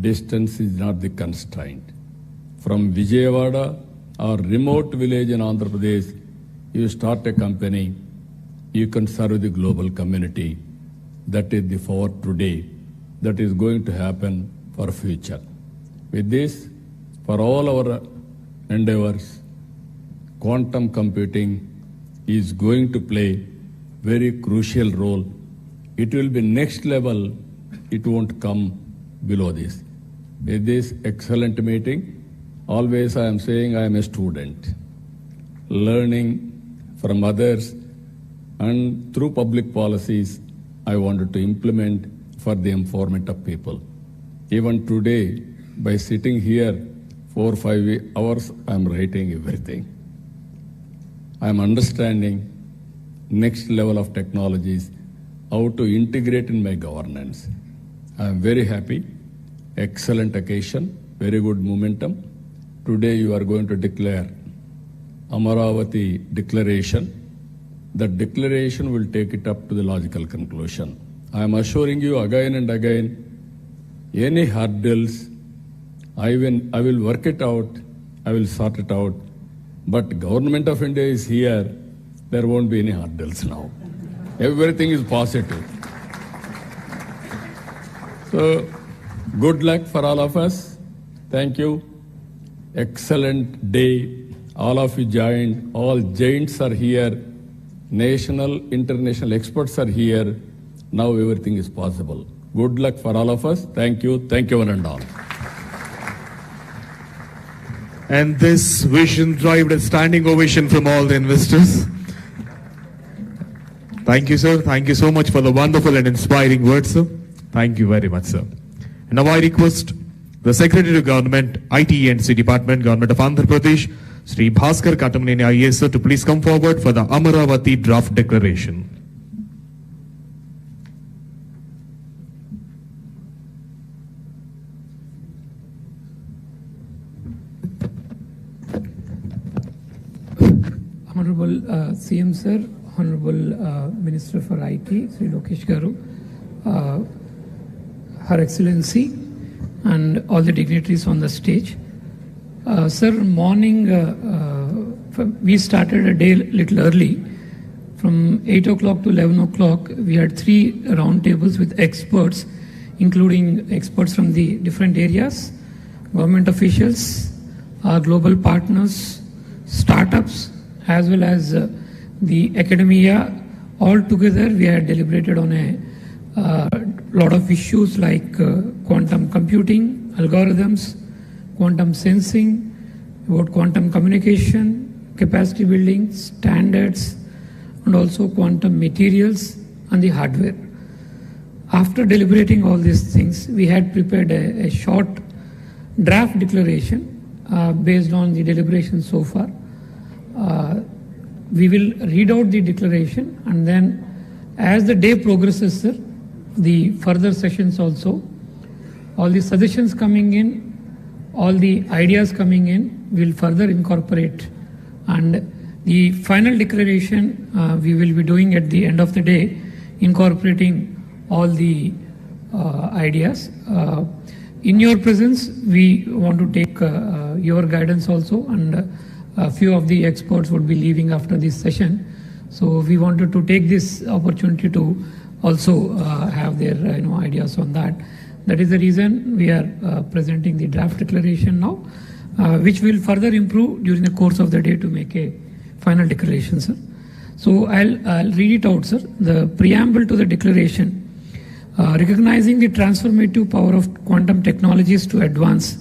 Distance is not the constraint. From Vijayawada or remote village in Andhra Pradesh, you start a company, you can serve the global community. That is the forward today. That is going to happen for future. With this, for all our endeavors, quantum computing is going to play very crucial role. It will be next level. It won't come below this. With this excellent meeting, always I am saying I am a student, learning from others, and through public policies, I wanted to implement for the empowerment of people. Even today, by sitting here 4 or 5 hours, I am writing everything. I am understanding next level of technologies, how to integrate in my governance. I am very happy. Excellent occasion, very good momentum. Today you are going to declare Amaravati declaration. That declaration will take it up to the logical conclusion. I am assuring you again and again, any hurdles, I will work it out, I will sort it out. But Government of India is here, there won't be any hurdles now. Everything is positive. So, good luck for all of us. Thank you. Excellent day. All of you joined. All giants are here. National, international experts are here. Now everything is possible. Good luck for all of us. Thank you. Thank you one and all. And this vision derived a standing ovation from all the investors. Thank you, sir. Thank you so much for the wonderful and inspiring words, sir. Thank you very much, sir. And now I request the Secretary to Government, IT&C Department, Government of Andhra Pradesh, Sri Bhaskar Katamneni IAS, sir, to please come forward for the Amaravati draft declaration. Honorable CM Sir, Honorable Minister for IT, Sri Lokesh Garu, Her Excellency, and all the dignitaries on the stage. Sir, morning, we started a day a little early. From 8 o'clock to 11 o'clock, we had 3 roundtables with experts, including experts from the different areas, government officials, our global partners, startups, as well as the academia. All together, we had deliberated on a lot of issues like quantum computing, algorithms, quantum sensing, about quantum communication, capacity building, standards, and also quantum materials and the hardware. After deliberating all these things, we had prepared a short draft declaration based on the deliberation so far. We will read out the declaration, and then as the day progresses, sir, the further sessions also, all the suggestions coming in, all the ideas coming in, will further incorporate, and the final declaration we will be doing at the end of the day, incorporating all the ideas. In your presence, we want to take your guidance also, and a few of the experts would be leaving after this session. So we wanted to take this opportunity to also have their ideas on that. That is the reason we are presenting the draft declaration now, which will further improve during the course of the day to make a final declaration, sir. So I'll read it out, sir. The preamble to the declaration. Recognizing the transformative power of quantum technologies to advance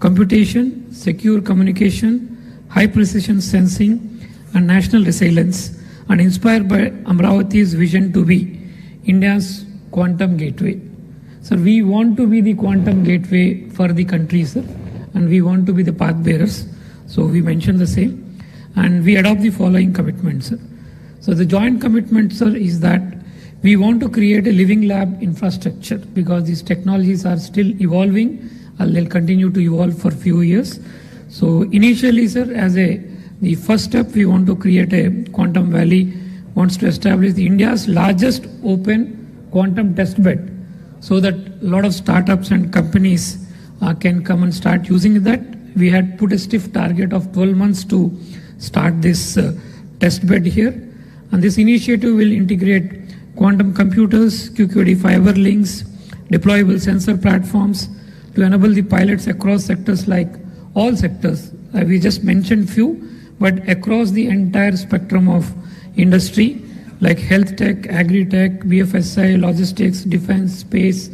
computation, secure communication, high precision sensing, and national resilience, and inspired by Amaravati's vision to be India's quantum gateway. So we want to be the quantum gateway for the country, sir, and we want to be the path bearers. So we mentioned the same, and we adopt the following commitments, sir. So the joint commitment, sir, is that we want to create a living lab infrastructure because these technologies are still evolving and they'll continue to evolve for a few years. So initially, sir, as the first step, we want to create a Quantum Valley, wants to establish India's largest open quantum test bed so that a lot of startups and companies can come and start using that. We had put a stiff target of 12 months to start this test bed here. And this initiative will integrate quantum computers, QQD fiber links, deployable sensor platforms to enable the pilots across sectors like all sectors. We just mentioned few, but across the entire spectrum of industry like health tech, agri-tech, BFSI, logistics, defense, space,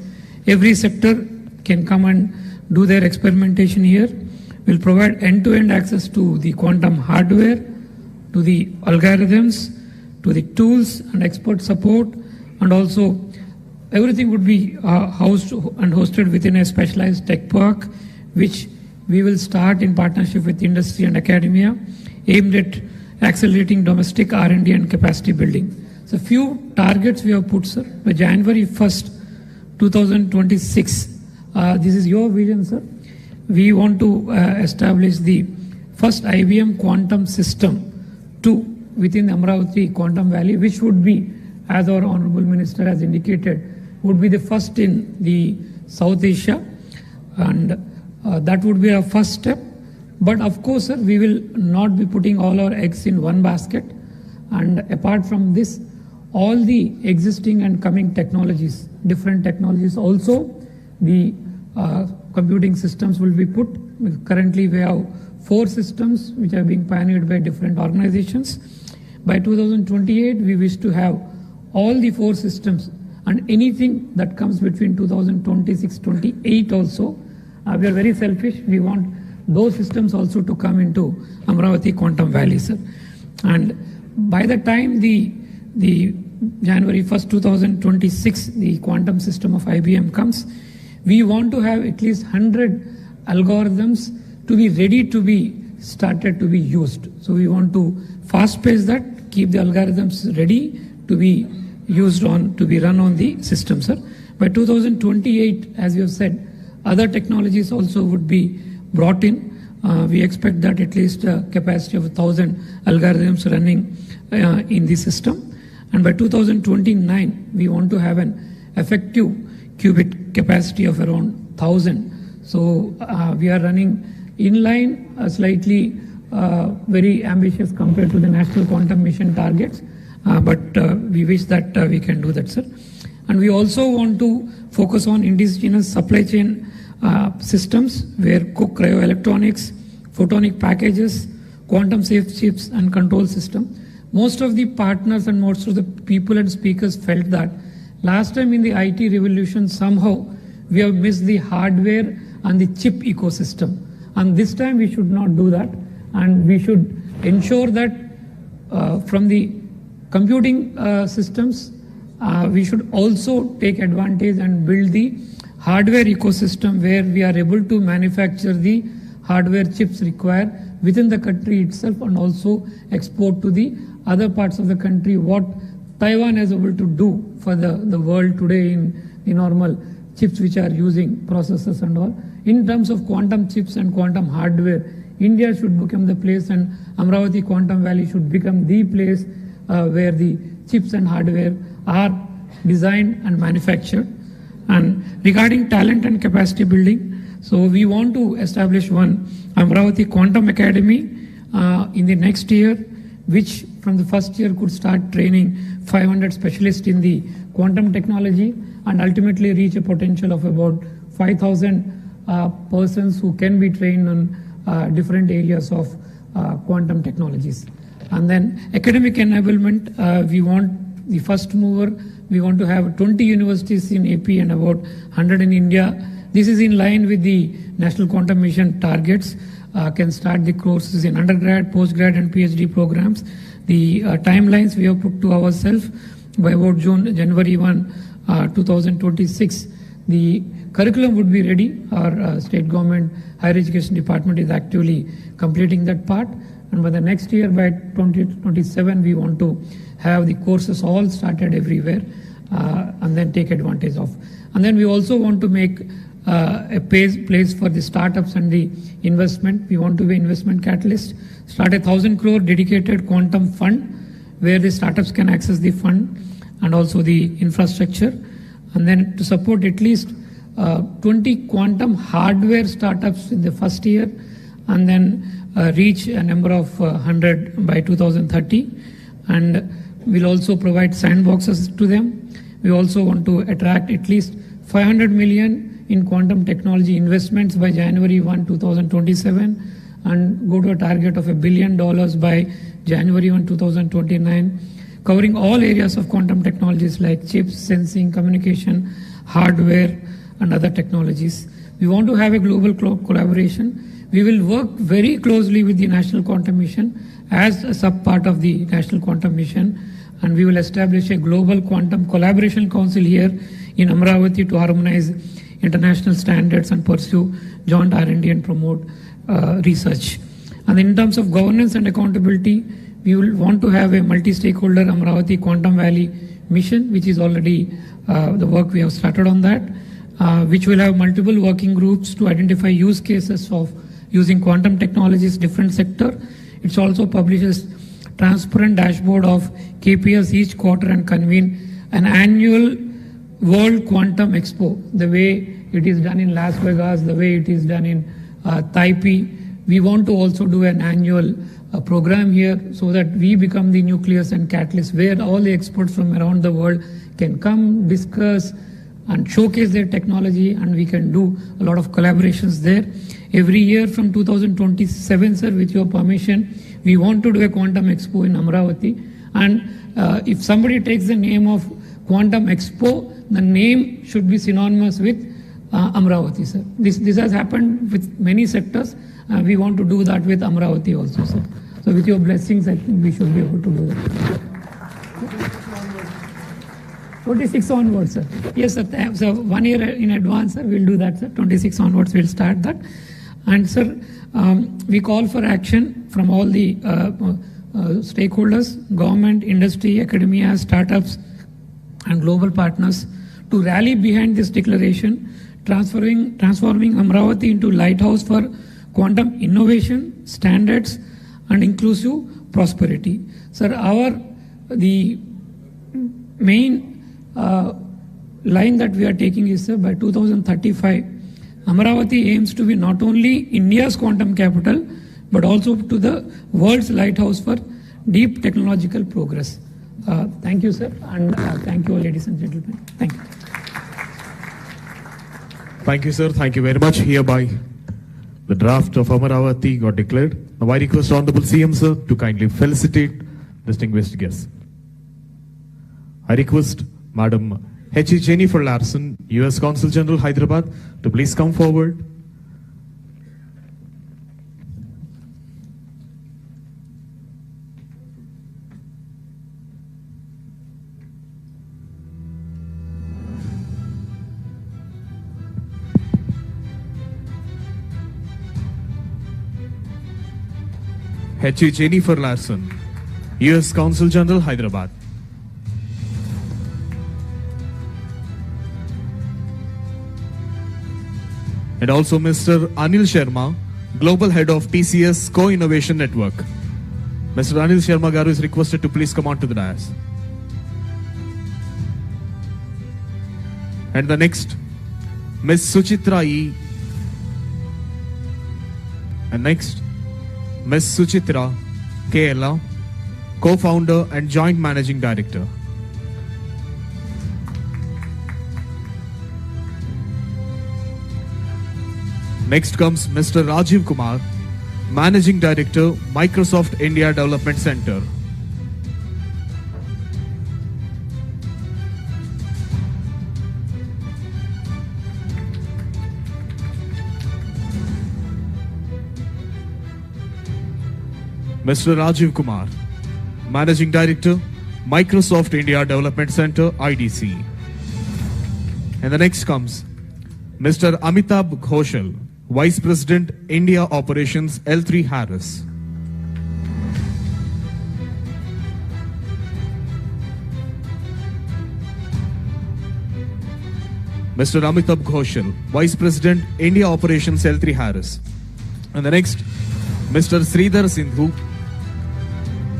every sector can come and do their experimentation here. We'll provide end-to-end access to the quantum hardware, to the algorithms, to the tools and expert support, and also everything would be housed and hosted within a specialized tech park, which we will start in partnership with industry and academia, aimed at accelerating domestic R&D and capacity building. So few targets we have put, sir. By January 1st, 2026, this is your vision, sir. We want to establish the first IBM quantum system within the Amravati Quantum Valley, which would be, as our Honorable Minister has indicated, would be the first in the South Asia, and that would be our first step. But of course, sir, we will not be putting all our eggs in one basket. And apart from this, all the existing and coming technologies, different technologies also, the computing systems will be put. Currently, we have 4 systems which are being pioneered by different organizations. By 2028, we wish to have all the 4 systems, and anything that comes between 2026-28 also. We are very selfish. We want those systems also to come into Amravati Quantum Valley, sir. And by the time the January 1st, 2026, the quantum system of IBM comes, we want to have at least 100 algorithms to be ready to be started to be used. So we want to fast pace that, keep the algorithms ready to be used on, to be run on the system, sir. By 2028, as you have said, other technologies also would be brought in. We expect that at least a capacity of 1,000 algorithms running in the system. And by 2029, we want to have an effective qubit capacity of around 1,000. So we are running in line, slightly very ambitious compared to the National Quantum Mission targets. But we wish that we can do that, sir. And we also want to focus on indigenous supply chain systems where cryoelectronics, photonic packages, quantum safe chips and control system. Most of the partners and most of the people and speakers felt that last time in the IT revolution somehow we have missed the hardware and the chip ecosystem. And this time we should not do that, and we should ensure that from the computing systems, we should also take advantage and build the hardware ecosystem where we are able to manufacture the hardware chips required within the country itself and also export to the other parts of the country what Taiwan is able to do for the world today in the normal chips which are using processors and all. In terms of quantum chips and quantum hardware, India should become the place, and Amravati Quantum Valley should become the place where the chips and hardware are designed and manufactured. And regarding talent and capacity building, so we want to establish one Amravati Quantum Academy in the next year, which from the first year could start training 500 specialists in the quantum technology and ultimately reach a potential of about 5,000 persons who can be trained on different areas of quantum technologies. And then academic enablement, we want the first mover. We want to have 20 universities in AP and about 100 in India. This is in line with the National Quantum Mission targets. Can start the courses in undergrad, postgrad and PhD programs. The timelines we have put to ourselves by about January 1, 2026. The curriculum would be ready. Our state government higher education department is actively completing that part. And by the next year, by 2027, we want to have the courses all started everywhere and then take advantage of. And then we also want to make a place for the startups and the investment. We want to be investment catalyst. Start 1,000 crore dedicated quantum fund where the startups can access the fund and also the infrastructure. And then to support at least 20 quantum hardware startups in the first year, and then reach a number of 100 by 2030. And we'll also provide sandboxes to them. We also want to attract at least 500 million in quantum technology investments by January 1, 2027, and go to a target of $1 billion by January 1, 2029, covering all areas of quantum technologies like chips, sensing, communication, hardware, and other technologies. We want to have a global collaboration. We will work very closely with the National Quantum Mission as a sub-part of the National Quantum Mission, and we will establish a global quantum collaboration council here in Amravati to harmonize international standards and pursue joint R&D and promote research. And in terms of governance and accountability, we will want to have a multi-stakeholder Amravati Quantum Valley mission, which is already the work we have started on that, which will have multiple working groups to identify use cases of using quantum technologies different sector. It also publishes transparent dashboard of KPIs each quarter and convene an annual World Quantum Expo, the way it is done in Las Vegas, the way it is done in Taipei. We want to also do an annual program here so that we become the nucleus and catalyst where all the experts from around the world can come, discuss and showcase their technology, and we can do a lot of collaborations there. Every year from 2027, sir, with your permission, we want to do a Quantum Expo in Amravati. And if somebody takes the name of Quantum Expo, the name should be synonymous with Amravati, sir. This has happened with many sectors. We want to do that with Amravati also, sir. So with your blessings, I think we should be able to do that. 26 onwards, sir. Yes, sir. So 1 year in advance, sir, we'll do that, sir. 26 onwards, we'll start that. And, sir, we call for action from all the stakeholders, government, industry, academia, startups, and global partners to rally behind this declaration, transforming Amravati into lighthouse for quantum innovation, standards, and inclusive prosperity. Sir, the main line that we are taking is, sir, by 2035, Amravati aims to be not only India's quantum capital, but also to the world's lighthouse for deep technological progress. Thank you, sir, and thank you all, ladies and gentlemen. Thank you. Thank you, sir. Thank you very much. Hereby, the draft of Amravati got declared. Now I request Honorable CM, sir, to kindly felicitate distinguished guests. I request Madam H.E. Jennifer Larson, U.S. Consul General, Hyderabad, to please come forward. H.E. Jennifer Larson, U.S. Consul General, Hyderabad. And also Mr. Anil Sharma, Global Head of TCS Co-Innovation Network. Mr. Anil Sharma Garu is requested to please come on to the dais. And the next, Ms. Suchitra E. And next, Ms. Suchitra K. Co-founder and Joint Managing Director. Next comes Mr. Rajiv Kumar, Managing Director, Microsoft India Development Center. Mr. Rajiv Kumar, Managing Director, Microsoft India Development Center, IDC. And the next comes Mr. Amitabh Ghoshal, Vice President, India Operations, L3 Harris. Mr. Amitabh Ghoshal, Vice President, India Operations, L3 Harris. And the next, Mr. Sridhar Sindhu,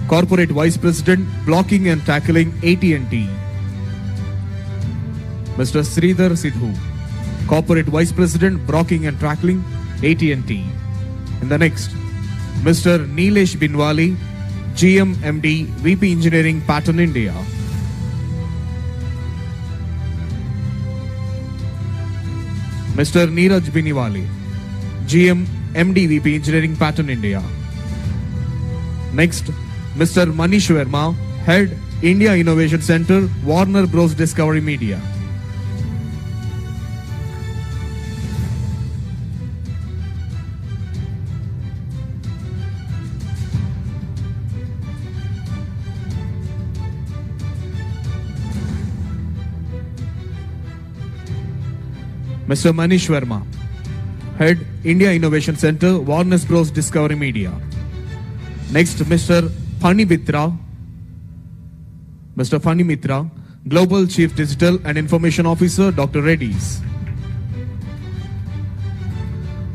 Corporate Vice President, Blocking and Tackling, AT&T. Mr. Sridhar Sindhu, Corporate Vice President, Blocking and Tackling, AT&T. And the next, Mr. Nilesh Binwali, GM MD, VP Engineering, Pattern India. Mr. Neeraj Binwali, GM MD, VP Engineering, Pattern India. Next, Mr. Manish Verma, Head, India Innovation Center, Warner Bros. Discovery Media. Mr. Manish Verma, Head, India Innovation Center, Warner Bros. Discovery Media. Next, Mr. Phani Mitra, Global Chief Digital and Information Officer, Dr. Reddy's.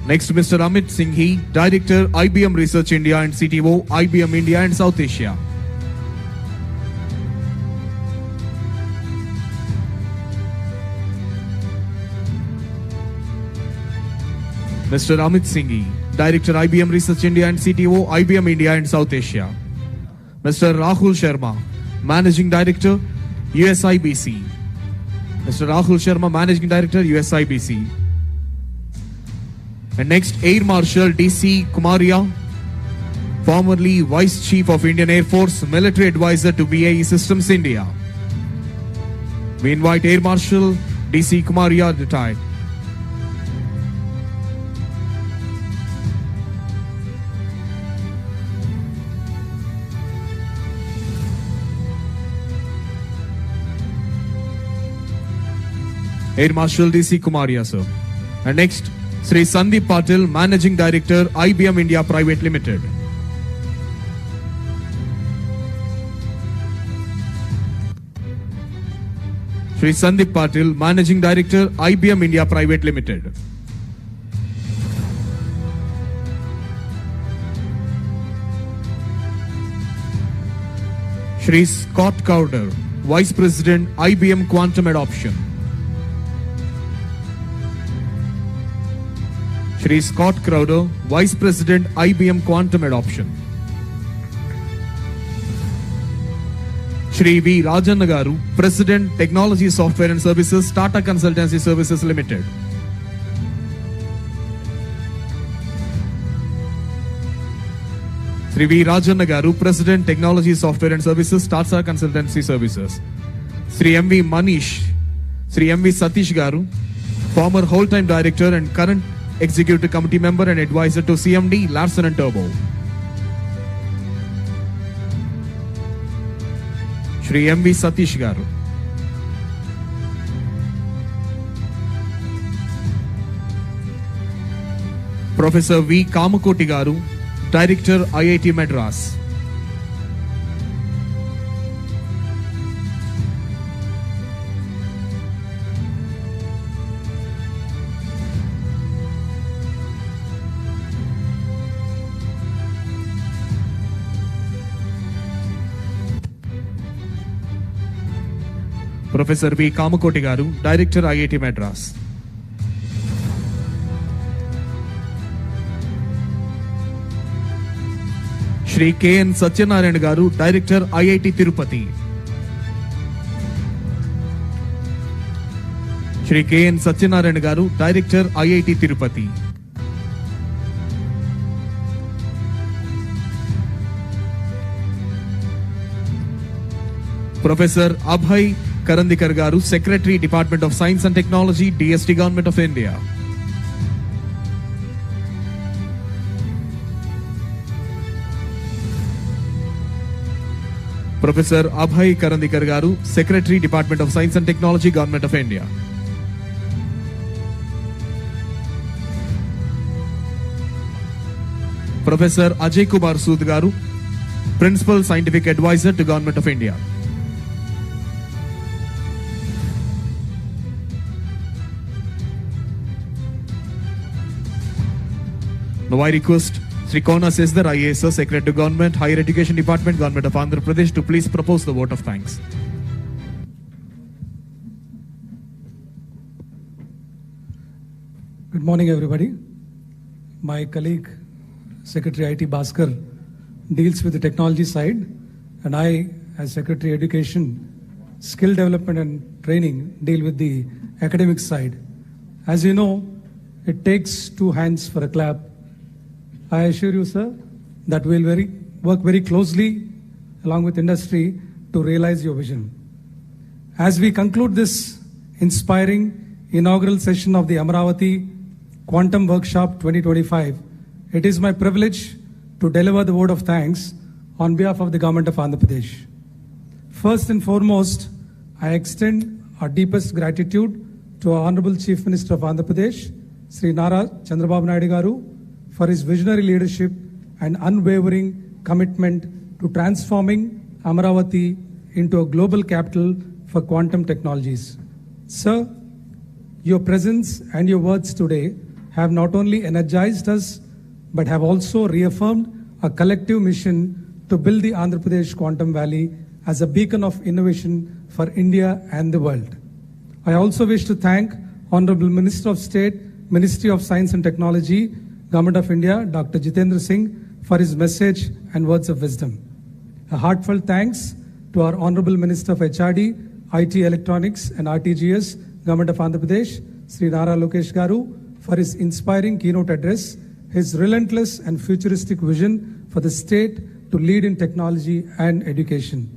Next, Mr. Amit Singhi, Director, IBM Research India and CTO, IBM India and South Asia. Mr. Amit Singhi, Director, IBM Research India and CTO, IBM India and South Asia. Mr. Rahul Sharma, Managing Director, USIBC. Mr. Rahul Sharma, Managing Director, USIBC. And next, Air Marshal DC Kumaria, formerly Vice Chief of Indian Air Force, Military Advisor to BAE Systems India. We invite Air Marshal DC Kumaria, retired. Air Marshal DC Kumaria, sir. And next, Sri Sandeep Patil, Managing Director, IBM India Private Limited. Sri Sandeep Patil, Managing Director, IBM India Private Limited. Sri Scott Cowder, Vice President, IBM Quantum Adoption. Shri Scott Crowder, Vice President, IBM Quantum Adoption. Shri V. Rajan Garu, President, Technology Software and Services, Tata Consultancy Services Limited. Shri V. Rajan Garu, President, Technology Software and Services, Tata Consultancy Services. Shri M. V. Manish, Shri M. V. Satish Garu, former whole-time Director and current Executive Committee Member and Advisor to CMD, Larsen & Toubro. Shri M. V. Satish Garu. Professor V. Kamakoti Garu, Director, IIT Madras. Professor V. Kamakoti Garu, Director, IIT Madras. Shri K. N. Satyanarayan Garu, Director, IIT Tirupati. Shri K. N. Satyanarayan Garu, Director, IIT Tirupati. Professor Abhay Karandikar Garu, Secretary, Department of Science and Technology, DST, Government of India. Professor Abhay Karandikar Garu, Secretary, Department of Science and Technology, Government of India. Professor Ajay Kumar Sood Garu, Principal Scientific Advisor to Government of India. Now I request Sri Kona Sesdar, IAS, Secretary to Government, Higher Education Department, Government of Andhra Pradesh, to please propose the vote of thanks. Good morning, everybody. My colleague, Secretary IT Bhaskar, deals with the technology side, and I, as Secretary Education, Skill Development and Training, deal with the academic side. As you know, it takes two hands for a clap. I assure you, sir, that we'll work very closely along with industry to realize your vision. As we conclude this inspiring inaugural session of the Amaravati Quantum Workshop 2025, it is my privilege to deliver the word of thanks on behalf of the Government of Andhra Pradesh. First and foremost, I extend our deepest gratitude to our Honorable Chief Minister of Andhra Pradesh, Sri Nara Chandrababu Naidu Garu, for his visionary leadership and unwavering commitment to transforming Amaravati into a global capital for quantum technologies. Sir, your presence and your words today have not only energized us, but have also reaffirmed a collective mission to build the Andhra Pradesh Quantum Valley as a beacon of innovation for India and the world. I also wish to thank Honorable Minister of State, Ministry of Science and Technology, Government of India, Dr. Jitendra Singh, for his message and words of wisdom. A heartfelt thanks to our Honorable Minister of HRD, IT Electronics and RTGS, Government of Andhra Pradesh, Sri Nara Lokesh Garu, for his inspiring keynote address, his relentless and futuristic vision for the state to lead in technology and education.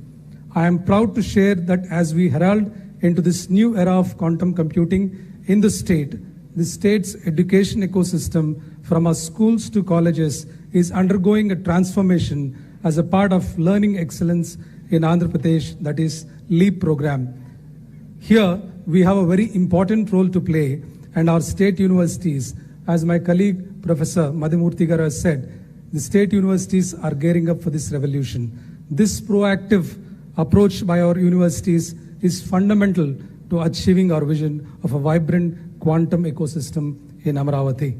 I am proud to share that as we herald into this new era of quantum computing in the state's education ecosystem from our schools to colleges is undergoing a transformation as a part of learning excellence in Andhra Pradesh, that is LEAP program. Here, we have a very important role to play, and our state universities, as my colleague Professor Madhumurthy Garu has said, the state universities are gearing up for this revolution. This proactive approach by our universities is fundamental to achieving our vision of a vibrant quantum ecosystem in Amaravati.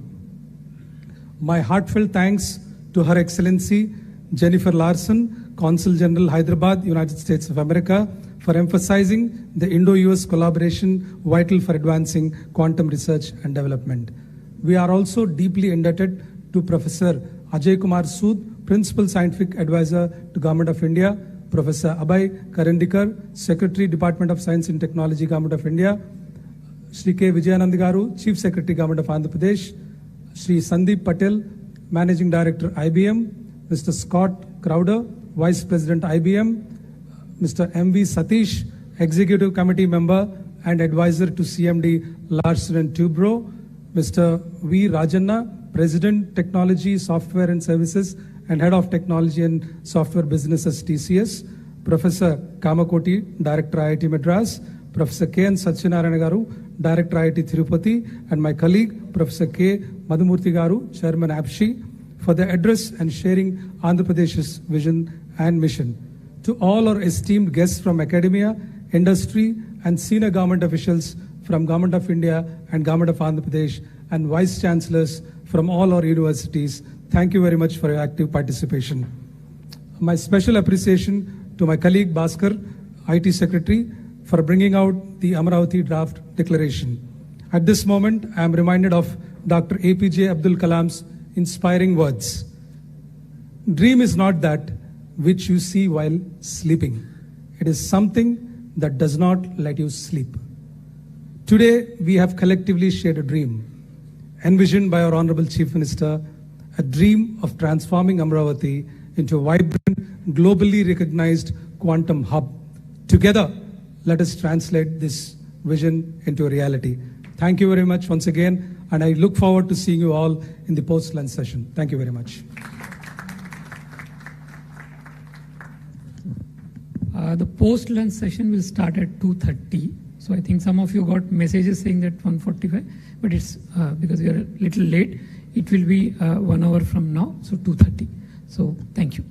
My heartfelt thanks to Her Excellency Jennifer Larson, Consul General Hyderabad, United States of America, for emphasizing the Indo-US collaboration vital for advancing quantum research and development. We are also deeply indebted to Professor Ajay Kumar Sood, Principal Scientific Advisor to Government of India, Professor Abhay Karandikar, Secretary, Department of Science and Technology, Government of India, Shri K. Vijayanand Garu, Chief Secretary, Government of Andhra Pradesh, Shri Sandeep Patel, Managing Director, IBM, Mr. Scott Crowder, Vice President, IBM, Mr. M.V. Satish, Executive Committee Member and Advisor to CMD Larsen & Toubro, Mr. V. Rajanna, President, Technology, Software and Services and Head of Technology and Software Businesses, TCS, Professor Kamakoti, Director, IIT Madras, Professor K. N. Satyanarayana Garu, Director, IIT Tirupati, and my colleague, Professor K. Madhumurthy Garu, Chairman, APSHI, for the address and sharing Andhra Pradesh's vision and mission. To all our esteemed guests from academia, industry, and senior government officials from Government of India and Government of Andhra Pradesh, and Vice Chancellors from all our universities, thank you very much for your active participation. My special appreciation to my colleague Bhaskar, IT Secretary, for bringing out the Amaravati Draft Declaration. At this moment, I am reminded of Dr. APJ Abdul Kalam's inspiring words. Dream is not that which you see while sleeping. It is something that does not let you sleep. Today, we have collectively shared a dream, envisioned by our Honorable Chief Minister, a dream of transforming Amaravati into a vibrant, globally recognized quantum hub. Together, let us translate this vision into a reality. Thank you very much once again, and I look forward to seeing you all in the post-lunch session. Thank you very much. The post-lunch session will start at 2:30. So I think some of you got messages saying that 1:45, but it's because we are a little late. It will be 1 hour from now, so 2:30. So thank you.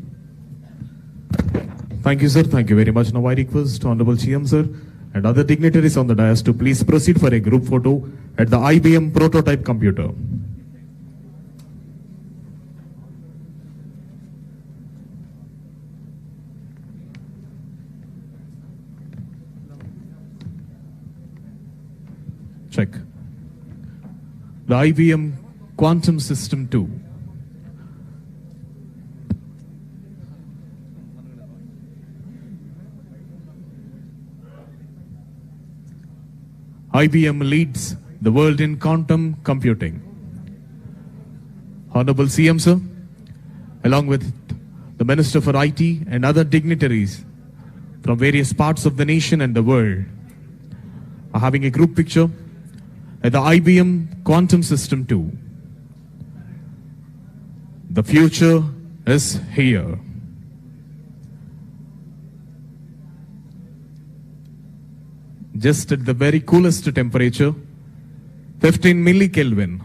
Thank you, sir. Thank you very much. Now I request Honorable CM, sir, and other dignitaries on the dais to please proceed for a group photo at the IBM prototype computer. Check. The IBM Quantum System 2. IBM leads the world in quantum computing. Honorable CM, sir, along with the Minister for IT and other dignitaries from various parts of the nation and the world, are having a group picture at the IBM Quantum System 2. The future is here. Just at the very coolest temperature, 15 millikelvin.